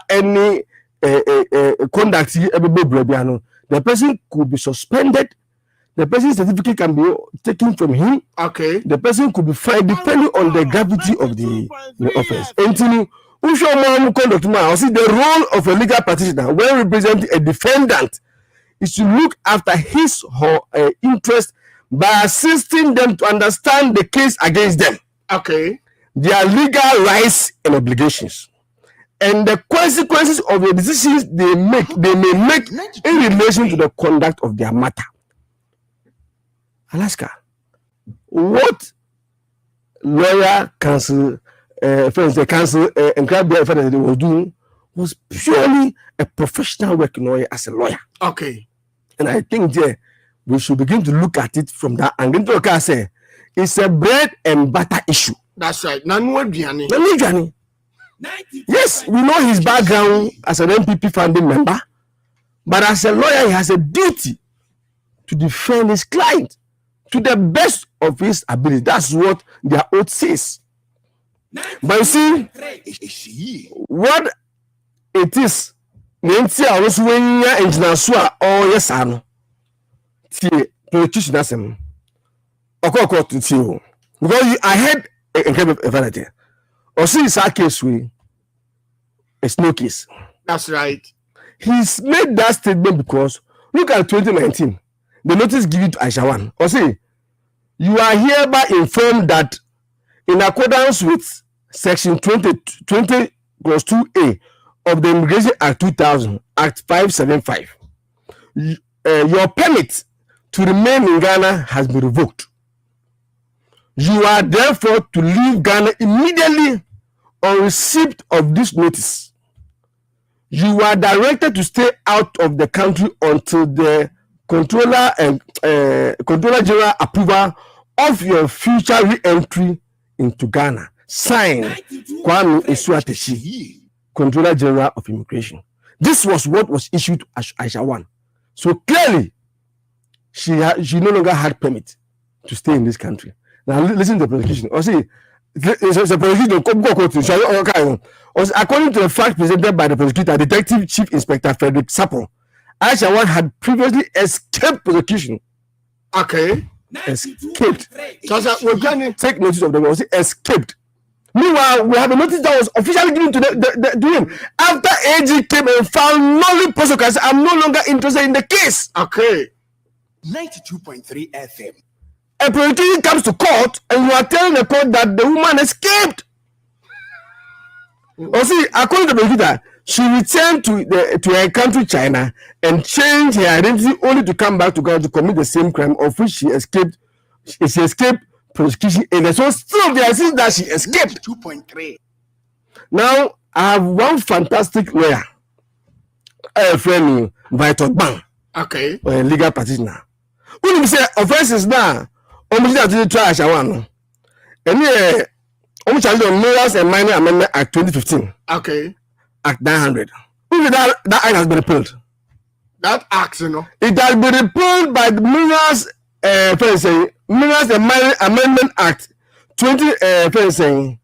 any conduct the person could be suspended. The person's certificate can be taken from him. Okay. The person could be fined depending on the gravity of the offense. And the role of a legal practitioner when representing a defendant is to look after his or her interest by assisting them to understand the case against them. Okay. Their legal rights and obligations. And the consequences of the decisions they may make in relation to the conduct of their matter. Alaska, what lawyer council, the council, and they was doing was purely a professional work as a lawyer. Okay. And I think we should begin to look at it from that angle. Say, It's a bread and butter issue. That's right. Yes, we know his background as an MPP founding member, but as a lawyer, he has a duty to defend his client to the best of his ability. That's what their oath says. But you see, what it is, because I heard a vanity. Or see his case with a no case. That's right. He's made that statement because look at 2019, the notice given to Aisha. Or see, you are hereby informed that in accordance with section 20 plus 2A of the Immigration Act 2000, Act 575, your permit to remain in Ghana has been revoked. You are therefore to leave Ghana immediately on receipt of this notice. You are directed to stay out of the country until the Controller General approval of your future re-entry into Ghana. Signed, Kwame Esuateshi, Controller General of Immigration. This was what was issued to Aisha 1. So clearly, she no longer had permit to stay in this country. Now listen to the prosecution. Or see, the prosecution, according to the fact presented by the prosecutor, Detective Chief Inspector Frederick Sapon, Aisha 1 had previously escaped prosecution. Okay. Escaped. So we're going to take notice of the was escaped. Meanwhile, we have a notice that was officially given to him after AG came and found no prosecutor. I'm no longer interested in the case. Okay. 92.3 FM. A prosecution comes to court and you are telling the court that the woman escaped. Or see, according to the prosecutor, she returned to her country, China, and changed her identity only to come back to Ghana to commit the same crime of which she escaped. She escaped prosecution, and so still there is that she escaped. 2.3. Now I have one fantastic lawyer, a friend, Vitor Bang. Okay. A legal practitioner. When you say offenses now, almost to try Shawan. And yeah, almost charged on Morals and Minor Amendment Act 2015. Okay. Act 900. That act has been repealed. That act, you know. It has been repealed by the Morals and Minor Amendment Act 2015.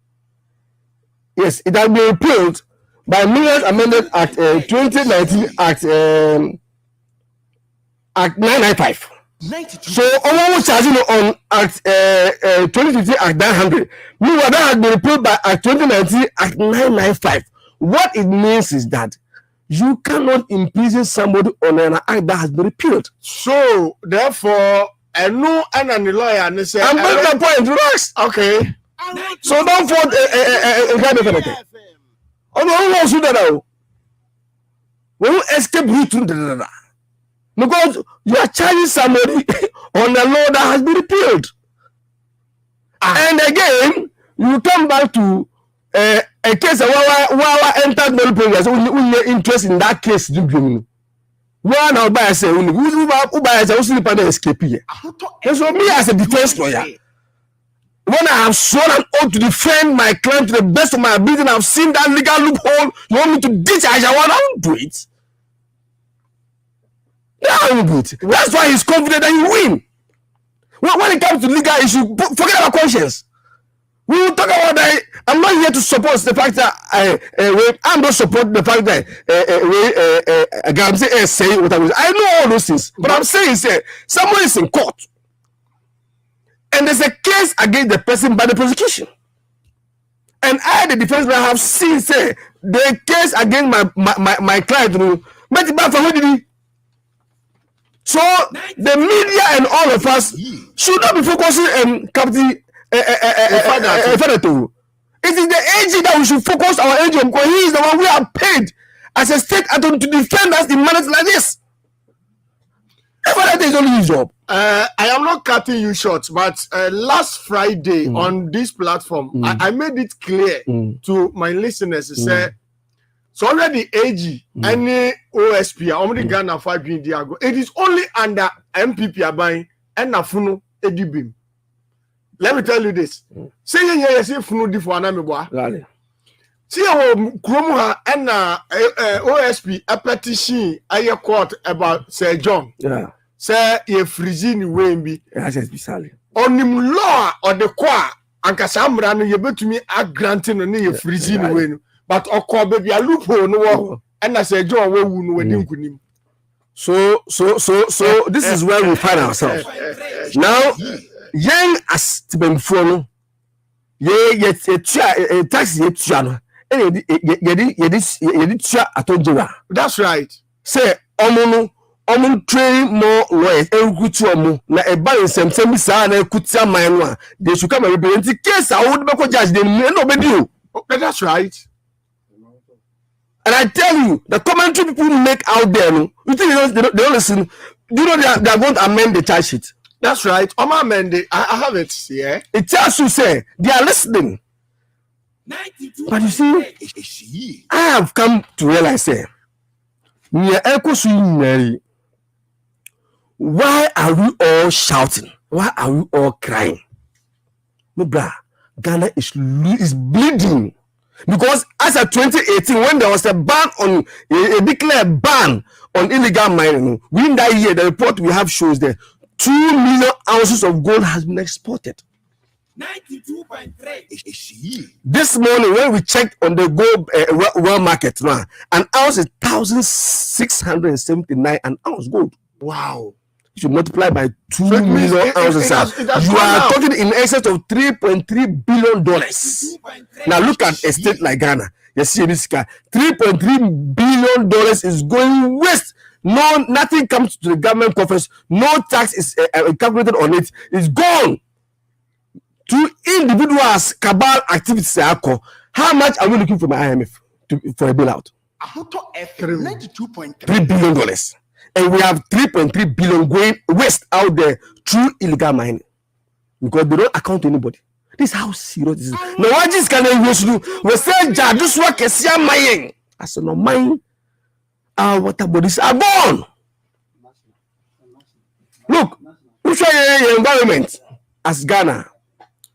Yes, it has been repealed by Morals Amendment Act 2019 Act 995. 92. So, almost charging on Act 2015 Act 900. Meanwhile, that has been repealed by Act 2019 Act 995. What it means is that you cannot imprison somebody on an act that has been repealed. So, therefore, and no, and the lawyer and say, I'm making a point, relax. Okay. So don't fault a guy definitely. Oh no, who wants to do that? When you escape route, because you are charging somebody on a law that has been repealed. And again, you come back to a case where entered no progress. Only interest in that case. One now by say who by say who sleep and escape here. So me as a defense lawyer, when I have sworn an oath to defend my client to the best of my ability, and I've seen that legal loophole, you want me to ditch I won't do it. I won't do it. That's why he's confident that he win. When it comes to legal issue, forget about conscience. We will talk about that. I'm not here to support the fact that I'm not supporting the fact that I'm saying what I know all those things, but I'm saying someone is in court and there's a case against the person by the prosecution, and I, the defense lawyer, have seen the case against my client. But for who did he? So the media and all of us should not be focusing on Captain. It is the AG that we should focus our energy on, because he is the one we are paid as a state attorney to defend us in matters like this. That is only his job. I am not cutting you short, but last Friday on this platform, I made it clear to my listeners. Say, so already AG, any OSP, only Ghana 5 Diago. It is only under MPP Abai and Nafuno Edibim. let me tell you this. Say you see funu di for anameboa. Right. See how Chrome ha and OSP a petition a court about Sir John. Yeah. Say ye freezing way be. Yes, bizarre. On him law or the qua and Cassandra no you bet me a granting on ye freezing way. But or baby a loophole no and I say John we wouldn't kunim. So this is where we find ourselves. Now, young as Tibemfono, ye tax ye channel. That's right. Say, omun train more lawyers, na a balance and semi sana kutia manwa. They should come and represent the case. I would be judge them. Nobody do. That's right. And I tell you, the commentary people make out there, you think they don't listen? Do you know they are going to amend the charge sheet? That's right. I'm amended. I have it. Yeah. It tells you say they are listening. But you see, I have come to realize why are we all shouting? Why are we all crying? No, brah, Ghana is bleeding. Because as of 2018, when there was a ban on a declared ban on illegal mining, within that year, the report we have shows that 2 million ounces of gold has been exported. 92.3. This morning, when we checked on the gold world market, now an ounce is 1,679 an ounce gold. Wow. You should multiply by 2 million ounces. You are talking in excess of $3.3 billion. Now look at a state like Ghana. You see this guy. $3.3 billion is going waste. No, nothing comes to the government coffers. No tax is calculated on it. It's gone. To individuals, cabal activities. How much are we looking for my IMF for a bailout? $92.3 billion. And we have 3.3 billion going waste out there through illegal mining because they don't account to anybody. This is how serious this is. Now, what this can do? We say, "This work is here mining." I said, "No mine. Our water bodies are gone." Look, we show your environment as Ghana,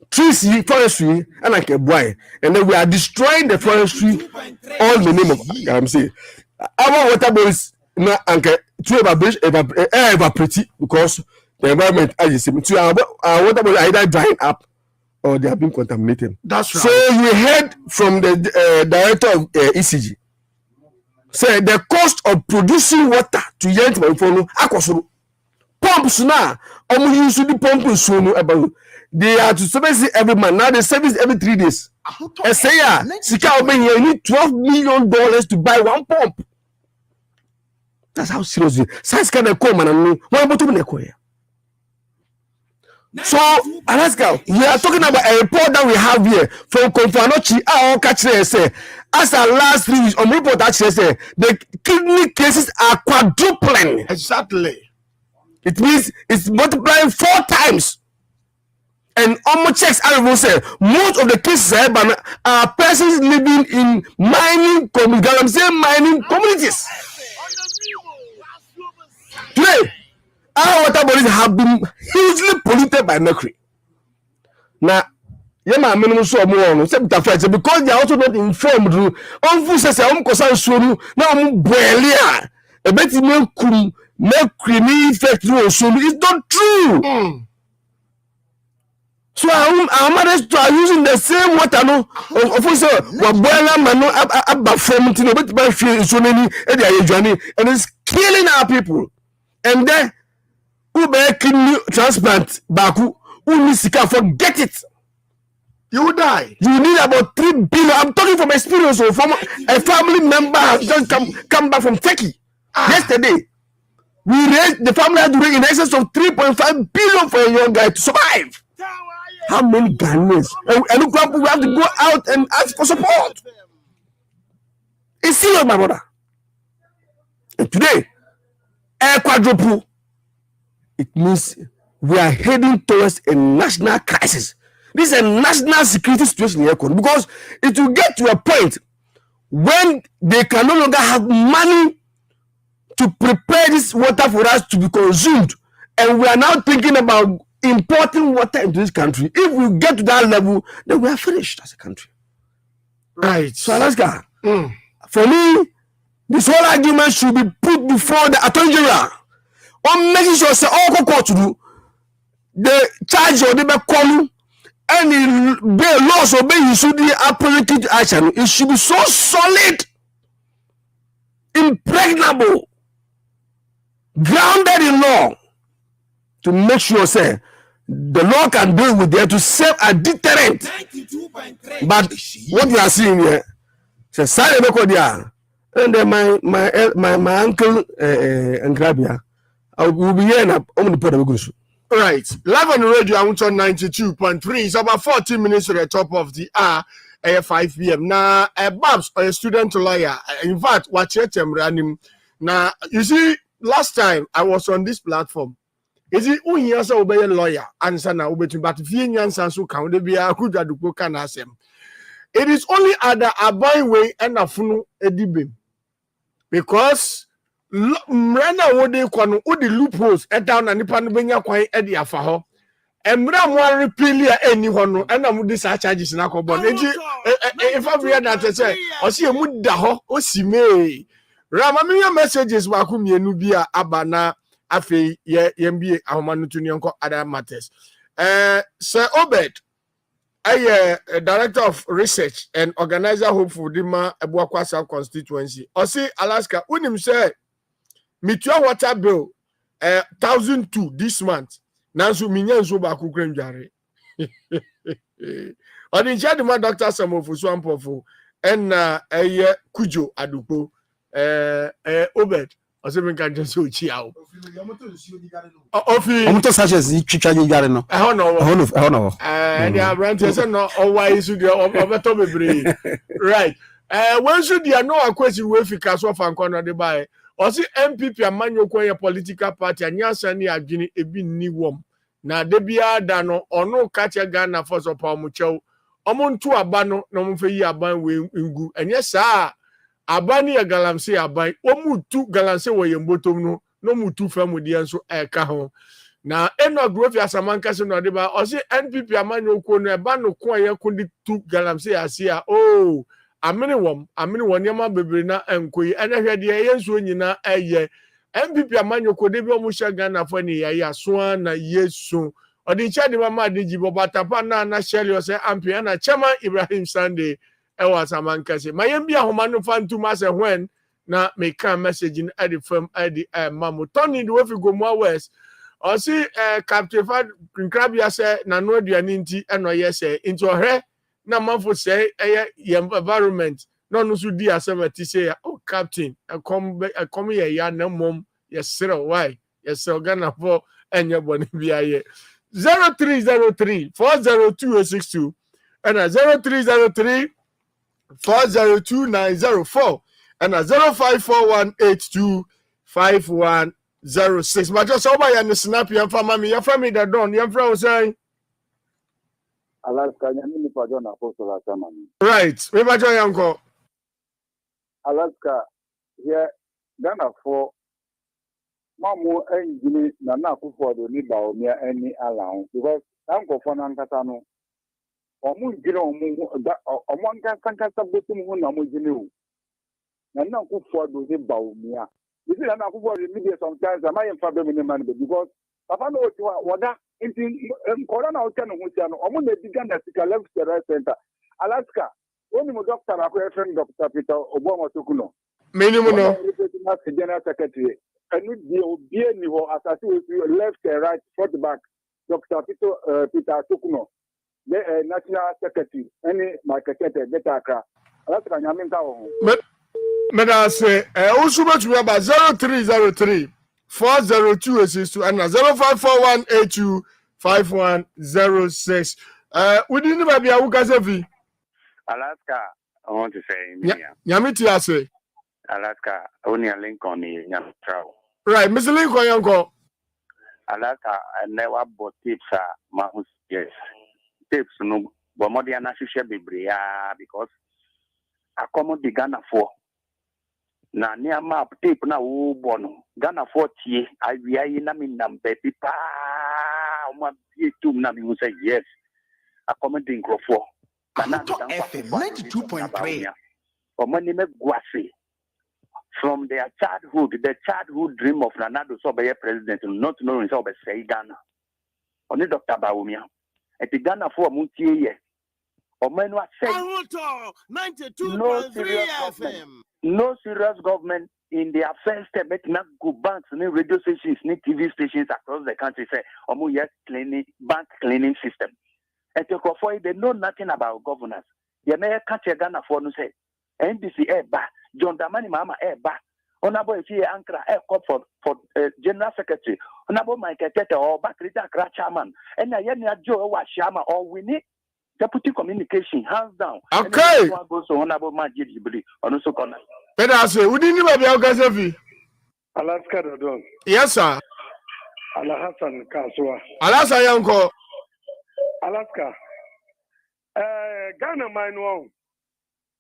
trees, forestry, and like a boy, and then we are destroying the forestry all in the name of. I'm saying, our water bodies. No, to evaporate because the environment as you see, our water bodies either drying up or they have been contaminated. That's right. So we heard from the director of ECG say the cost of producing water to Yent Manfono Akosuru pumps now. Use the pump about they are to service every month. Now they service every 3 days. I say, you need $12 million to buy one pump. That's how serious it is. Science can come and what about to so, Alaska, we are talking about a report that we have here from Konfanochi. Our catch say, as our last 3 weeks, on report actually say the kidney cases are quadrupling. Exactly. It means it's multiplying 4 times. And almost checks I say most of the cases are persons living in mining communities. I'm saying mining communities. Today, our water bodies have been hugely polluted by mercury. Now, minimum so more because they are also not informed. On says now a bit mercury effect is not true. So our mothers are using the same water. No, of course, and it's killing our people. And then who kidney transplant baku who forget it. You will die. You need about 3 billion. I'm talking from experience. From a family member has just come back from Turkey yesterday. We raised the family had to raise in excess of 3.5 billion for a young guy to survive. How many Ghanaians? And look, we have to go out and ask for support. It's serious, my brother. And today, air quadruple. It means we are heading towards a national crisis. This is a national security situation in Ekon because it will get to a point when they can no longer have money to prepare this water for us to be consumed. And we are now thinking about importing water into this country. If we get to that level, then we are finished as a country. Right. So Alaska, for me, this whole argument should be put before the Attorney General. On making sure say all court to do the charge or the call any bail laws or bail should be appropriate action. It should be so solid, impregnable, grounded in law to make sure say the law can deal with there to serve a deterrent. But what you are seeing here, say sorry there, and then my uncle Nkrabia, I will be here on the port of Gusu. Right. Live on the radio, I want on 92.3. It's about 14 minutes to the top of the hour, 5 p.m. Now, Babs, a student lawyer, in fact, watch it, now, you see, last time I was on this platform, is it who hears a lawyer, answer now, but if you answer, so count the be a good adupo can ask him. It is only at the Abai way and a funu edibim. Because mrena wode kwano odi loopholes down and nipa no benya kwan e dia fa ho emra mo repeal eni ho no na mo dis charges na ko bon eji if I that say o se emu da ho o si me rama me messages ba ku mienu bi a aba na afi ye mbie ahoma no tuni nko other matters Sir Obed director of research and organizer hopeful dima Ebuakwa South constituency o se Alaska unim say Mitua water bill 1,002 this month. Nansu minya nso ba ku kremjare. Odin chadi ma Dr. Samofu Swampofo en Kujo Adupo Obed oseme kan so chi awo. Ofi omuto sachets twitwa nyigare no. Ehon no. Dia brand say no owai su dia obeto bebre. Right. When should dia no akwesi we fika so fa nko no de bae. Osi MPP amanyoko ye political party anyasa ni adwini ebi ni wom na de bia da no ono kache Ghana for so pa omuchew omuntu aba no na omfe yi aban we ngu enye saa abani ya galamse aban omutu galamse we yembotom no no mutu famu de enso eka ho na eno grofi asamanka se no de ba osi NPP amanyoko no eba no ko ye kundi tu galamse asia oh amini won yama bebre na enkoyi enahwe de yenso nyina eye MPP amanyoko de bi omusha Ghana for ni ya so na yesu odi chade mama de jibo batapa na sheli o se ampia na chama Ibrahim Sunday ewa samanka se mayembi ahoma no fantuma se when na me kan message in at the firm at the mamu Tony the we go more west o si Captain Fad Nkrabia se na no aduane nti eno ye se into he na manfo say environment no no so di asem say oh captain come here ya na mom yesero why yesero Ghana for enye boni bia ye 0303 40262 and 0303 402 and 0541825106 but just over ya snap ya family ya family that don ya friend say Alaska, nyami pa John Apostle Asama. Right. We ba John yanko. Alaska, here Ghana for mamu engine na akufo do ni ba omi any allowance because anko for na nkata no omu ngire omu nkata betum hu na mo gine o na akufo do ni ba omi a this is na akufo do media sometimes am I fa be me man because papa no wada inti corona o tano hutia no omo na diga na sika left center Alaska oni mo doctor akọ friend Dr. Peter Obuama Tokuno minimum no general secretary anu die obi ni ho asase we left and right front back Dr. Peter Tokuno the national secretary any marketer beta akra Alaska nyame nka ho me da say osuba tu ba 0303 40262 and 0541825106 within the baby awukasefi Alaska, I want to say Nyamiti ase Alaska, only a Lincoln Yamtrao. Right, Mr. Lincoln yanko. Alaska, I never bought tips Mahus yes. Tips no but more than because I come the Ghana for na near map tape na wo bono Ghana 40 I na min nam baby pa ọmọ bíi tum na mi hu say yes accommodating grofo FM 92.3 ọmọ ni me guase from their childhood dream of Nanado so be president not knowing so be say Ghana oni Dr. Bawumia eti Ghana for mu tie ye ọmọ enu say 92.3 FM no serious government in their first step making go banks and radio stations and TV stations across the country say omo yes cleaning bank cleaning system and they know nothing about governance they may catch Ghana for no say NDC John Dramani Mahama honorable Ichie Ankara for general secretary honorable Michael Tete or Bakrita Accra chairman and Ayenia Joe Washama or we need deputy communication hands down. Okay. Go so honorable Majid Jibri on also corner. Pedase, we didn't even be Okasefi. Alaska Dodon. Yes, sir. Alhassan Kaswa. Alaska Yanko. Alaska. Ghana mine one.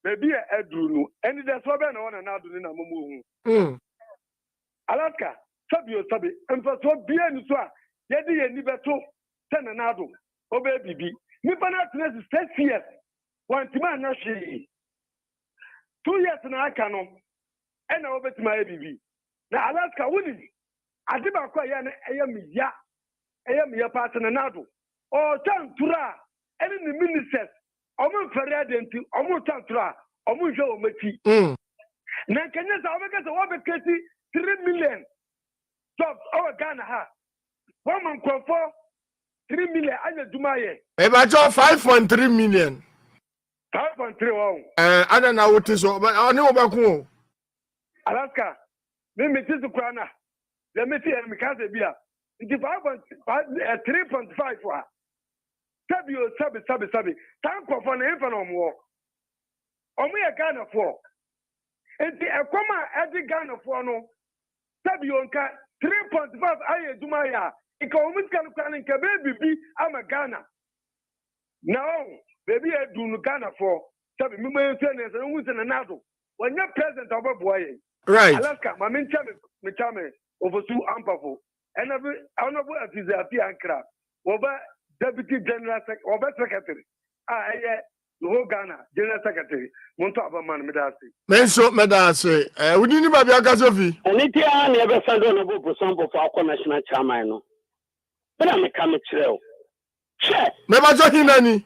Maybe a Edunu. And there's one and another in a mumu. Alaska. Sabio Sabi. And for so be any so. Yedi and Nibeto. Ten another. Obey Bibi. Nipana Tnes 6 years. One Tima Nashi. 2 years na aka no e na obetima ABB na Alaska woni adiba kwa ya na eyamiya part na nado o tantura ene ni ministers omo fere adenti omo tantura omo hwe omati na kenya sa obeka se obekati 3 million jobs our Ghana ha one man for 3 million anya dumaye e ba jo 5.3 million 5.3 I don't know what is so, but I know about Alaska. Me meet to Krana. The meeting and Mikasa Bia. It's 3.5 for Sabi. Time for an infant war. Only a Ghana for. And the Akoma at the Ghana for no. Sabionka 3.5 I do my economic can baby I'm a Ghana. Now. Baby, I do Ghana for Sabi Mummy Tennis and who's in another. When you're president of a boy, right? Alaska, my main chame over 2 ampafo. And every honorable as is a Piankra, over deputy general secretary. The whole Ghana general secretary. Monto Abaman Medasi. Menso Medasi. We didn't have a Gasofi. And it never sent on a book for some of our national chairman. But I'm a coming trail. Check. Never talking any.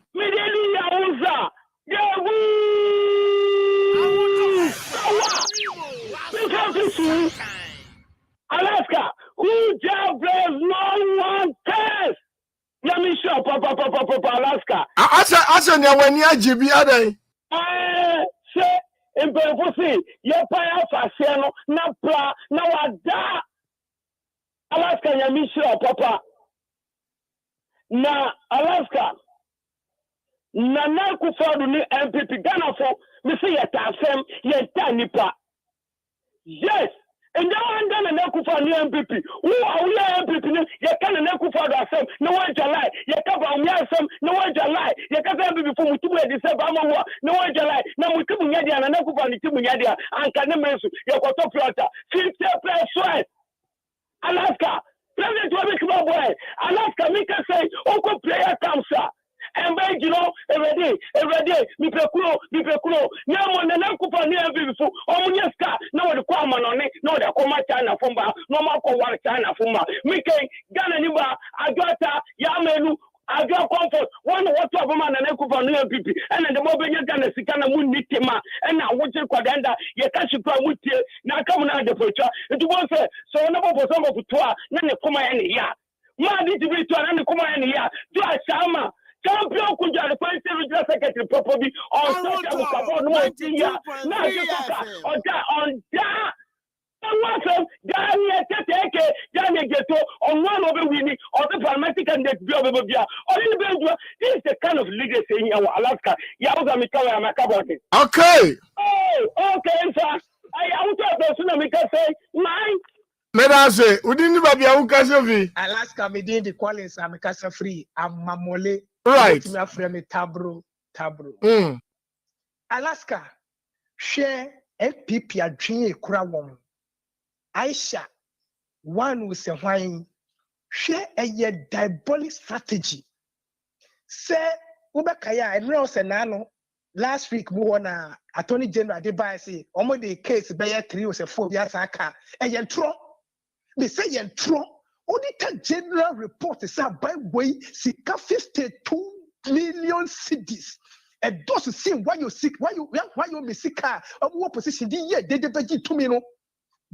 Alaska, who just bless no one cares. Let me show Papa Alaska. I said, when you are GB, are they? Say, in Perusi, your paya fashion, na pra, na wada. Alaska, Yamisha, Papa. Na Alaska. Nana Kufadu ni MPP Ghana for me say yetafem yenta nipa. Yes, and now Nana Kufadu ni MPP. Who are we MPP ni ye kan Nana Kufadu asem no one July. Ye ka ba umya asem no one July. Ye ka MPP for mutumu e December amwa no one July. Na mutumu nyadi Nana Kufadu ni timu nyadi anka ne mensu ye kwato plata 50%. Alaska, President Wabikuma boy. Alaska Mika say oko player comes sir. And by you know, every day, me pekulo. Now on the Nakupa near before, Omuneska, no the Kwaman on it, no the Koma China Fumba, no Marco War China Fuma, Mike, Ghana Niba, Agata, Yamelu, Aga Comfort, one water woman and Nakupa near Pipi, and the mobile Ghana Sikana Munitima, and now what you could end, Yakashika Muti, now coming out the future, it was so number for some of Tua, none of Koma any ya. Ma did you return and Koma any ya, do I Sama? Champion could you find regional secretary properly on social support no year. Now you talk on that. Awesome, Daniel Tete, Daniel Ghetto, on one of the winning or the parliamentary candidate be over here. This is the kind of legacy in our Alaska. Yabuga Mikawa Makaboti. Okay. Oh, okay, sir. I want to tsunami say mine. Medase, we didn't have a Ukasovi. Alaska, me did the qualities, I'm a free, I'm Mamole. Right. Me friend me tabro. Alaska, share FPP adwin ekura won. Aisha, one with a wine Share a diabolic strategy. Say, Ubakaya, and Ross and Nano. Last week, we won a Attorney General Debaisi, almost the case by 3 or 4 years. And yen tro, they say yen tro. Auditor General report is out by way, Sika 52 million cities. And those see why you sick, why you be sick, of what position, they debate to me.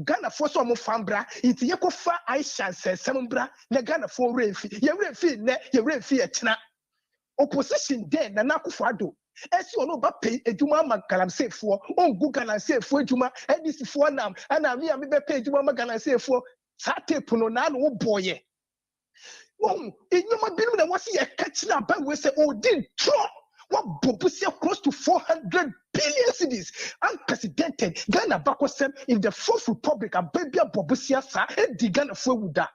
Ghana for some fambra, it's Yakofa, I shall say, Sambra, the Ghana for Renfi, your Renfi, a china. Opposition then, Nanakufado. As you know, pay a Juma Makalam say for, on Google and say for Juma, and this is for now, and I may pay Juma Magalan say for Sate Punonan, boy. Oh, in your building, was he a catching up by we say, oh, did Trump? What Bobusia close to 400 billion cities, unprecedented. Ghana Bakosem in the Fourth Republic, and baby Bobusia, sir, and the Ghana Fuda.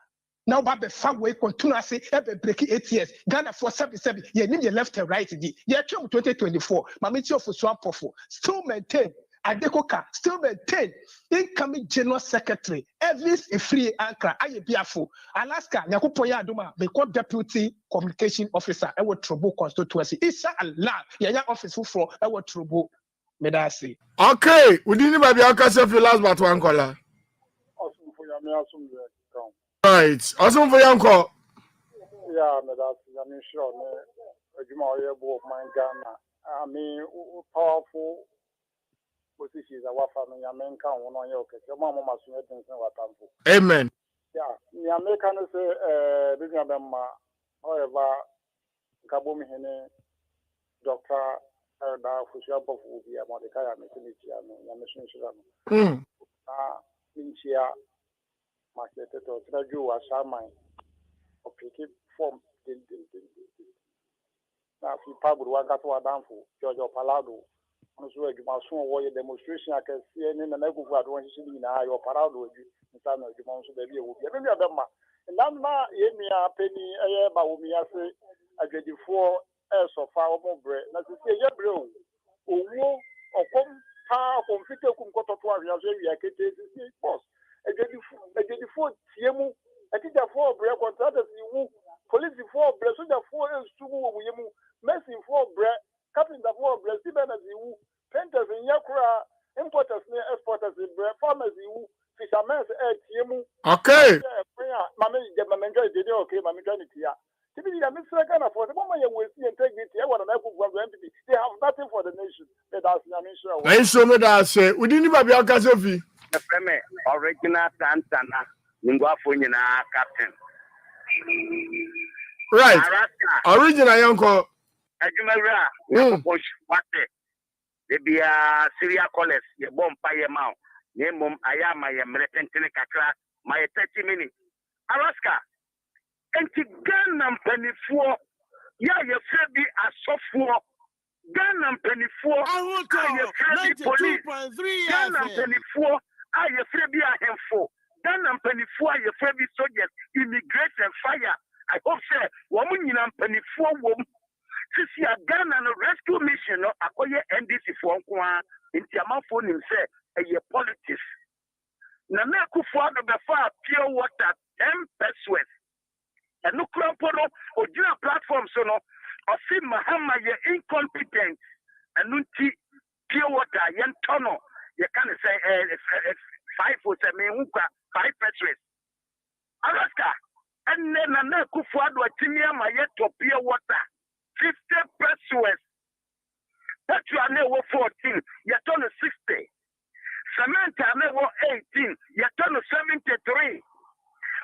Now, Babe Fagway continue to say, every breaking 8 years. Ghana for 77, you need your left and right. You are 2024, Mamichi of Swapofo, still maintain, Adekoka, still maintain, incoming General Secretary, Elvis Free Ankara, Ayabiafo, Alaska, Nyakupoya Duma, because Deputy Communication Officer, I will trouble constituency. Isa Allah, Yaya Office for I will trouble. Medasi. Okay, we didn't even be able to last but one caller. Right. Awesome for your uncle. Yeah, I'm sure. My Ghana. I mean, powerful positions. Our family, I mean, count on your case. Your mama must be what. Amen. Yeah, the Americans say, however, Gabum Hene, Doctor, Fusha of Ubia, Mordecai, and Mission Minchia. Market to Traju as Samai or pick it from now. If you probably want to down for George Palado, also you must soon warrior demonstration. I can see any and every advantage in your Palado, in some of the months of the year will be a them. And now, Yemia Penny, a Baumia say, I get you 4 airs of our more bread. Now, to say, yeah, bro, or come, from Fito Kumkoto, I can take this boss. I get the 4 Tiemu, I think the 4 bread contractors, you police the 4 bread, so the 4 is 2 Wimu, messing 4 bread, captain the 4 bread, Siban as you, painters in Yakura, importers near exporters in bread, farmers you, fishermen at Tiemu. Okay. Mamma, did okay, Mamma Janity. Typically, I'm Ghana for the moment you will see integrity. I want to entity. They have nothing for the nation. I'm sure that say, we didn't even be able to original Santana, Ninguafuina captain. Right. Original uncle. Ajumara, what they be a Syria college, your bomb by your mouth. Name I am my American Tenekakra, my 30 minutes. Alaska. And to Ghana penny 4, yeah, you should be a software. Ghana penny 4, I you police. Ghana penny 4. I afraid be a handful. Then I'm penny 4, you afraid be soldiers, immigration fire. I hope, sir, woman in penny 4 woman. Since you are Ghana and a rescue mission, I call you NDC for in Tiamafon himself, and your politics. Nanaku for the far pure water, 10 pesos. And no crampolo or dual platform, so no, or see Mahama, you're incompetent, and no pure water, yen tunnel. You can't say 5 or 7 5 pesos. Alaska, and then a Kufuado, Timia, my yet to pure water, 50 pesos. That you are never 14, you're turn 60. Samantha, never 18, you're turn 73.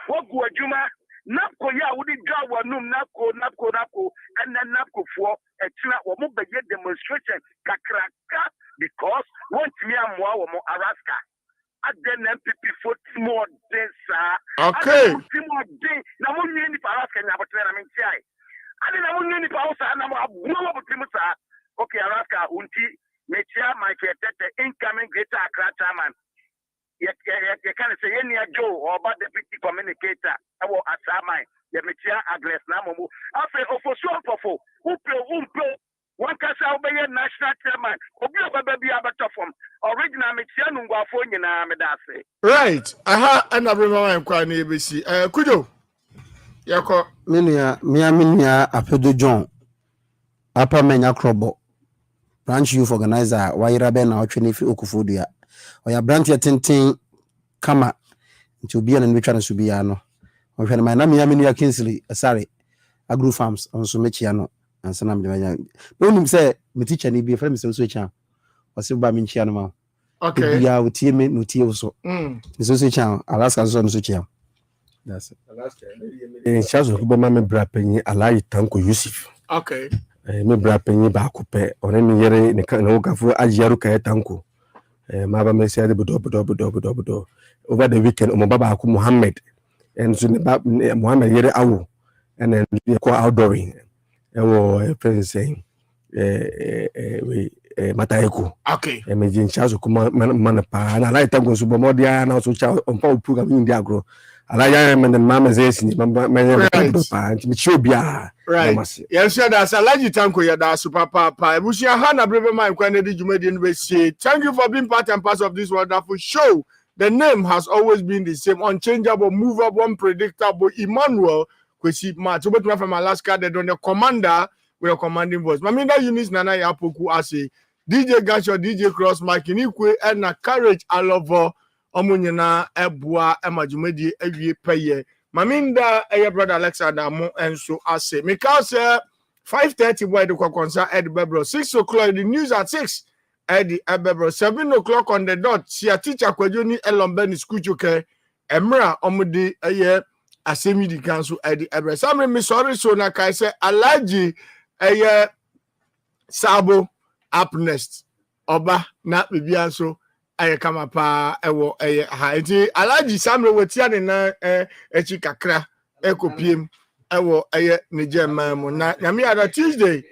What go Juma? Napko ya would draw one napko, and then napko for a china or mobile demonstration, kakraka, because once me am more Alaska. At then MPP 40 more days, sir. Okay. 40 more days. Now, one year in Alaska, and I mean, I didn't know any house, and I'm a blow up with him, sir. Okay, Alaska, Unti, Metia, my incoming greater Accra chairman. You can't say any Joe or about the deputy communicator. I will ask my the Metia Agnes Namu. After for sure, Umpo, one can say national chairman. Baby, original Metia Nungua Medase. Right. I have another one. I'm quite ABC. Kudo. Yako. Minia Apedo John. Upper Menya Crobo. Branch youth organizer, Waira Ben or Trinifi Okufudia. Or your branch attending Kama to be an Richard Subiano. Or when my name Kinsley, sorry, Agro Farms on Sumechiano and Sanam de Don't say, my teacher need be a friend, Mr. Switcher. Or Silva Minchiano. Okay. Yeah, with team no tea so. Mr. Switcher, Alaska Zone Switcher. That's it. In charge of Mama Brapping, Alai Tanko Yusuf. Okay. Me Brapping back up, or any year in the Kanoka for Ajaruka Tanko. Maba me say the over the weekend, Mobaba Muhammad, and soon about Muhammad Yere Awu, and then we call outdooring. And we're friend saying, Mataeko. Okay. And me in charge of Manapa, and I like Tango Subamodia, and also child on Paul Pugam in Diagro. I am and Mamma says, Mamma, and Michubia. Right. Yes, sir. That's a large tanko. Yeah, that's super papa. Bushia Hana Breve my Kennedy Jumedian we say. Thank you for being part and parcel of this wonderful show. The name has always been the same: unchangeable, movable, unpredictable. Emmanuel Kwesi Mat. So, but from Alaska, they don't the commander with a commanding voice. Maminda Eunice Nana Yapoku Ase, DJ Gasho, DJ Cross, Mike Inikwe, and a courage Alovo, Omunyana, Ebua, Emma Jumedi, Evi Paye. Maminda, your brother Alexander Mo, and so I say, because 5:30 why the concern at the Bebro, 6 o'clock, the news at 6 at the Bebro, 7 o'clock on the dot. See a teacher Kwajuni Elombeni Skuchuke, Emra Omudi, a year, a semi the council at the Ebro. Some me sorry, so na kai say, Alaji, a year, Sabo, up next, Oba, not Bibianso. Aye kama pa ewo ha enti Alaji Samre wetia ne na echi kakra ekopiem ewo ne jema mu na nyame ada Tuesday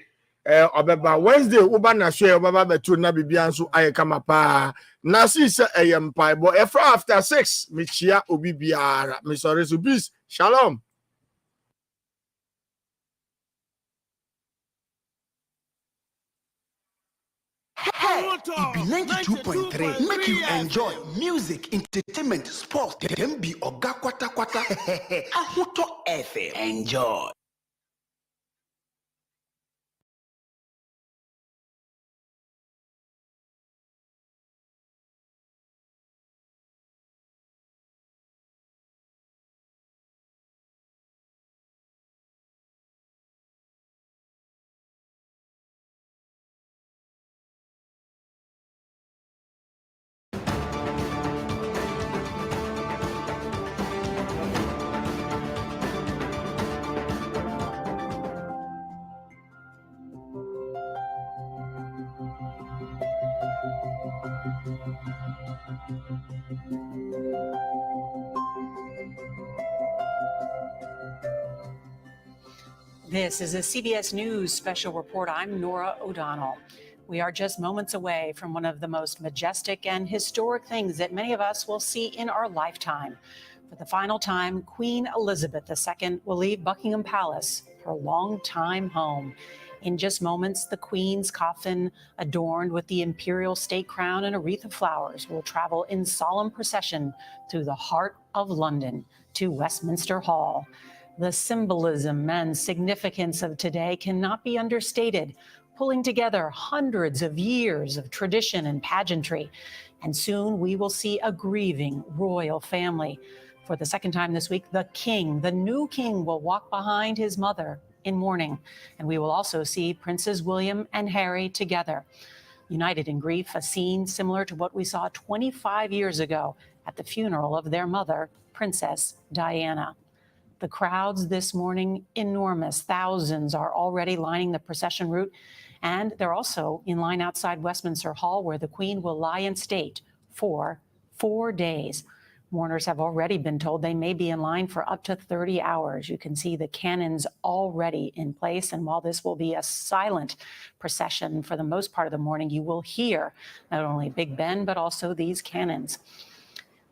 obeba Wednesday uba na share obaba betu na bibia nso aye kama pa na si se mpaibo efra after 6 michia obi biara me sorry so peace shalom. Hey, it be 92.3. Make you enjoy music, entertainment, sport. Then be Oga Kwata Kwata. Ahuto FM. Enjoy. This is a CBS News special report. I'm Nora O'Donnell. We are just moments away from one of the most majestic and historic things that many of us will see in our lifetime. For the final time, Queen Elizabeth II will leave Buckingham Palace, her longtime home. In just moments, the Queen's coffin, adorned with the imperial state crown and a wreath of flowers, will travel in solemn procession through the heart of London to Westminster Hall. The symbolism and significance of today cannot be understated, pulling together hundreds of years of tradition and pageantry. And soon we will see a grieving royal family. For the second time this week, the new king, will walk behind his mother in mourning. And we will also see Princes William and Harry together, united in grief, a scene similar to what we saw 25 years ago at the funeral of their mother, Princess Diana. The crowds this morning, enormous. Thousands are already lining the procession route, and they're also in line outside Westminster Hall, where the Queen will lie in state for 4 days. Mourners have already been told they may be in line for up to 30 hours. You can see the cannons already in place, and while this will be a silent procession for the most part of the morning, you will hear not only Big Ben, but also these cannons.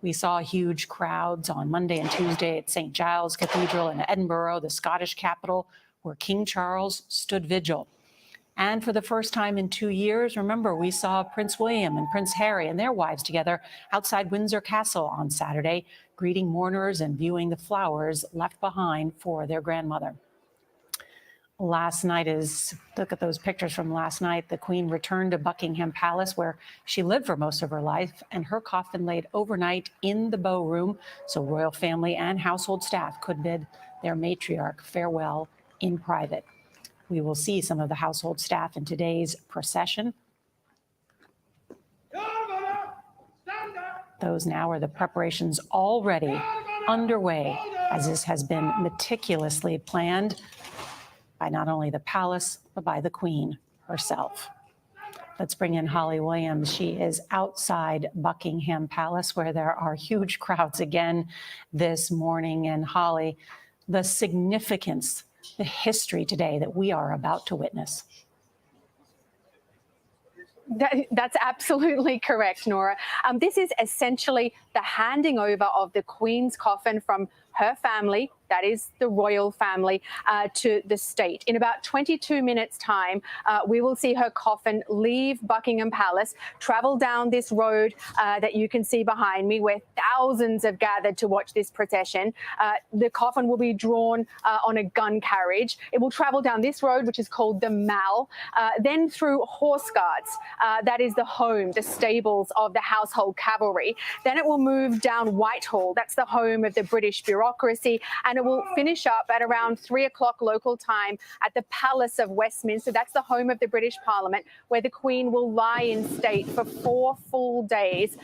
We saw huge crowds on Monday and Tuesday at St. Giles Cathedral in Edinburgh, the Scottish capital, where King Charles stood vigil. And for the first time in 2 years, remember, we saw Prince William and Prince Harry and their wives together outside Windsor Castle on Saturday, greeting mourners and viewing the flowers left behind for their grandmother. Last night look at those pictures from last night. The Queen returned to Buckingham Palace, where she lived for most of her life, and her coffin laid overnight in the Bow Room, so royal family and household staff could bid their matriarch farewell in private. We will see some of the household staff in today's procession. Those now are the preparations already underway, as this has been meticulously planned by not only the palace, but by the Queen herself. Let's bring in Holly Williams. She is outside Buckingham Palace, where there are huge crowds again this morning. And Holly, the significance, the history today that we are about to witness. That's absolutely correct, Nora. This is essentially the handing over of the Queen's coffin from her family, that is the royal family, to the state. In about 22 minutes' time, we will see her coffin leave Buckingham Palace, travel down this road that you can see behind me, where thousands have gathered to watch this procession. The coffin will be drawn on a gun carriage. It will travel down this road, which is called the Mall, then through Horse Guards. That is the home, the stables of the household cavalry. Then it will move down Whitehall. That's the home of the British bureaucracy. And it will finish up at around 3 o'clock local time at the Palace of Westminster. That's the home of the British Parliament, where the Queen will lie in state for 4 full days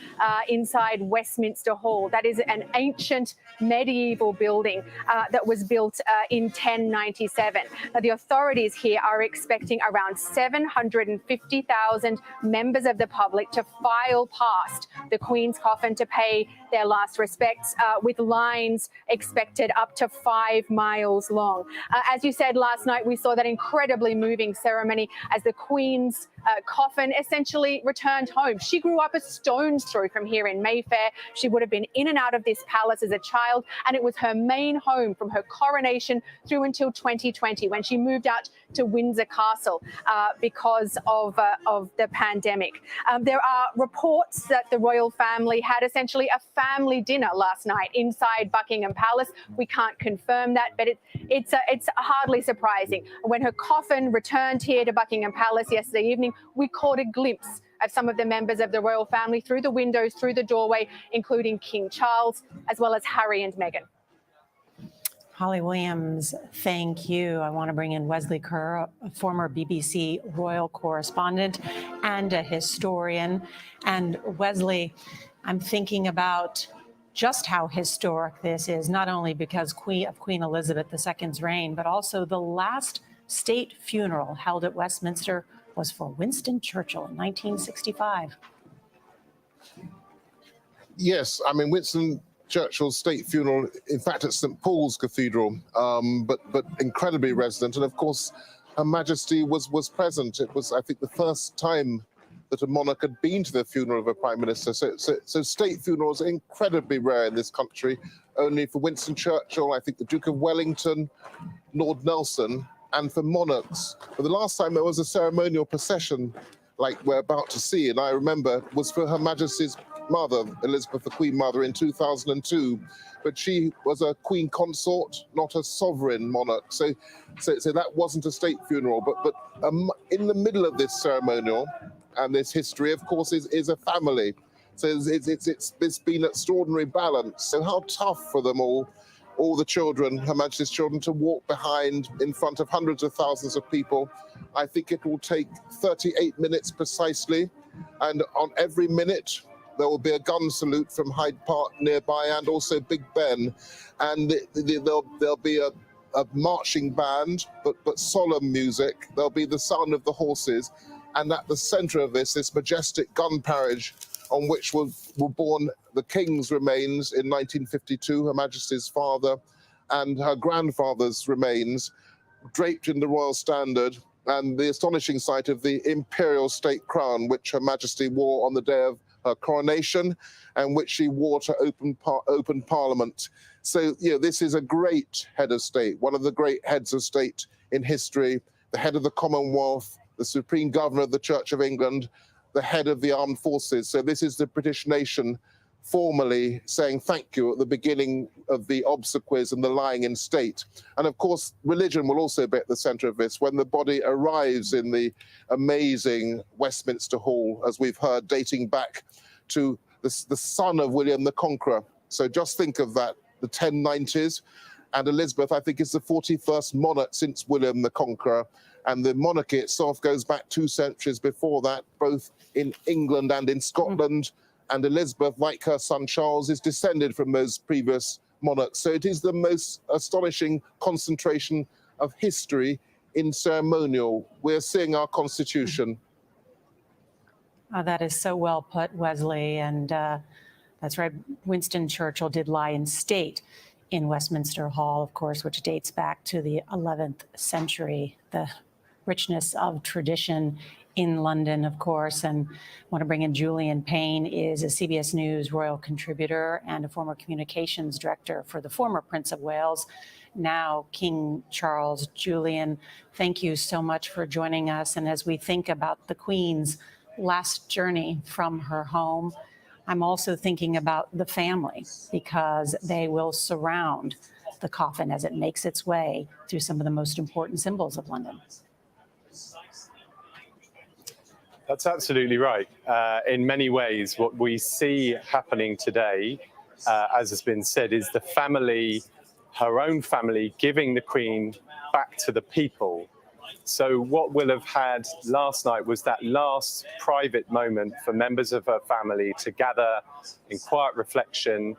inside Westminster Hall. That is an ancient medieval building that was built in 1097. Now, the authorities here are expecting around 750,000 members of the public to file past the Queen's coffin to pay their last respects, with lines expected up to 5 miles long. As you said last night, we saw that incredibly moving ceremony as the Queen's coffin essentially returned home. She grew up a stone's throw from here in Mayfair. She would have been in and out of this palace as a child, and it was her main home from her coronation through until 2020, when she moved out to Windsor Castle because of the pandemic. There are reports that the royal family had essentially a family dinner last night inside Buckingham Palace. We can't confirm that, but it's hardly surprising. When her coffin returned here to Buckingham Palace yesterday evening, we caught a glimpse of some of the members of the royal family through the windows, through the doorway, including King Charles, as well as Harry and Meghan. Holly Williams, thank you. I want to bring in Wesley Kerr, a former BBC royal correspondent and a historian. And Wesley, I'm thinking about just how historic this is, not only because of Queen Elizabeth II's reign, but also the last state funeral held at Westminster was for Winston Churchill in 1965. Yes, I mean, Winston Churchill's state funeral, in fact, at St. Paul's Cathedral, but incredibly resonant. And of course, Her Majesty was present. It was, I think, the first time that a monarch had been to the funeral of a prime minister. So state funerals are incredibly rare in this country. Only for Winston Churchill, I think the Duke of Wellington, Lord Nelson, and for monarchs. But the last time there was a ceremonial procession like we're about to see, and I remember, was for Her Majesty's mother, Elizabeth, the Queen Mother, in 2002. But she was a queen consort, not a sovereign monarch. So that wasn't a state funeral. But in the middle of this ceremonial and this history, of course, is a family. So it's been extraordinary balance. So how tough for them all the children, Her Majesty's children, to walk behind in front of hundreds of thousands of people. I think it will take 38 minutes precisely. And on every minute, there will be a gun salute from Hyde Park nearby and also Big Ben. And there'll be a marching band, but solemn music. There'll be the sound of the horses. And at the center of this majestic gun carriage on which were born the King's remains in 1952, Her Majesty's father, and her grandfather's remains, draped in the royal standard, and the astonishing sight of the imperial state crown, which Her Majesty wore on the day of her coronation, and which she wore to open Parliament. So, this is a great head of state, one of the great heads of state in history, the head of the Commonwealth, the Supreme Governor of the Church of England, the head of the armed forces. So this is the British nation formally saying thank you at the beginning of the obsequies and the lying in state. And of course, religion will also be at the centre of this. When the body arrives in the amazing Westminster Hall, as we've heard, dating back to the son of William the Conqueror. So just think of that, the 1090s. And Elizabeth, I think, is the 41st monarch since William the Conqueror. And the monarchy itself goes back 2 centuries before that, both in England and in Scotland. And Elizabeth, like her son Charles, is descended from those previous monarchs. So it is the most astonishing concentration of history in ceremonial. We're seeing our constitution. That is so well put, Wesley. And that's right. Winston Churchill did lie in state in Westminster Hall, of course, which dates back to the 11th century. The richness of tradition in London, of course. And I want to bring in Julian Payne, is a CBS News royal contributor and a former communications director for the former Prince of Wales, now King Charles. Julian, thank you so much for joining us. And as we think about the Queen's last journey from her home, I'm also thinking about the family, because they will surround the coffin as it makes its way through some of the most important symbols of London. That's absolutely right. In many ways, what we see happening today, as has been said, is the family, her own family, giving the Queen back to the people. So what we'll have had last night was that last private moment for members of her family to gather in quiet reflection,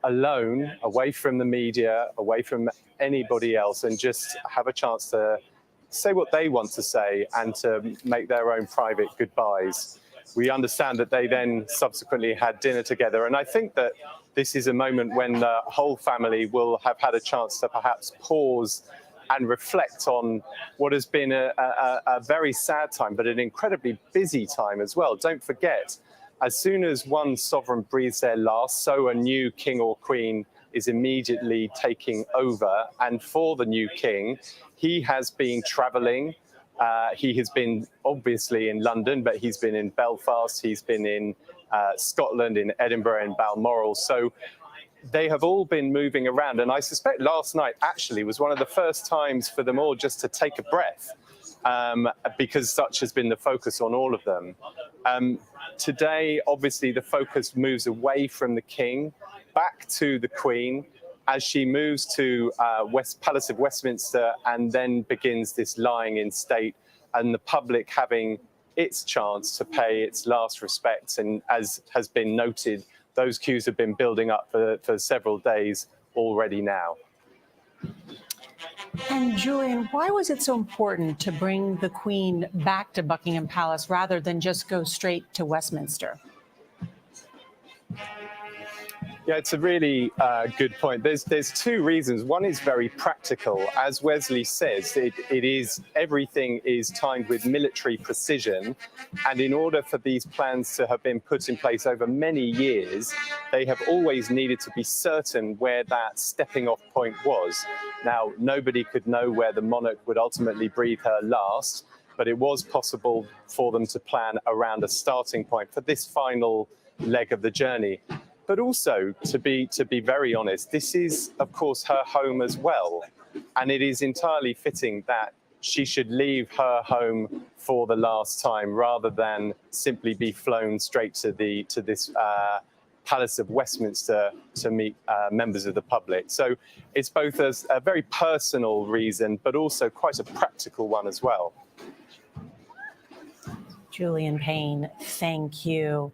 alone, away from the media, away from anybody else, and just have a chance to say what they want to say and to make their own private goodbyes. We understand that they then subsequently had dinner together, and I think that this is a moment when the whole family will have had a chance to perhaps pause and reflect on what has been a very sad time, but an incredibly busy time as well. Don't forget, as soon as one sovereign breathes their last, so a new king or queen is immediately taking over. And for the new king, he has been traveling. He has been obviously in London, but he's been in Belfast, he's been in Scotland, in Edinburgh, in Balmoral. So they have all been moving around. And I suspect last night actually was one of the first times for them all just to take a breath, because such has been the focus on all of them. Today, obviously, the focus moves away from the king, back to the Queen, as she moves to Palace of Westminster, and then begins this lying in state, and the public having its chance to pay its last respects. And as has been noted, those queues have been building up for several days already now. And Julian, why was it so important to bring the Queen back to Buckingham Palace rather than just go straight to Westminster? Yeah, it's a really good point. There's two reasons. One is very practical. As Wesley says, everything is timed with military precision. And in order for these plans to have been put in place over many years, they have always needed to be certain where that stepping off point was. Now, nobody could know where the monarch would ultimately breathe her last, but it was possible for them to plan around a starting point for this final leg of the journey. But also, to be very honest, this is, of course, her home as well. And it is entirely fitting that she should leave her home for the last time rather than simply be flown straight to this Palace of Westminster to meet members of the public. So it's both a very personal reason, but also quite a practical one as well. Julian Payne, thank you.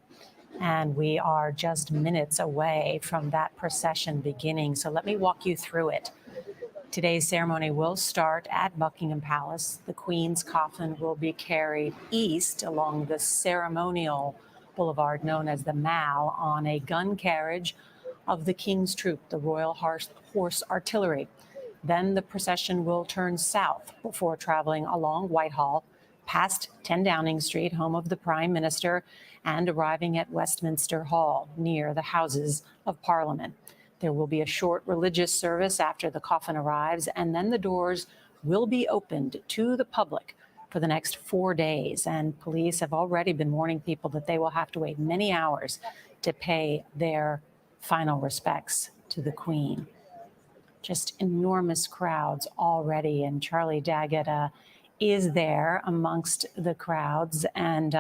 And we are just minutes away from that procession beginning. So let me walk you through it. Today's ceremony will start at Buckingham Palace. The Queen's coffin will be carried east along the ceremonial boulevard known as the Mall on a gun carriage of the King's Troop, the Royal Horse Artillery. Then the procession will turn south before traveling along Whitehall, past 10 Downing Street, home of the Prime Minister, and arriving at Westminster Hall, near the Houses of Parliament. There will be a short religious service after the coffin arrives, and then the doors will be opened to the public for the next 4 days. And police have already been warning people that they will have to wait many hours to pay their final respects to the Queen. Just enormous crowds already. And Charlie Daggett is there amongst the crowds. And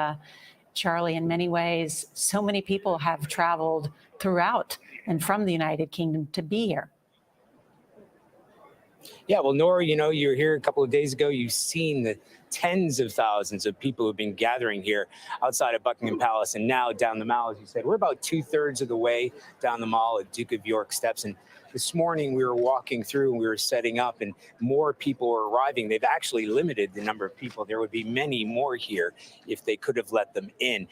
Charlie, in many ways, so many people have traveled throughout and from the United Kingdom to be here. Yeah, well, Nora, you know, you were here a couple of days ago. You've seen the tens of thousands of people who've been gathering here outside of Buckingham Palace and now down the Mall, as you said. We're about 2/3 of the way down the Mall at Duke of York Steps. And this morning we were walking through and we were setting up and more people were arriving. They've actually limited the number of people. There would be many more here if they could have let them in.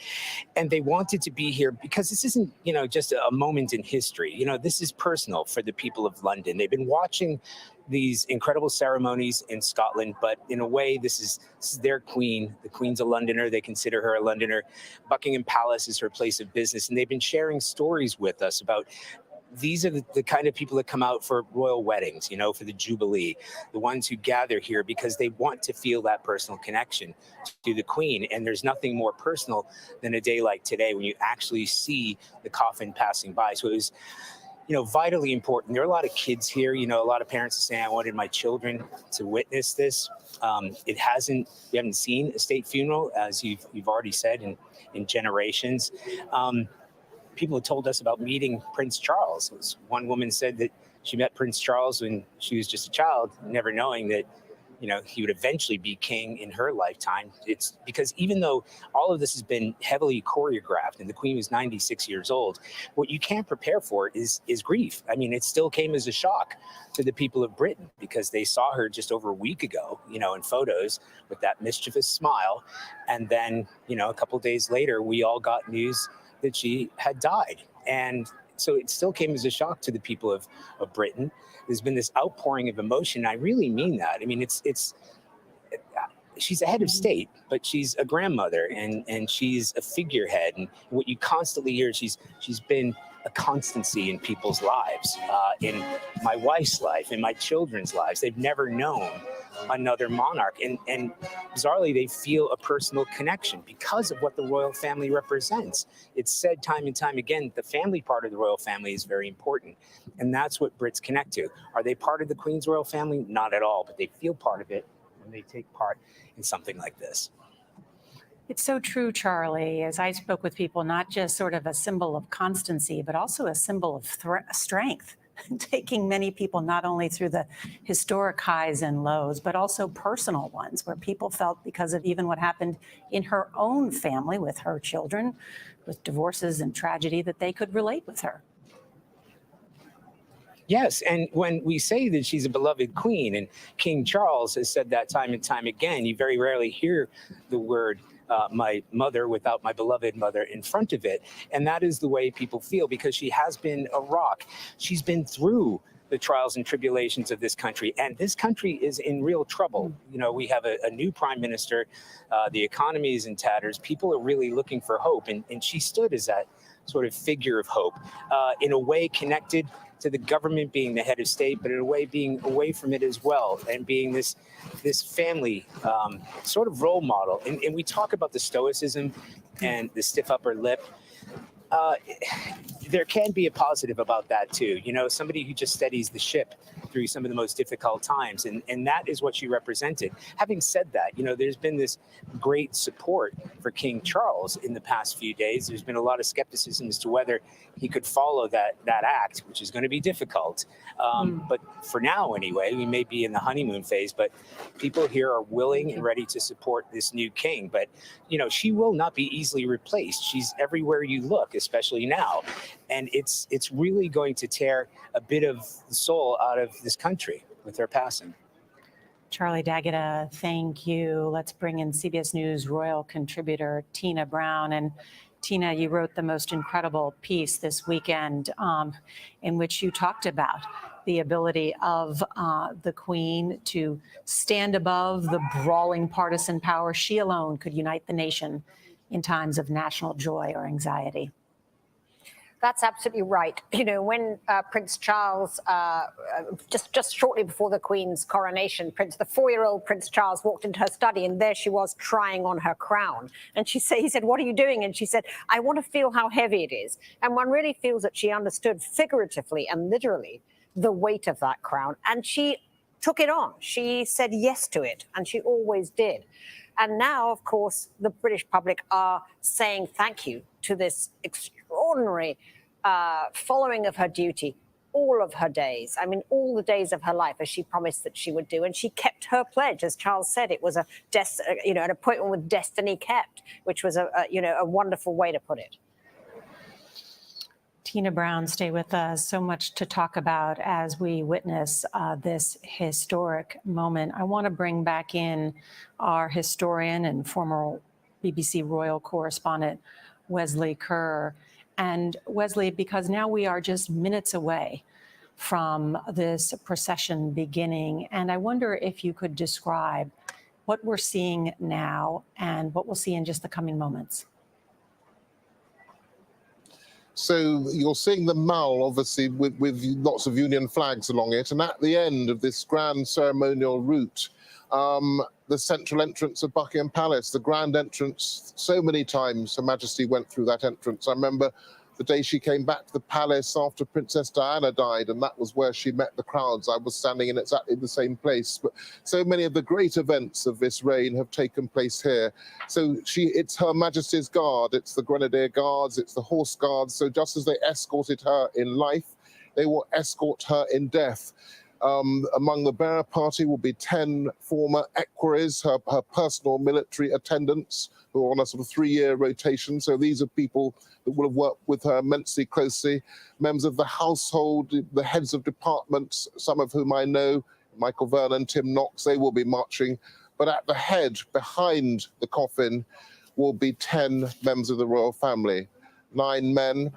And they wanted to be here because this isn't, you know, just a moment in history. You know, this is personal for the people of London. They've been watching these incredible ceremonies in Scotland, but in a way, this is their queen. The Queen's a Londoner. They consider her a Londoner. Buckingham Palace is her place of business. And they've been sharing stories with us about these are the kind of people that come out for royal weddings, you know, for the Jubilee, the ones who gather here because they want to feel that personal connection to the Queen. And there's nothing more personal than a day like today when you actually see the coffin passing by. So it was, you know, vitally important. There are a lot of kids here. You know, a lot of parents are saying, I wanted my children to witness this. We haven't seen a state funeral, as you've already said, in generations. People have told us about meeting Prince Charles. One woman said that she met Prince Charles when she was just a child, never knowing that, you know, he would eventually be king in her lifetime. It's because even though all of this has been heavily choreographed and the Queen was 96 years old, what you can't prepare for is grief. I mean, it still came as a shock to the people of Britain because they saw her just over a week ago, you know, in photos with that mischievous smile. And then, you know, a couple of days later, we all got news that she had died. And so it still came as a shock to the people of Britain. There's been this outpouring of emotion. I really mean that. I mean, she's a head of state, but she's a grandmother and she's a figurehead. And what you constantly hear, she's been a constancy in people's lives, in my wife's life, in my children's lives. They've never known another monarch. And bizarrely, they feel a personal connection because of what the royal family represents. It's said time and time again, the family part of the royal family is very important. And that's what Brits connect to. Are they part of the Queen's royal family? Not at all, but they feel part of it when they take part in something like this. It's so true, Charlie, as I spoke with people, not just sort of a symbol of constancy, but also a symbol of strength, taking many people not only through the historic highs and lows, but also personal ones where people felt because of even what happened in her own family with her children, with divorces and tragedy, that they could relate with her. Yes, and when we say that she's a beloved queen, and King Charles has said that time and time again, you very rarely hear the word my mother without my beloved mother in front of it. And that is the way people feel because she has been a rock. She's been through the trials and tribulations of this country. And this country is in real trouble. You know, we have a new prime minister. The economy is in tatters. People are really looking for hope. And she stood as that sort of figure of hope, in a way connected to the government being the head of state, but in a way being away from it as well, and being this family sort of role model. And we talk about the stoicism and the stiff upper lip. There can be a positive about that too. You know, somebody who just steadies the ship through some of the most difficult times. And that is what she represented. Having said that, you know, there's been this great support for King Charles in the past few days. There's been a lot of skepticism as to whether he could follow that act, which is going to be difficult. But for now, anyway, we may be in the honeymoon phase, but people here are willing and ready to support this new king. But, you know, she will not be easily replaced. She's everywhere you look, especially now. And it's really going to tear a bit of the soul out of this country with her passing. Charlie Daggett, thank you. Let's bring in CBS News royal contributor Tina Brown. And Tina, you wrote the most incredible piece this weekend in which you talked about the ability of the Queen to stand above the brawling partisan power. She alone could unite the nation in times of national joy or anxiety. That's absolutely right. You know, when Prince Charles, just shortly before the Queen's coronation, the 4-year-old Prince Charles walked into her study, and there she was trying on her crown. And he said, "What are you doing?" And she said, "I want to feel how heavy it is." And one really feels that she understood figuratively and literally the weight of that crown, and she took it on. She said yes to it, and she always did. And now, of course, the British public are saying thank you to this extraordinary following of her duty all of her days. I mean, all the days of her life, as she promised that she would do. And she kept her pledge. As Charles said, it was an appointment with destiny kept, which was a wonderful way to put it. Tina Brown, stay with us. So much to talk about as we witness this historic moment. I want to bring back in our historian and former BBC Royal correspondent, Wesley Kerr. And Wesley, because now we are just minutes away from this procession beginning, and I wonder if you could describe what we're seeing now and what we'll see in just the coming moments. So you're seeing the Mall, obviously, with lots of Union flags along it. And at the end of this grand ceremonial route, the central entrance of Buckingham Palace, the grand entrance, so many times Her Majesty went through that entrance. I remember the day she came back to the palace after Princess Diana died, and that was where she met the crowds. I was standing in exactly the same place. But so many of the great events of this reign have taken place here. So it's Her Majesty's Guard, it's the Grenadier Guards, it's the Horse Guards. So just as they escorted her in life, they will escort her in death. Among the bearer party will be 10 former equerries, her personal military attendants, who are on a sort of 3-year rotation. So these are people that will have worked with her immensely closely. Members of the household, the heads of departments, some of whom I know, Michael Vernon, Tim Knox, they will be marching. But at the head, behind the coffin, will be 10 members of the royal family, 9 men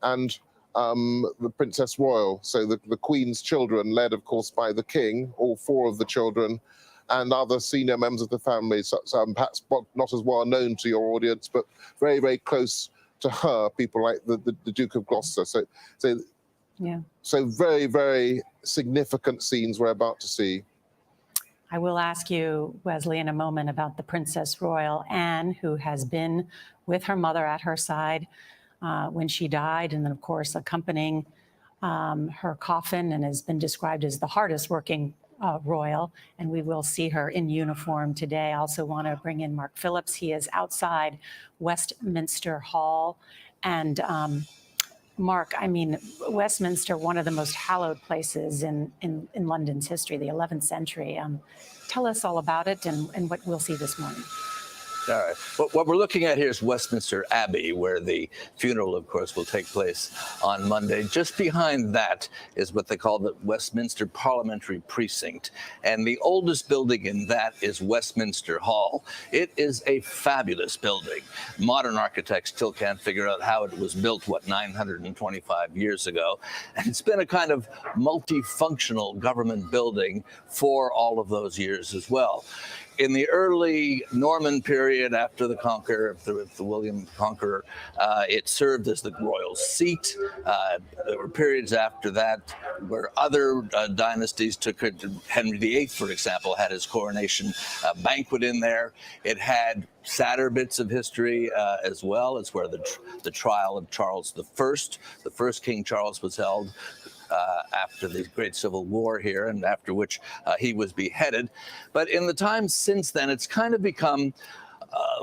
and the Princess Royal, so the Queen's children, led, of course, by the King, all 4 of the children, and other senior members of the family, perhaps not as well known to your audience, but very, very close to her, people like the Duke of Gloucester. So very, very significant scenes we're about to see. I will ask you, Wesley, in a moment about the Princess Royal Anne, who has been with her mother at her side when she died, and then, of course, accompanying her coffin, and has been described as the hardest working royal, and we will see her in uniform today. I also want to bring in Mark Phillips. He is outside Westminster Hall. And Mark, I mean, Westminster, one of the most hallowed places in London's history, the 11th century. Tell us all about it and what we'll see this morning. All right. Well, what we're looking at here is Westminster Abbey, where the funeral, of course, will take place on Monday. Just behind that is what they call the Westminster Parliamentary Precinct. And the oldest building in that is Westminster Hall. It is a fabulous building. Modern architects still can't figure out how it was built, 925 years ago. And it's been a kind of multifunctional government building for all of those years as well. In the early Norman period, after the Conqueror, the William Conqueror, it served as the royal seat. There were periods after that where other dynasties took it. Henry VIII, for example, had his coronation banquet in there. It had sadder bits of history as well. It's where the trial of Charles I, the first King Charles, was held. After the Great Civil War here, and after which he was beheaded. But in the time since then, it's kind of become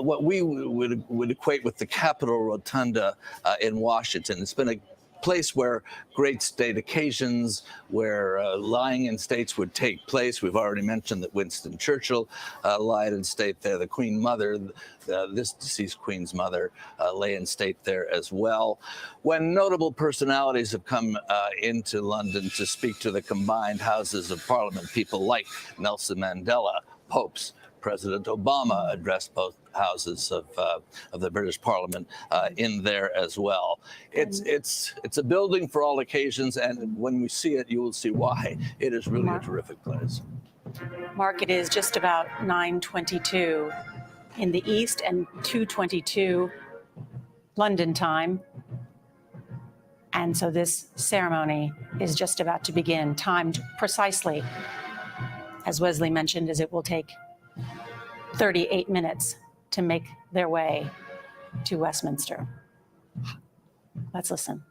what we would equate with the Capitol Rotunda in Washington. It's been a place where great state occasions, where lying in states would take place. We've already mentioned that Winston Churchill lied in state there. The Queen Mother, this deceased Queen's mother, lay in state there as well. When notable personalities have come into London to speak to the combined Houses of Parliament, people like Nelson Mandela, popes, President Obama addressed both houses of the British Parliament in there as well. It's a building for all occasions, and when we see it, you will see why. It is really a terrific place. Mark, it is just about 9:22 in the East and 2:22 London time. And so this ceremony is just about to begin, timed precisely, as Wesley mentioned, as it will take 38 minutes to make their way to Westminster. Let's listen.